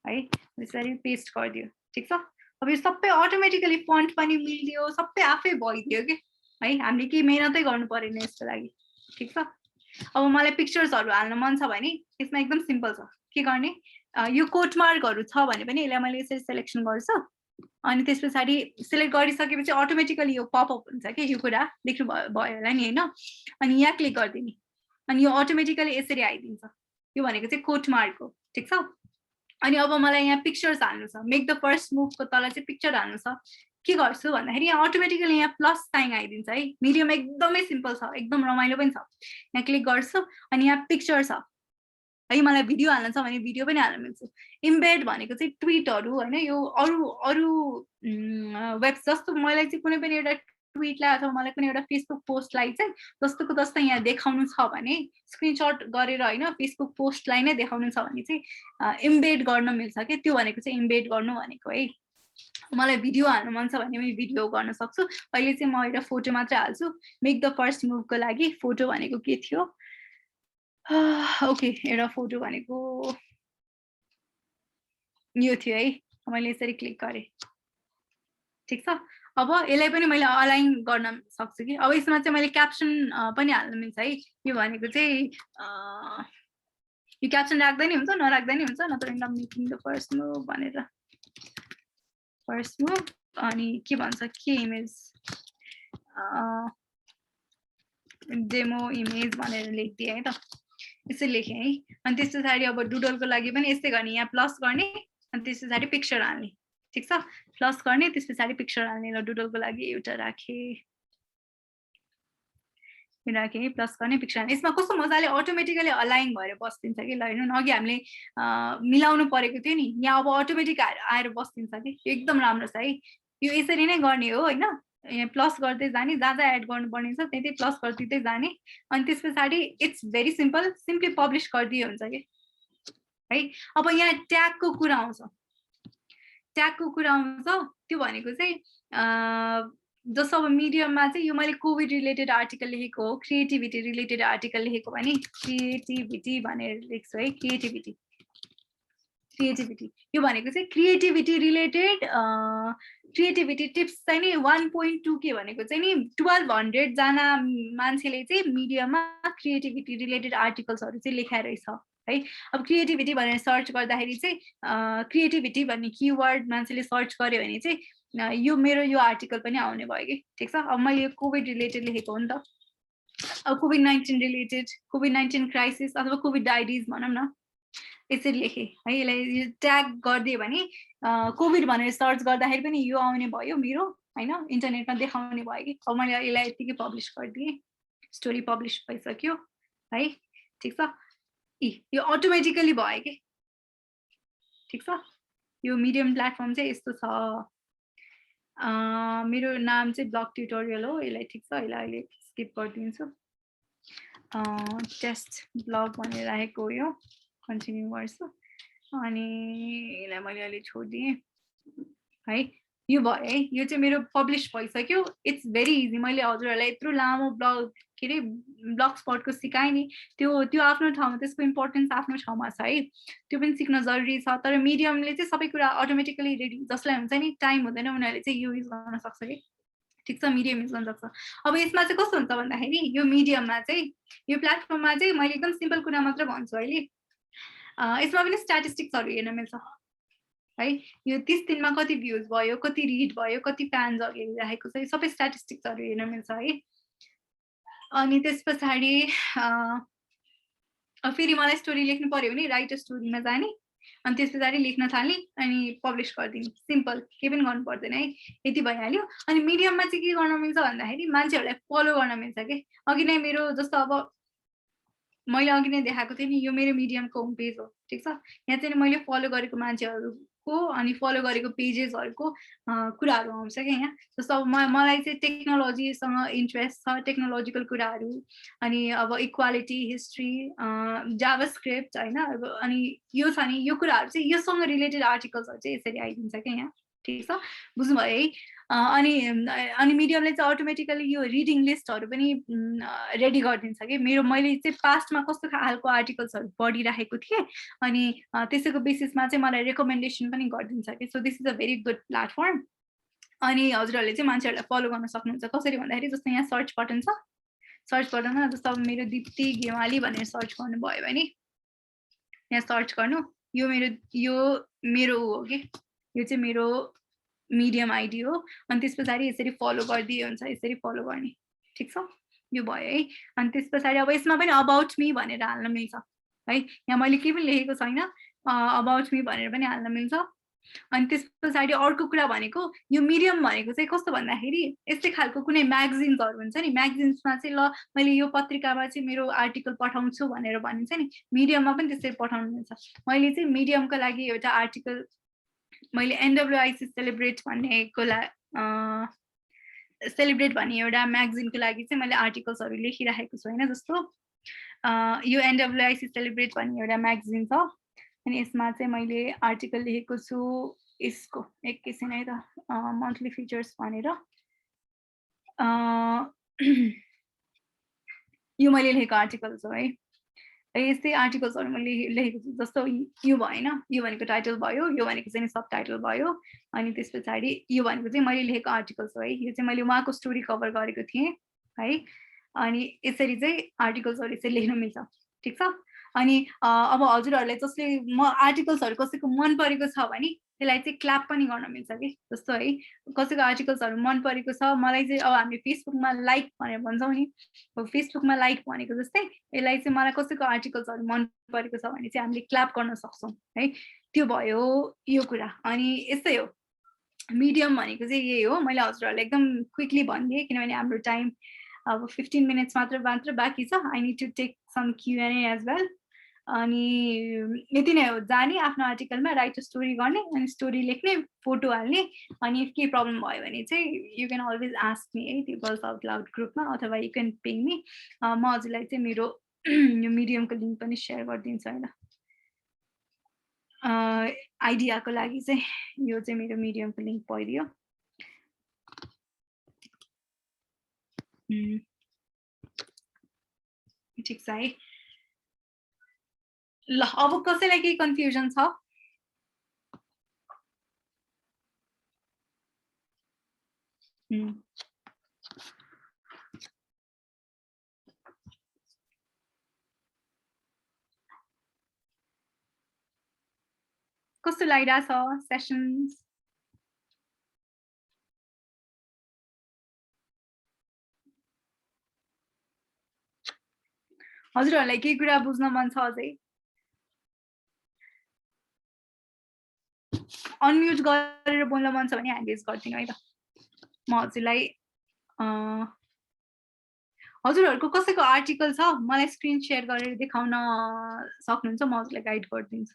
है त्यसरी पेस्ट गरिदियो ठिक छ अब यो सबै अटोमेटिकली फन्ट पनि मिल्दियो सबै आफै भइदियो के है हामीले केही मेहनतै गर्नु परेन यसको लागि ठिक छ अब मलाई पिक्चर्सहरु हाल्न मन छ भने यसमा एकदम सिम्पल छ के गर्ने यो कोट मार्कहरु छ भने पनि यसलाई मैले यसरी सिलेक्सन गर्छु अनि त्यसपछि सिलेक्ट गरिसकेपछि अटोमेटिकली यो पपअप हुन्छ के यो कुरा देख्नु भयो होला नि हैन अनि यहाँ क्लिक गर्दिने अनि यो अटोमेटिकली यसरी आइदिन्छ यो भनेको चाहिँ कोट मार्क हो ठिक छ अनि अब मलाई यहाँ पिक्चर्स हाल्नु छ मेक द फर्स्ट मुभको तल चाहिँ पिक्चर हाल्नु छ के गर्छु भन्दाखेरि यहाँ अटोमेटिकली यहाँ प्लस साइन आइदिन्छ है मिडियम एकदमै सिम्पल छ एकदम रमाइलो पनि छ यहाँ क्लिक गर्छु अनि यहाँ पिक्चर छ है मलाई भिडियो हाल्नु छ भने भिडियो पनि हाल्न मिल्छ इम्बेड भनेको चाहिँ ट्विटहरु हैन यो अरु वेब जस्तो मलाई चाहिँ कुनै पनि एउटा ट्विटलाई अथवा मलाई कुनै एउटा फेसबुक पोस्टलाई चाहिँ जस्तोको जस्तो यहाँ देखाउनु छ भने स्क्रिनशट गरेर हैन फेसबुक पोस्टलाई नै देखाउनु छ भने चाहिँ इम्बेड गर्न मिल्छ के त्यो भनेको चाहिँ इम्बेड गर्नु भनेको है मलाई भिडियो हाल्नु मन छ भने म भिडियो गर्न सक्छु अहिले चाहिँ म एउटा फोटो मात्र हाल्छु मेक द फर्स्ट मुभको लागि फोटो भनेको के थियो ओके एउटा फोटो भनेको यो थियो है मैले यसरी क्लिक गरे ठिक छ अब यसलाई पनि मैले अलाइन गर्न सक्छु कि अब यसमा चाहिँ मैले क्याप्सन पनि हाल्न मिल्छ है यो भनेको चाहिँ यो क्याप्सन राख्दै नि हुन्छ नराख्दै नि हुन्छ नत्र मेकिङ द फर्स्ट मुभ भनेर फर्स्ट मुभ अनि के भन्छ के इमेज डेमो इमेज भनेर लेखिदिएँ है त यसरी लेखेँ है अनि त्यस पछाडि अब डुडलको लागि पनि यस्तै गर्ने यहाँ प्लस गर्ने अनि त्यस पछाडि पिक्चर हाल्ने ठिक छ प्लस गर्ने त्यस पछाडि पिक्चर हाल्ने र डुडलको लागि एउटा राखेँ प्लस गर्ने पिक्चर हाल्ने यसमा कस्तो मजाले अटोमेटिकली अलाइन भएर बस्दिन्छ कि ल हेर्नु अघि हामीले मिलाउनु परेको थियो नि यहाँ अब अटोमेटिक आएर बस्दिन्छ कि एकदम राम्रो छ है यो यसरी नै गर्ने हो हैन यहाँ प्लस गर्दै जाने जहाँ जहाँ एड गर्नुपर्ने छ त्यही प्लस गर्दै जाने अनि त्यस पछाडि it's very simple simply publish गरिदिए हुन्छ कि है अब यहाँ ट्यागको कुरा आउँछ त्यो भनेको चाहिँ जस्तो अब मिडियममा चाहिँ यो मैले कोभिड रिलेटेड आर्टिकल लेखेको हो क्रिएटिभिटी रिलेटेड आर्टिकल लेखेको भने क्रिएटिभिटी भनेर लेख्छु है क्रिएटिभिटी यो भनेको चाहिँ क्रिएटिभिटी रिलेटेड क्रिएटिभिटी टिप्स चाहिँ नि 1.2 के भनेको चाहिँ नि 1200 जना मान्छेले चाहिँ मिडियामा क्रिएटिभिटी रिलेटेड आर्टिकल्सहरु चाहिँ लेखाइ रहेछ है अब क्रिएटिभिटी भनेर सर्च गर्दाखेरि चाहिँ क्रिएटिभिटी भन्ने किवर्ड मान्छेले सर्च गर्यो भने चाहिँ यो मेरो यो आर्टिकल पनि आउने भयो कि ठीक छ अब मैले यो कोभिड रिलेटेड लेखेको हो नि त COVID-19 रिलेटेड, COVID-19 क्राइसिस अथवा कोभिड डायरिज भनौँ न, यसरी लेखेँ है। यसलाई ट्याग गरिदियो भने कोभिड भनेर सर्च गर्दाखेरि पनि यो आउने भयो मेरो होइन, इन्टरनेटमा देखाउने भयो कि। अब मैले यसलाई यतिकै पब्लिस गरिदिएँ, स्टोरी पब्लिस भइसक्यो है, ठिक छ। यो अटोमेटिकली भयो कि, ठिक छ। यो मिडियम प्लेटफर्म चाहिँ यस्तो छ। मेरो नाम चाहिँ ब्लग ट्युटोरियल हो, यसलाई ठिक छ, यसलाई अहिले स्किप गरिदिन्छु। टेस्ट ब्लग भनेर राखेको यो कन्टिन्यू गर्छु, अनि यसलाई मैले अहिले छोडिदिएँ है। यो भयो है, यो चाहिँ मेरो पब्लिस भइसक्यो। It's very easy. मैले हजुरहरूलाई यत्रो लामो ब्लग के अरे ब्लग स्पटको सिकाएँ नि, त्यो आफ्नो ठाउँमा त्यसको इम्पोर्टेन्स आफ्नो ठाउँमा छ है, त्यो पनि सिक्न जरुरी छ। तर मिडियमले चाहिँ सबै कुरा अटोमेटिकली रेडी, जसलाई हुन्छ नि टाइम हुँदैन उनीहरूले चाहिँ यो युज गर्न सक्छ कि, ठिक छ, मिडियम युज गर्न सक्छ। अब यसमा चाहिँ कस्तो हुन्छ भन्दाखेरि यो मिडियममा चाहिँ, यो प्लेटफर्ममा चाहिँ मैले एकदम सिम्पल कुरा मात्र भन्छु अहिले। यसमा पनि स्ट्याटिस्टिक्सहरू हेर्न मिल्छ है। यो 30 दिनमा कति भ्युज भयो, कति रिड भयो, कति फ्यान्सहरूले हेरिरहेको छ, यो सबै स्ट्याटिस्टिक्सहरू हेर्न मिल्छ है। अनि त्यस पछाडि फेरि मलाई स्टोरी लेख्नु पर्यो भने राइट स्टोरीमा जाने, अनि त्यस पछाडि लेख्न थाल्ने, अनि पब्लिस गरिदिने। सिम्पल, केही पनि गर्नु पर्दैन है, यति भइहाल्यो। अनि मिडियममा चाहिँ के गर्न मिल्छ भन्दाखेरि मान्छेहरूलाई फलो गर्न मिल्छ कि। अघि नै मेरो जस्तो अब मैले अघि नै देखाएको थिएँ नि, यो मेरो मिडियमको होम पेज हो, ठिक छ। यहाँ चाहिँ मैले फलो गरेको मान्छेहरूको अनि फलो गरेको पेजेसहरूको कुराहरू आउँछ क्या यहाँ। जस्तो अब मलाई चाहिँ टेक्नोलोजीसँग इन्ट्रेस्ट छ, टेक्नोलोजिकल कुराहरू, अनि अब इक्वालिटी, हिस्ट्री, जाभास्क्रिप्ट होइन, अनि यो छ नि, यो कुराहरू चाहिँ योसँग रिलेटेड आर्टिकल्सहरू चाहिँ यसरी आइदिन्छ क्या यहाँ, ठिक छ, बुझ्नुभयो है। अनि मिडियमले चाहिँ अटोमेटिकली यो रिडिङ लिस्टहरू पनि रेडी गरिदिन्छ कि। मैले चाहिँ पास्टमा कस्तो खालको आर्टिकल्सहरू पढिराखेको थिएँ, अनि त्यसैको बेसिसमा चाहिँ मलाई रेकमेन्डेसन पनि गरिदिन्छ कि। So this is a very good platform. अनि हजुरहरूले चाहिँ मान्छेहरूलाई फलो गर्न सक्नुहुन्छ। कसरी भन्दाखेरि जस्तो यहाँ सर्च बटन छ, सर्च बटनमा जस्तो अब मेरो दिप्ती गेवाली भनेर सर्च गर्नुभयो भने यहाँ सर्च गर्नु, यो मेरो हो कि, यो चाहिँ मेरो मिडियम आइडी हो। अनि त्यस पछाडि यसरी फलो गरिदिए हुन्छ, यसरी फलो गर्ने, ठिक छ, यो भयो है। अनि त्यस पछाडि अब यसमा पनि अबाउट मी भनेर हाल्न मिल्छ है। यहाँ मैले केही पनि लेखेको छैन, अबाउट मी भनेर पनि हाल्न मिल्छ। अनि त्यस पछाडि अर्को कुरा भनेको यो मिडियम भनेको चाहिँ कस्तो भन्दाखेरि यस्तै खालको कुनै म्यागजिन्सहरू हुन्छ नि, म्यागजिन्समा चाहिँ ल मैले यो पत्रिकामा चाहिँ मेरो आर्टिकल पठाउँछु भनेर भनिन्छ नि, मिडियममा पनि त्यसरी पठाउनु मिल्छ। मैले चाहिँ मिडियमको लागि एउटा आर्टिकल मैले एनडब्ल्युआइसी सेलिब्रेट भन्नेको सेलिब्रेट भन्ने एउटा म्यागजिनको लागि चाहिँ मैले आर्टिकल्सहरू लेखिराखेको छु होइन। जस्तो यो एनडब्ल्युआइसी सेलिब्रेट भन्ने एउटा म्यागजिन छ, अनि यसमा चाहिँ मैले आर्टिकल लेखेको छु यसको एकैछिन है त, मन्थली फिचर्स भनेर। यो मैले लेखेको आर्टिकल छ है, यस्तै आर्टिकल्सहरू मैले लेखेको छु। जस्तो यो भएन, यो भनेको टाइटल भयो, यो भनेको चाहिँ सब टाइटल भयो, अनि त्यस पछाडि यो भनेको चाहिँ मैले लेखेको आर्टिकल्स हो है। यो चाहिँ मैले उहाँको स्टोरी कभर गरेको थिएँ है। अनि यसरी चाहिँ आर्टिकल्सहरू यसरी लेख्न मिल्छ, ठिक छ। अनि अब हजुरहरूलाई जसले आर्टिकल्सहरू कसैको मन परेको छ भने त्यसलाई चाहिँ क्ल्याप पनि गर्न मिल्छ कि। जस्तो है कसैको आर्टिकल्सहरू मन परेको छ, मलाई चाहिँ अब हामी फेसबुकमा लाइक भनेर भन्छौँ नि, फेसबुकमा लाइक भनेको जस्तै यसलाई चाहिँ मलाई कसैको आर्टिकल्सहरू मन परेको छ भने चाहिँ हामीले क्ल्याप गर्न सक्छौँ है। त्यो भयो यो कुरा। अनि यस्तै हो, मिडियम भनेको चाहिँ यही हो। मैले हजुरहरूलाई एकदम क्विकली भनिदिएँ किनभने हाम्रो टाइम अब 15 मिनट्स मात्र बाँकी छ। I need to take some Q&A as well. अनि यति नै हो, जाने आफ्नो आर्टिकलमा राइट स्टोरी गर्ने, अनि स्टोरी लेख्ने, फोटो हाल्ने, अनि इफ केही प्रब्लम भयो भने चाहिँ you can always ask me है त्यो गर्ल्स आउट लाउड ग्रुपमा, अथवा यु क्यान पिङ मी। म हजुरलाई चाहिँ मेरो यो मिडियमको लिङ्क पनि सेयर गरिदिन्छु होइन। आइडियाको लागि चाहिँ यो चाहिँ मेरो मिडियमको लिङ्क भइदियो। ठिक छ है। ल अब कसैलाई केही कन्फ्युजन छ? कस्तो लागिरहेछ सेसन्स? हजुरहरूलाई केही कुरा बुझ्न मन छ अझै? अनम्युट गरेर बोल्न मन छ भने ह्यान्ड रेज गरिदिनु है त। म हजुरलाई हजुरहरूको कसैको आर्टिकल छ मलाई स्क्रिन शेयर गरेर देखाउन सक्नुहुन्छ, म हजुरलाई गाइड गरिदिन्छु।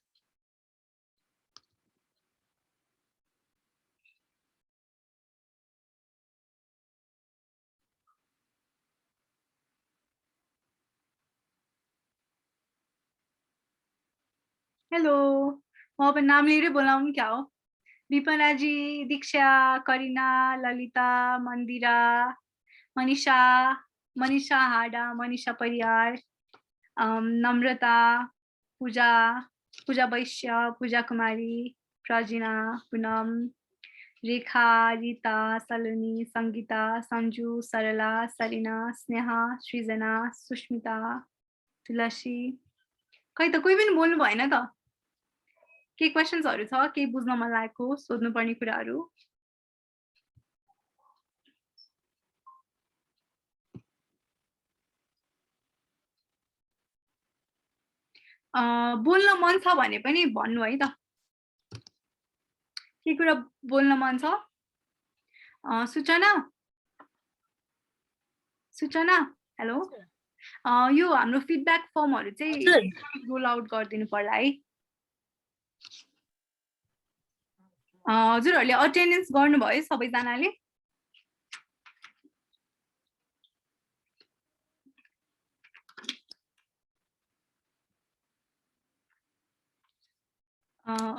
हेलो, म अब नाम लिएरै बोलाउनु क्या हो? विपना जी, दीक्षा, करिना, ललिता, मन्दिरा, मनिषा, मनिषा हाडा, मनिषा परियार, नम्रता, पूजा, पूजा वैश्य, पूजा कुमारी, प्रजिना, पुनम, रेखा, रिता, सलोनी, सङ्गीता, सञ्जु, सरला, सरिना, स्नेहा, सृजना, सुस्मिता, तुलसी। खै त कोही पनि बोल्नु भएन त। के क्वेसन्सहरू छ? केही बुझ्न मन लागेको, सोध्नुपर्ने कुराहरू? बोल्न मन छ भने पनि भन्नु है त। के कुरा बोल्न मन छ? सूचना, सूचना, हेलो। यो हाम्रो फिडब्याक फर्महरू चाहिँ रोल आउट गरिदिनु पर्ला है। हजुरहरूले अटेन्डेन्स गर्नुभयो सबैजनाले?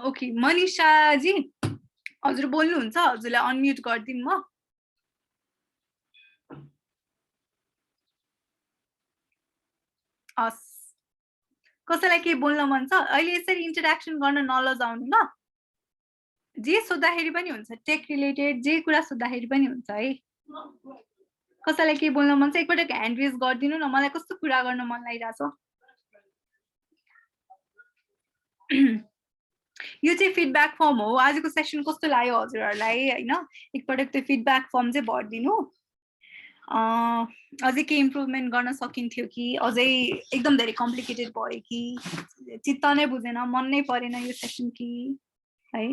ओके, मनिषाजी हजुर बोल्नुहुन्छ? हजुरलाई अनम्युट गरिदिनु म। हस्, कसैलाई के बोल्न मन छ? अहिले यसरी इन्टरेक्सन गर्न नलजाउनु ल। जे सोद्धाखेरि पनि हुन्छ, टेक रिलेटेड जे कुरा सोद्धाखेरि पनि हुन्छ है। कसैलाई के बोल्न मन छ? एकपटक ह्यान्ड रेज गरिदिनु न, मलाई कस्तो कुरा गर्न मन लागिरहेछ। यो चाहिँ फिडब्याक फर्म हो। आजको सेसन कस्तो लाग्यो हजुरहरूलाई हैन? एकपटक त्यो फिडब्याक फर्म चाहिँ भरिदिनु। अझै के इम्प्रुभमेन्ट गर्न सकिन्थ्यो कि, अझै एकदम धेरै कम्प्लिकेटेड भयो कि, चित्त नै बुझेन, मन नै परेन यो सेसन कि है।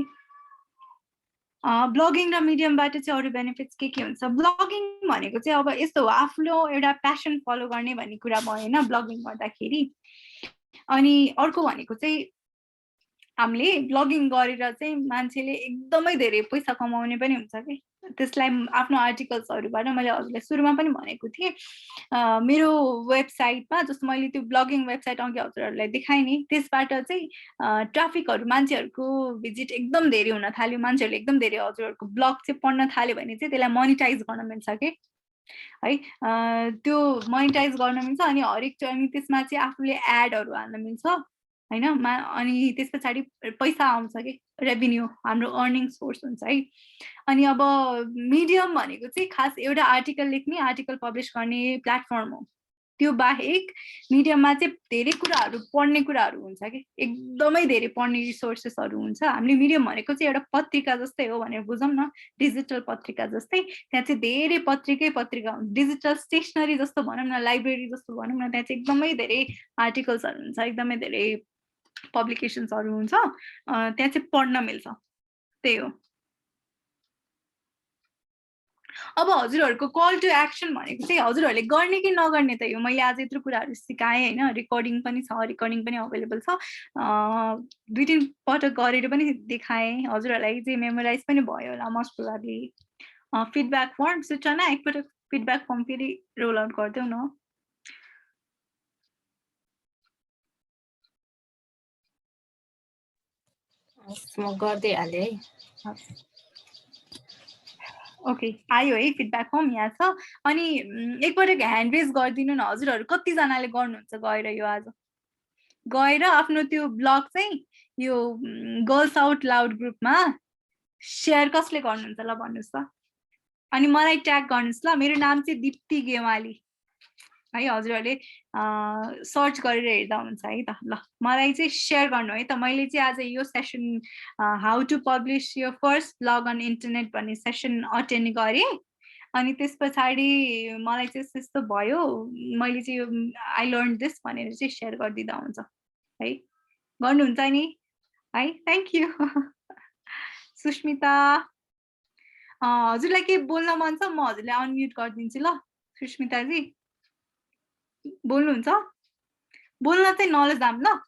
ब्लगिङ र मिडियमबाट चाहिँ अरू बेनिफिट्स के हुन्छ? ब्लगिङ भनेको चाहिँ अब यस्तो हो, आफ्नो एउटा प्यासन फलो गर्ने भन्ने कुरा भयो हैन ब्लगिङ गर्दाखेरि। अनि अर्को भनेको चाहिँ हामीले ब्लगिङ गरेर चाहिँ मान्छेले एकदमै धेरै पैसा कमाउने पनि हुन्छ कि। त्यसलाई आफ्नो आर्टिकल्सहरूबाट मैले हजुरलाई सुरुमा पनि भनेको थिएँ, मेरो वेबसाइटमा जस्तो मैले त्यो ब्लगिङ वेबसाइट अघि हजुरहरूलाई देखाएँ नि, त्यसबाट चाहिँ ट्राफिकहरू, मान्छेहरूको भिजिट एकदम धेरै हुन थाल्यो। मान्छेहरूले एकदम धेरै हजुरहरूको ब्लग चाहिँ पढ्न थाल्यो भने चाहिँ त्यसलाई मोनिटाइज गर्न मिल्छ कि है। त्यो मोनिटाइज गर्न मिल्छ। अनि हरेक अनि त्यसमा चाहिँ आफूले एडहरू हाल्न मिल्छ हैन। अनि त्यस पछाडि पैसा आउँछ कि, रेभिन्यू, हाम्रो अर्निङ सोर्स हुन्छ है। अनि अब मिडियम भनेको चाहिँ खास एउटा आर्टिकल लेख्ने, आर्टिकल पब्लिस गर्ने प्लेटफर्म हो। त्यो बाहेक मिडियममा चाहिँ धेरै कुराहरू, पढ्ने कुराहरू हुन्छ कि, एकदमै धेरै पढ्ने रिसोर्सेसहरू हुन्छ। हामीले मिडियम भनेको चाहिँ एउटा पत्रिका जस्तै हो भनेर बुझौँ न, डिजिटल पत्रिका जस्तै। त्यहाँ चाहिँ धेरै पत्रिका हुन्छ, डिजिटल स्टेसनरी जस्तो भनौँ न, लाइब्रेरी जस्तो भनौँ न। त्यहाँ चाहिँ एकदमै धेरै आर्टिकल्सहरू हुन्छ, एकदमै धेरै पब्लिकेसन्सहरू हुन्छ। त्यहाँ चाहिँ पढ्न मिल्छ, त्यही हो। अब हजुरहरूको कल टु एक्सन भनेको चाहिँ हजुरहरूले गर्ने कि नगर्ने त यो। मैले आज यत्रो कुराहरू सिकाएँ हैन, रेकर्डिङ पनि छ, रेकर्डिङ पनि अवेलेबल छ। 2-3 पटक गरेर पनि देखाएँ, हजुरहरूलाई चाहिँ मेमोराइज पनि भयो होला मोस्ट प्रोबेबली। फिडब्याक फर्म, सूचना एकपटक फिडब्याक फर्म फेरि रोल आउट गरिदेऊ न। म गर्दै हालेँ है। ओके, आयो है फिडब्याक फर्म, यहाँ छ। अनि एकपटक ह्यान्ड रेज गरिदिनु न, हजुरहरू कतिजनाले गर्नुहुन्छ गएर यो आज गएर आफ्नो त्यो ब्लग चाहिँ यो गर्ल्स आउट लाउड ग्रुपमा सेयर कसले गर्नुहुन्छ ल भन्नुहोस् त। अनि मलाई ट्याग गर्नुहोस् ल। मेरो नाम चाहिँ दिप्ती गेवाली है। हजुरहरूले सर्च गरेर हेर्दा हुन्छ है त। ल मलाई चाहिँ सेयर गर्नु है त। मैले चाहिँ आज यो session how to publish your first blog on internet भन्ने सेसन अटेन्ड गरेँ। अनि त्यस पछाडि मलाई चाहिँ यस्तो भयो मैले चाहिँ आई लर्न दिस भनेर चाहिँ सेयर गरिदिँदा हुन्छ है गर्नुहुन्छ नि है थ्याङ्क यू सुस्मिता हजुरलाई के बोल्न मन छ म हजुरलाई अनम्युट गरिदिन्छु ल सुस्मिताजी बोल्नुहुन्छ बोल्न चाहिँ नलजाम ल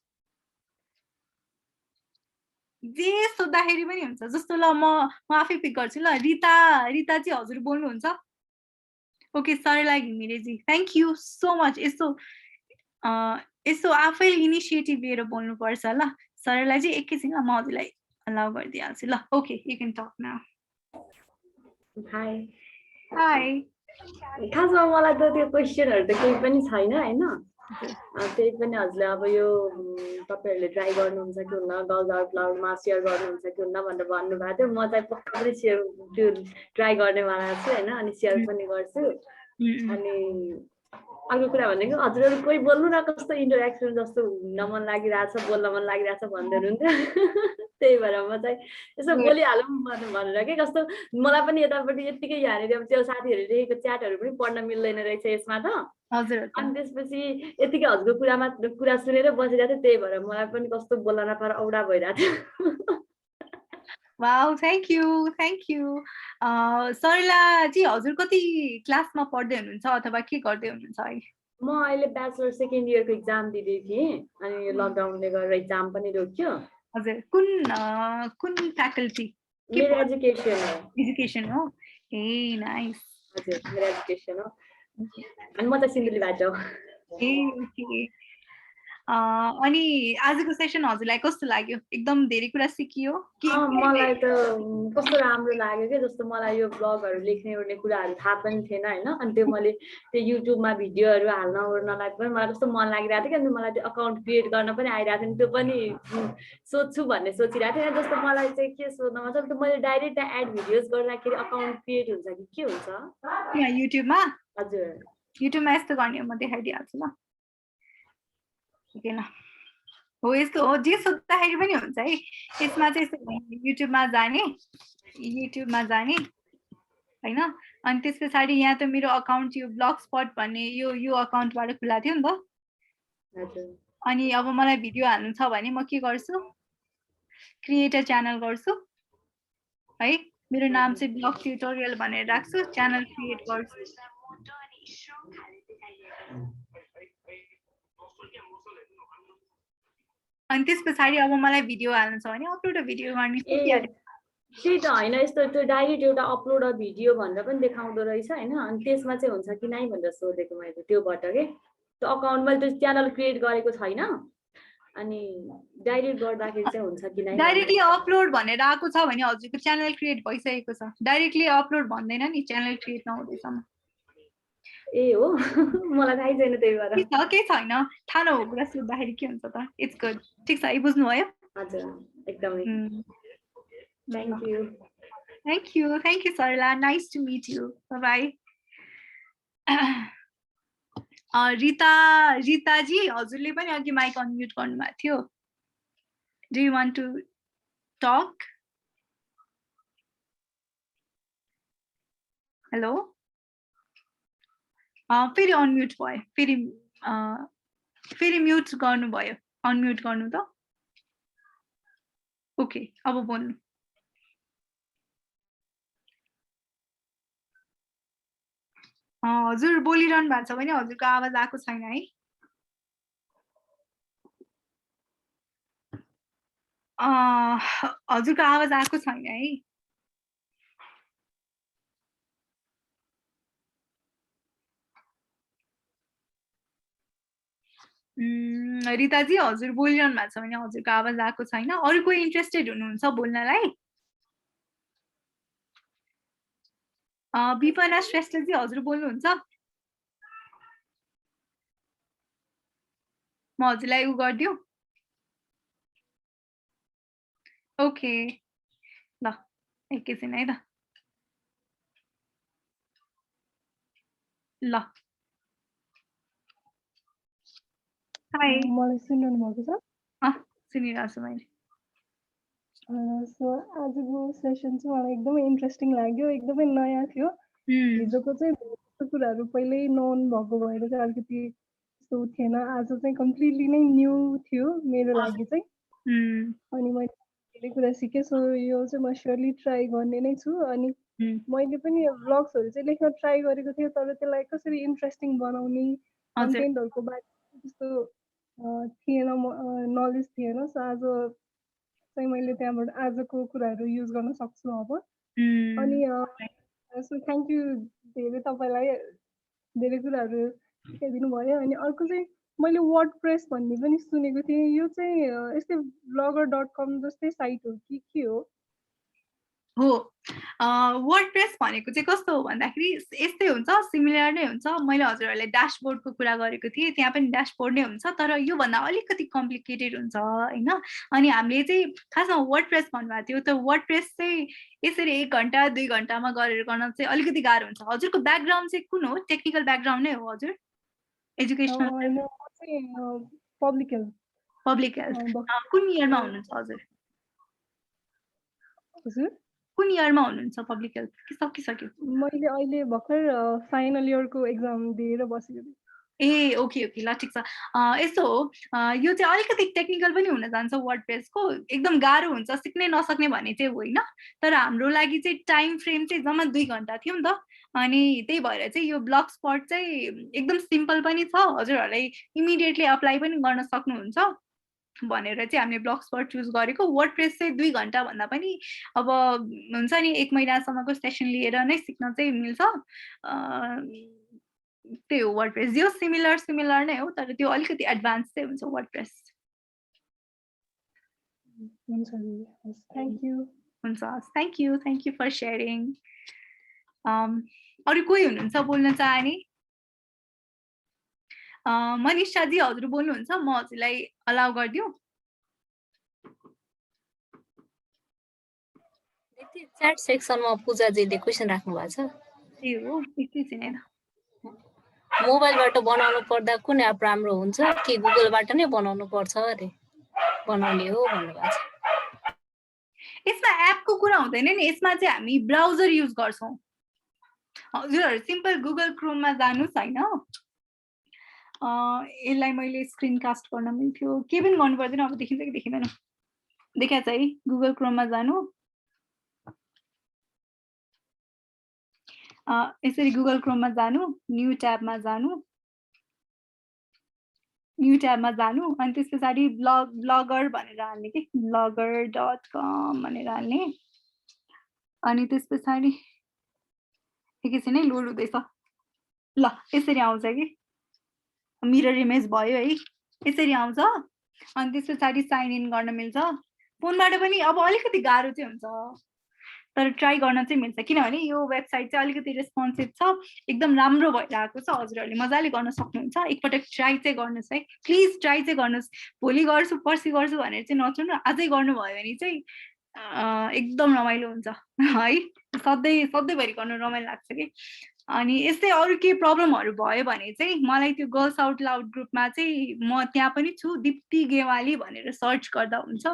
जे सोद्धाखेरि पनि हुन्छ जस्तो ल म आफै पिक गर्छु ल रिता चाहिँ हजुर बोल्नुहुन्छ ओके सरला घिमिरेजी थ्याङ्क यू सो मच यसो आफै इनिसिएटिभ लिएर बोल्नुपर्छ ल सरलाई चाहिँ एकैछिनमा म हजुरलाई अलाउ गरिदिइहाल्छु ल okay you can talk now hi hi खासमा मलाई त त्यो क्वेसनहरू त केही पनि छैन होइन त्यही पनि हजुरले अब यो तपाईँहरूले ट्राई गर्नुहुन्छ कि हुन्न गर्ल्स आउट लाउडमा सेयर गर्नुहुन्छ कि हुन्न भनेर भन्नुभएको थियो म चाहिँ पक्का पनि सेयर त्यो ट्राई गर्नेवाला छु होइन अनि सेयर पनि गर्छु अनि अर्को कुरा भनेको हजुरहरू कोही बोल्नु न कस्तो इन्टरेक्सन जस्तो हुन मन लागिरहेछ बोल्न मन लागिरहेछ भन्दै हुनुहुन्थ्यो त्यही भएर म चाहिँ यसो बोलिहालौँ भनेर के कस्तो मलाई पनि यतापट्टि यत्तिकै यहाँनिर अब त्यो साथीहरूले लेखेको च्याटहरू पनि पढ्न मिल्दैन रहेछ यसमा त अनि त्यसपछि यतिकै हजुरको कुरा सुनेर बसिरहेको थियो त्यही भएर मलाई पनि कस्तो बोल्न नपाएर औडा भइरहेको थियो वाउ थ्याङ्क यू सरलाजी हजुर कति क्लासमा पढ्दै हुनुहुन्छ अथवा के गर्दै हुनुहुन्छ अहिले म अहिले ब्याचलर सेकेन्ड इयरको एक्जाम दिँदै थिएँ अनि यो लकडाउनले गरेर एक्जाम पनि रोक्यो हजुर कुन फ्याकल्टी मेरो एजुकेसन हो ए नाइस हजुर मेरो एजुकेसन हो अनि म त सिन्धुलीबाट हो ए ओके अनि आजको सेसन हजुरलाई कस्तो लाग्यो एकदम धेरै कुरा सिकियो मलाई त कस्तो राम्रो लाग्यो के जस्तो मलाई यो ब्लगहरू लेख्ने ओर्ने कुराहरू थाहा पनि थिएन होइन अनि त्यो मैले त्यो युट्युबमा भिडियोहरू हाल्न ओर्नलाई पनि मलाई कस्तो मन लागिरहेको थियो कि मलाई त्यो अकाउन्ट क्रिएट गर्न पनि आइरहेको थियो त्यो पनि सोध्छु भन्ने सोचिरहेको थिएँ जस्तो मलाई चाहिँ के सोध्न मन छ मैले डाइरेक्ट त्यहाँ एड भिडियोज गर्दाखेरि अकाउन्ट क्रिएट हुन्छ कि के हुन्छ युट्युबमा हजुर युट्युबमा यस्तो गर्ने म देखाइदिइहाल्छु ल हो यस्तो हो जे सोद्धाखेरि पनि हुन्छ है यसमा चाहिँ युट्युबमा जाने होइन अनि त्यस पछाडि यहाँ त मेरो अकाउन्ट यो ब्लग स्पट भन्ने यो अकाउन्टबाट खुला थियो नि त अनि अब मलाई भिडियो हाल्नु छ भने म के गर्छु क्रिएट अ च्यानल गर्छु है मेरो नाम चाहिँ ब्लग ट्युटोरियल भनेर राख्छु च्यानल क्रिएट गर्छु अनि त्यस पछाडि अब मलाई भिडियो हाल्नु छ भने अपलोड भिडियो गर्ने त्यही त होइन यस्तो त्यो डाइरेक्ट एउटा अपलोड भिडियो भनेर पनि देखाउँदो रहेछ होइन अनि त्यसमा चाहिँ हुन्छ कि नै भनेर सोधेको मैले त्योबाट के त्यो अकाउन्ट मैले त्यो च्यानल क्रिएट गरेको छैन अनि डाइरेक्ट गर्दाखेरि चाहिँ हुन्छ कि नै डाइरेक्टली अपलोड भनेर आएको छ भने हजुरको च्यानल क्रिएट भइसकेको छ डाइरेक्टली अपलोड भन्दैन नि च्यानल क्रिएट नहुँदैसम्म ए हो मलाई थाहै छैन त्यही भएर केही छैन थाहा नभएको कुरा सोद्धाखेरि के हुन्छ त इट्स गुड ठिक छ बुझ्नुभयो हजुर एकदमै thank you Sarala nice to meet you bye रिताजी हजुरले पनि अघि माइक अनम्युट गर्नुभएको थियो do you want to talk hello फेरि अनम्युट भयो फेरि म्युट गर्नुभयो अनम्युट गर्नु त ओके अब बोल्नु हजुर बोलिरहनु भएको छ भने हजुरको आवाज आएको छैन है हजुरको आवाज आएको छैन है रिताजी हजुर बोलिरहनु भएको छ भने हजुरको आवाज आएको छैन अरू कोही इन्ट्रेस्टेड हुनुहुन्छ बोल्नलाई विपना श्रेष्ठजी हजुर बोल्नुहुन्छ म हजुरलाई उ गरिदिउँ ओके ल एकैछिन है त ल हाई मलाई सुन्नु भएको छ सुनिरहेको छु मैले सो आजको सेसन चाहिँ मलाई एकदमै इन्ट्रेस्टिङ लाग्यो एकदमै नयाँ थियो हिजोको चाहिँ यस्तो कुराहरू पहिल्यै नोन भएको भएर चाहिँ अलिकति यस्तो थिएन। आज चाहिँ कम्प्लिटली नै न्यू थियो मेरो लागि चाहिँ। अनि मैले धेरै कुरा सिकेँ। सो यो चाहिँ म स्योरली ट्राई गर्ने नै छु। अनि मैले पनि ब्लग्सहरू चाहिँ लेख्न ट्राई गरेको थिएँ, तर त्यसलाई कसरी इन्ट्रेस्टिङ बनाउने कन्टेन्टहरूको बारेमा त्यस्तो थिएन, नलेज थिएन। सो आज चाहिँ मैले त्यहाँबाट आजको कुराहरू युज गर्न सक्छु अब। अनि सो थ्याङ्क यू धेरै, तपाईँलाई धेरै कुराहरू सिकाइदिनु भयो। अनि अर्को चाहिँ मैले वर्डप्रेस भन्ने पनि सुनेको थिएँ। यो चाहिँ यस्तै blogger.com जस्तै साइट हो कि के हो? हो, वर्डप्रेस भनेको चाहिँ कस्तो हो भन्दाखेरि यस्तै हुन्छ, सिमिलर नै हुन्छ। मैले हजुरहरूलाई ड्यासबोर्डको कुरा गरेको थिएँ, त्यहाँ पनि ड्यासबोर्ड नै हुन्छ, तर योभन्दा अलिकति कम्प्लिकेटेड हुन्छ होइन। अनि हामीले चाहिँ खासमा वर्डप्रेस भन्नुभएको थियो, त वर्डप्रेस चाहिँ यसरी 1 घन्टा 2 घन्टामा गरेर गर्न चाहिँ अलिकति गाह्रो हुन्छ। हजुरको ब्याकग्राउन्ड चाहिँ कुन हो? टेक्निकल ब्याकग्राउन्ड नै हो हजुर? Educational? Public health. Public health. कुन इयरमा हुनुहुन्छ हजुर? हजुर कुन इयरमा हुनुहुन्छ? पब्लिक हेल्थ कि सकिसक्यो? मैले अहिले भर्खर फाइनल इयरको एक्जाम दिएर बसेको थिएँ। ए ओके ओके, ल ठिक छ। यस्तो हो, यो चाहिँ अलिकति टेक्निकल पनि हुन जान्छ वर्डप्रेसको। एकदम गाह्रो हुन्छ, सिक्नै नसक्ने भन्ने चाहिँ होइन। तर हाम्रो लागि चाहिँ टाइम फ्रेम चाहिँ जम्मा 2 घन्टा थियो नि त। अनि त्यही भएर चाहिँ यो ब्लग स्पट चाहिँ एकदम सिम्पल पनि छ, हजुरहरूलाई इमिडिएटली अप्लाई पनि गर्न सक्नुहुन्छ भनेर चाहिँ हामीले ब्लग स्पट चुज गरेको। वर्डप्रेस चाहिँ 2 घन्टा भन्दा पनि अब हुन्छ नि 1 महिनासम्मको सेसन लिएर नै सिक्न चाहिँ मिल्छ। त्यही हो वर्डप्रेस। यो सिमिलर नै हो, तर त्यो अलिकति एडभान्स चाहिँ हुन्छ वर्डप्रेस। हुन्छ दिदी, थ्याङ्क यू। हुन्छ, थ्याङ्क यू फर सेयरिङ। अरू कोही हुनुहुन्छ बोल्न चाहने? मनिषाजी हजुर बोल्नुहुन्छ, म हजुरलाई अलाउ गरिदिउँ? च्याट सेक्सनमा पूजाजीले क्वेसन राख्नु भएको छ। ए हो, एकैछिन है त। मोबाइलबाट बनाउनु पर्दा कुन एप राम्रो हुन्छ कि गुगलबाट नै बनाउनु पर्छ अरे बनाउने हो भन्नुभएको छ। यसमा एपको कुरा हुँदैन नि, यसमा चाहिँ हामी ब्राउजर युज गर्छौँ। हजुरहरू सिम्पल गुगल क्रोममा जानुहोस् होइन। यसलाई मैले स्क्रिन कास्ट गर्न मिल्थ्यो, के पनि गर्नु पर्दैन। अब देखिन्छ कि देखिँदैन? देखाएको छ है। गुगल क्रोममा जानु, यसरी गुगल क्रोममा जानु, न्यू ट्याबमा जानु, अनि त्यस पछाडि ब्लगर भनेर हाल्ने कि blogger.com भनेर हाल्ने। अनि त्यस पछाडि एकैछिन है, लोड हुँदैछ। ल यसरी आउँछ कि मिरर इमेज भयो है, यसरी आउँछ। अनि त्यस पछाडि साइन इन गर्न मिल्छ। फोनबाट पनि अब अलिकति गाह्रो चाहिँ हुन्छ, तर ट्राई गर्न चाहिँ मिल्छ, किनभने यो वेबसाइट चाहिँ अलिकति रेस्पोन्सिभ छ, एकदम राम्रो भइरहेको छ। हजुरहरूले मजाले गर्न सक्नुहुन्छ। एकपटक ट्राई चाहिँ गर्नुहोस् है, प्लिज ट्राई चाहिँ गर्नुहोस्। भोलि गर्छु पर्सि गर्छु भनेर चाहिँ नछुड्नु, आजै गर्नुभयो भने चाहिँ एकदम रमाइलो हुन्छ है। सधैँभरि गर्नु रमाइलो लाग्छ कि। अनि यस्तै अरू केही प्रब्लमहरू भयो भने चाहिँ मलाई त्यो गर्ल्स आउट लाउड ग्रुपमा चाहिँ म त्यहाँ पनि छु, दिप्ती गेवाली भनेर सर्च गर्दा हुन्छ,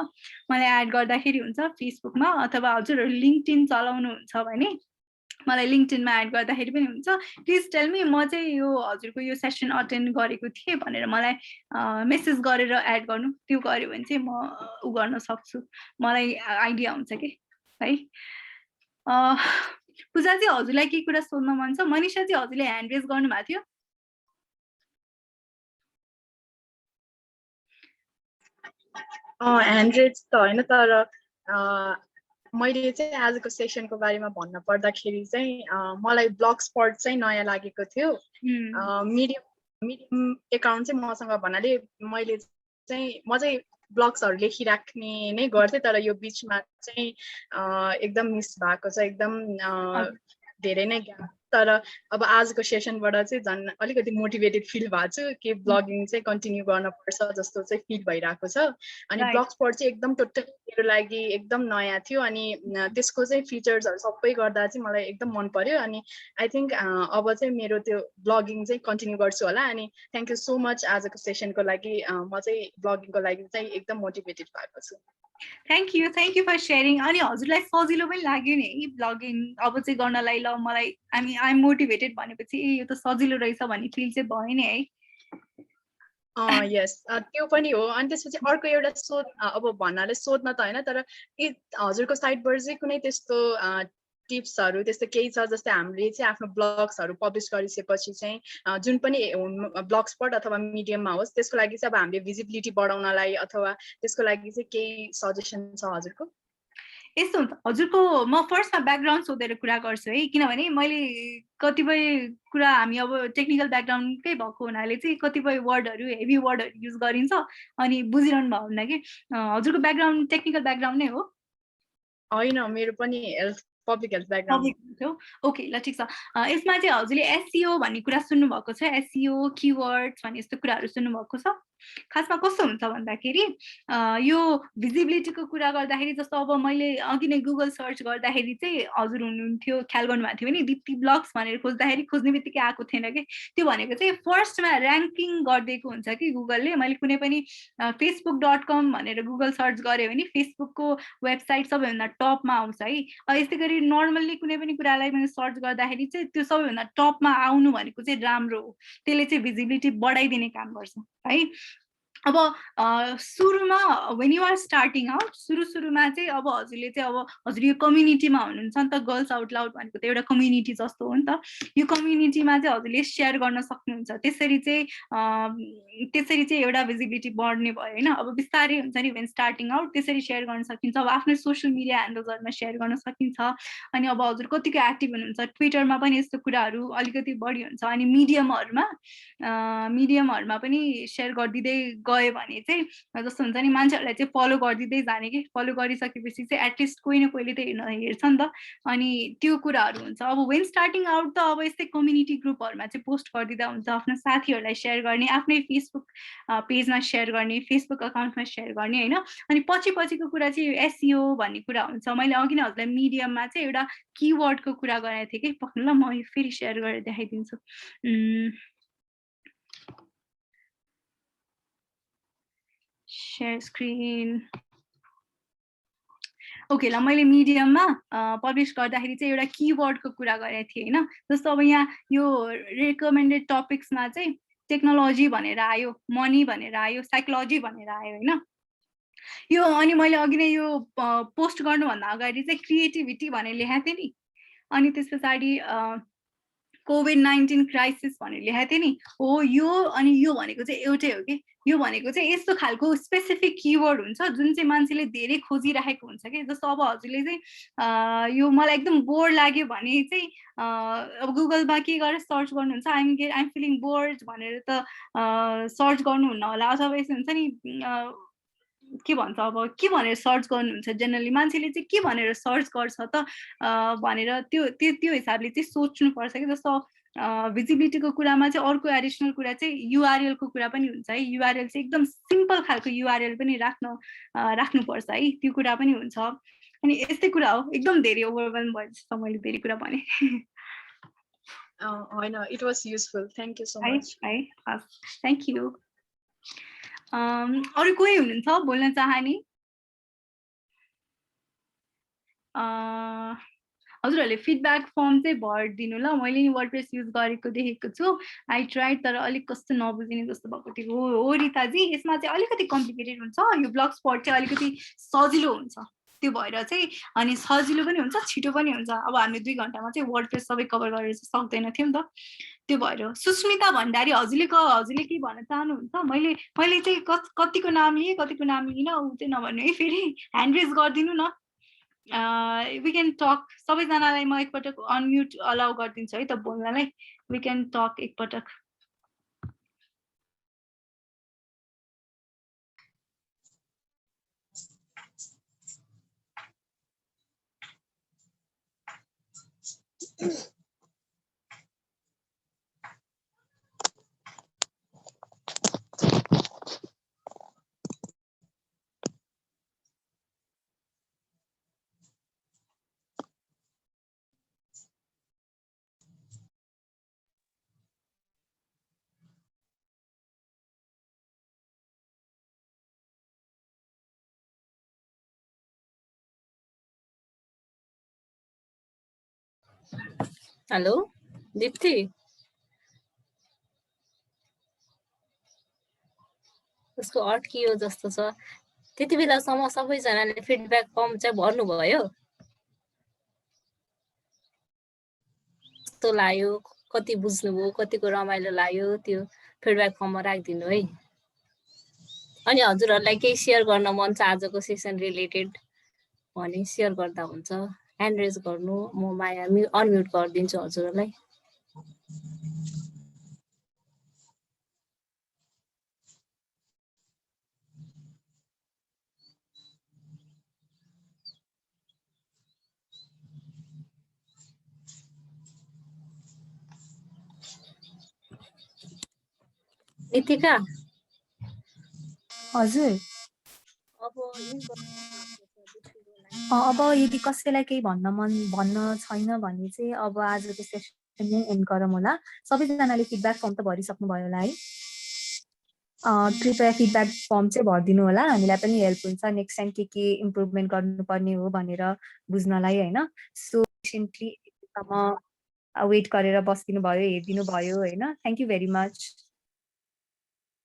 मलाई एड गर्दाखेरि हुन्छ फेसबुकमा। अथवा हजुरहरू लिङ्क्डइन चलाउनुहुन्छ भने मलाई लिङ्क्डइनमा एड गर्दाखेरि पनि हुन्छ। प्लिज टेल मी, म चाहिँ यो हजुरको यो सेसन अटेन्ड गरेको थिएँ भनेर मलाई मेसेज गरेर एड गर्नु। त्यो गर्यो भने चाहिँ म उ गर्न सक्छु, मलाई आइडिया हुन्छ कि है। पूजाजी हजुरलाई के कुरा सोध्न मन छ? मनिषाजी हजुरले ह्यान्ड रेज गर्नुभएको थियो। ह्यान्ड रेज त होइन, तर मैले चाहिँ आजको सेसनको बारेमा भन्न पर्दाखेरि चाहिँ मलाई ब्लग स्पट चाहिँ नयाँ लागेको थियो। मिडियम एकाउन्ट चाहिँ मसँग भन्नाले मैले चाहिँ म चाहिँ ब्लग्सहरू लेखिराख्ने नै गर्थेँ, तर यो बिचमा चाहिँ एकदम मिस भएको छ, एकदम धेरै नै ग्याप। तर अब आजको सेसनबाट चाहिँ झन् अलिकति मोटिभेटेड फिल भएको छु कि ब्लगिङ चाहिँ कन्टिन्यू गर्नुपर्छ जस्तो चाहिँ फिल भइरहेको छ। अनि ब्लग स्पट चाहिँ एकदम टोटली मेरो लागि एकदम नयाँ थियो। अनि त्यसको चाहिँ फिचर्सहरू सबै गर्दा चाहिँ मलाई एकदम मन पर्यो। अनि आई थिङ्क अब चाहिँ मेरो त्यो ब्लगिङ चाहिँ कन्टिन्यू गर्छु होला। अनि थ्याङ्क यू सो मच आजको सेसनको लागि। म चाहिँ ब्लगिङको लागि चाहिँ एकदम मोटिभेटेड भएको छु। Thank you for sharing. अनि हजुरलाई सजिलो पनि लाग्यो नि ब्लगिङ अब चाहिँ गर्नलाई? ल मलाई आई एम मोटिभेटेड भनेपछि यो त सजिलो रहेछ भन्ने फिल चाहिँ भयो नि है। यस त्यो पनि हो। अनि त्यसपछि अर्को एउटा अब भन्नाले सोध्न त होइन, तर हजुरको साइडबाट चाहिँ कुनै त्यस्तो टिप्सहरू त्यस्तो केही छ जस्तै हामीले चाहिँ आफ्नो ब्लग्सहरू पब्लिस गरिसकेपछि चाहिँ जुन पनि ब्लग स्पट अथवा मिडियममा होस् त्यसको लागि चाहिँ अब हामीले भिजिबिलिटी बढाउनलाई अथवा त्यसको लागि चाहिँ केही सजेसन छ हजुरको? यस्तो हुन्छ हजुरको, म फर्स्टमा ब्याकग्राउन्ड सोधेर कुरा गर्छु है, किनभने मैले कतिपय कुरा हामी अब टेक्निकल ब्याकग्राउन्डकै भएको हुनाले चाहिँ कतिपय वर्डहरू हेभी वर्डहरू युज गरिन्छ अनि बुझिरहनु भयो हुन्न कि। हजुरको ब्याकग्राउन्ड टेक्निकल ब्याकग्राउन्ड नै हो? होइन, मेरो पनि पब्लिक हेल्थ ब्याकग्राउन्ड हो। ओके ल ठिक छ। यसमा चाहिँ हजुरले एसइओ भन्ने कुरा सुन्नुभएको छ? एसइओ किवर्ड्स भन्ने यस्तो कुराहरू सुन्नुभएको छ? खासमा कस्तो हुन्छ भन्दाखेरि यो भिजिबिलिटीको कुरा गर्दाखेरि जस्तो अब मैले अघि नै गुगल सर्च गर्दाखेरि चाहिँ हजुर हुनुहुन्थ्यो, ख्याल गर्नुभएको थियो भने दिप्ती ब्लग्स भनेर खोज्दाखेरि खोज्ने बित्तिकै आएको थिएन कि। त्यो भनेको चाहिँ फर्स्टमा ऱ्याङ्किङ गरिदिएको हुन्छ कि गुगलले। मैले कुनै पनि facebook.com भनेर गुगल सर्च गरेँ भने फेसबुकको वेबसाइट सबैभन्दा टपमा आउँछ है। यस्तै गरी नर्मल्ली कुनै पनि कुरालाई मैले सर्च गर्दाखेरि चाहिँ त्यो सबैभन्दा टपमा आउनु भनेको चाहिँ राम्रो हो। त्यसले चाहिँ भिजिबिलिटी बढाइदिने काम गर्छ है। अब सुरुमा when you are starting out, सुरुमा चाहिँ अब हजुरले चाहिँ अब हजुर यो कम्युनिटीमा हुनुहुन्छ नि त, गर्ल्स आउट लाउड भनेको त एउटा कम्युनिटी जस्तो हो नि त। यो कम्युनिटीमा चाहिँ हजुरले सेयर गर्न सक्नुहुन्छ। त्यसरी चाहिँ एउटा भिजिबिलिटी बढ्ने भयो होइन। अब बिस्तारै हुन्छ नि वेन स्टार्टिङ आउट, त्यसरी सेयर गर्न सकिन्छ। अब आफ्नो सोसियल मिडिया ह्यान्डल्सहरूमा सेयर गर्न सकिन्छ। अनि अब हजुर कतिको एक्टिभ हुनुहुन्छ, ट्विटरमा पनि यस्तो कुराहरू अलिकति बढी हुन्छ। अनि मिडियमहरूमा पनि सेयर गरिदिँदै गयो भने चाहिँ जस्तो हुन्छ नि मान्छेहरूलाई चाहिँ फलो गरिदिँदै जाने कि। फलो गरिसकेपछि चाहिँ एटलिस्ट कोही न कोहीले त हेर्छ नि त। अनि त्यो कुराहरू हुन्छ। अब वेन स्टार्टिङ आउट त अब यस्तै कम्युनिटी ग्रुपहरूमा चाहिँ पोस्ट गरिदिँदा हुन्छ, आफ्नो साथीहरूलाई सेयर गर्ने, आफ्नै फेसबुक पेजमा सेयर गर्ने, फेसबुक अकाउन्टमा सेयर गर्ने होइन। अनि पछिको कुरा चाहिँ एसइओ भन्ने कुरा हुन्छ। मैले अघि नै हजुरलाई मिडियममा चाहिँ एउटा किवर्डको कुरा गरेको थिएँ कि। पक्नु ल, म फेरि सेयर गरेर देखाइदिन्छु। Share screen. ओके ल, मैले मिडियममा पब्लिस गर्दाखेरि चाहिँ एउटा किवर्डको कुरा गरेको थिएँ होइन। जस्तो अब यहाँ यो रेकमेन्डेड टपिक्समा चाहिँ टेक्नोलोजी भनेर आयो, मनी भनेर आयो, साइकोलोजी भनेर आयो होइन। यो अनि मैले अघि नै यो पोस्ट गर्नुभन्दा अगाडि चाहिँ क्रिएटिभिटी भनेर लेखेको थिएँ नि। अनि त्यस पछाडि COVID-19 क्राइसिस भनेर लेखेको थिएँ नि। हो यो, अनि यो भनेको चाहिँ एउटै हो कि। यो भनेको चाहिँ यस्तो खालको स्पेसिफिक किवर्ड हुन्छ जुन चाहिँ मान्छेले धेरै खोजिरहेको हुन्छ कि। जस्तो अब हजुरले चाहिँ यो मलाई एकदम बोर लाग्यो भने चाहिँ अब गुगलमा के गरेर सर्च गर्नुहुन्छ, आइम फिलिङ बोर्ड भनेर त सर्च गर्नुहुन्न होला। अथवा यस्तो हुन्छ नि के भन्छ, अब के भनेर सर्च गर्नुहुन्छ, जेनरली मान्छेले चाहिँ के भनेर सर्च गर्छ त भनेर त्यो हिसाबले चाहिँ सोच्नुपर्छ कि। जस्तो भिजिबिलिटीको कुरामा चाहिँ अर्को एडिसनल कुरा चाहिँ युआरएलको कुरा पनि हुन्छ है। युआरएल चाहिँ एकदम सिम्पल खालको युआरएल पनि राख्नुपर्छ है, त्यो कुरा पनि हुन्छ। अनि यस्तै कुरा हो। एकदम धेरै ओभरवेल्म भयो जस्तो मैले धेरै कुरा भने। होइन, it was useful. Thank you so much है। Thank you. अरू कोही हुनुहुन्छ बोल्न चाहने? हजुरहरूले फिडब्याक फर्म चाहिँ भरिदिनु ल। मैले नि वर्डप्रेस युज गरेको देखेको छु, आई ट्राइड, तर अलिक कस्तो नबुझिने जस्तो भएको थियो। हो रिताजी, यसमा चाहिँ अलिकति कम्प्लिकेटेड हुन्छ। यो ब्लग स्पट चाहिँ अलिकति सजिलो हुन्छ, त्यो भएर चाहिँ। अनि सजिलो पनि हुन्छ, छिटो पनि हुन्छ। अब हामी 2 घन्टामा चाहिँ वर्डप्रेस सबै कभर गरेर सक्दैन थियौँ नि त। त्यो भएर सुस्मिता भण्डारी, हजुरले के भन्न चाहनुहुन्छ? मैले चाहिँ कतिको नाम लिएँ, कतिको नाम लिइनँ, ऊ चाहिँ नभन्नु है। फेरि ह्यान्ड रेज गरिदिनु न। We can talk. सबैजनालाई म एकपटक अनम्युट अलाउ गरिदिन्छु है त बोल्नलाई। वी क्यान टक एकपटक। हेलो दिप्ती उसको अड्कियो जस्तो छ। त्यति बेलासम्म सबैजनाले फिडब्याक फर्म चाहिँ भर्नुभयो कस्तो लाग्यो, कति बुझ्नुभयो, कतिको रमाइलो लाग्यो, त्यो फिडब्याक फर्ममा राखिदिनु है। अनि हजुरहरूलाई केही सेयर गर्न मन छ आजको सेसन रिलेटेड भने सेयर गर्दा हुन्छ। ह्यान्ड रेज गर्नु, म माया अनम्युट गरिदिन्छु हजुरहरूलाई। नितिका हजुर अब अब यदि कसैलाई केही भन्न छैन भने चाहिँ अब आजको सेसन नै एन्ड गरौँ होला। सबैजनाले फिडब्याक फर्म त भरिसक्नु भयो होला है। कृपया फिडब्याक फर्म चाहिँ भरिदिनु होला, हामीलाई पनि हेल्प हुन्छ नेक्स्ट टाइम के इम्प्रुभमेन्ट गर्नुपर्ने हो भनेर बुझ्नलाई होइन। सो पेसेन्टली वेट गरेर बसिदिनु भयो, हेरिदिनु भयो होइन। Thank you very much.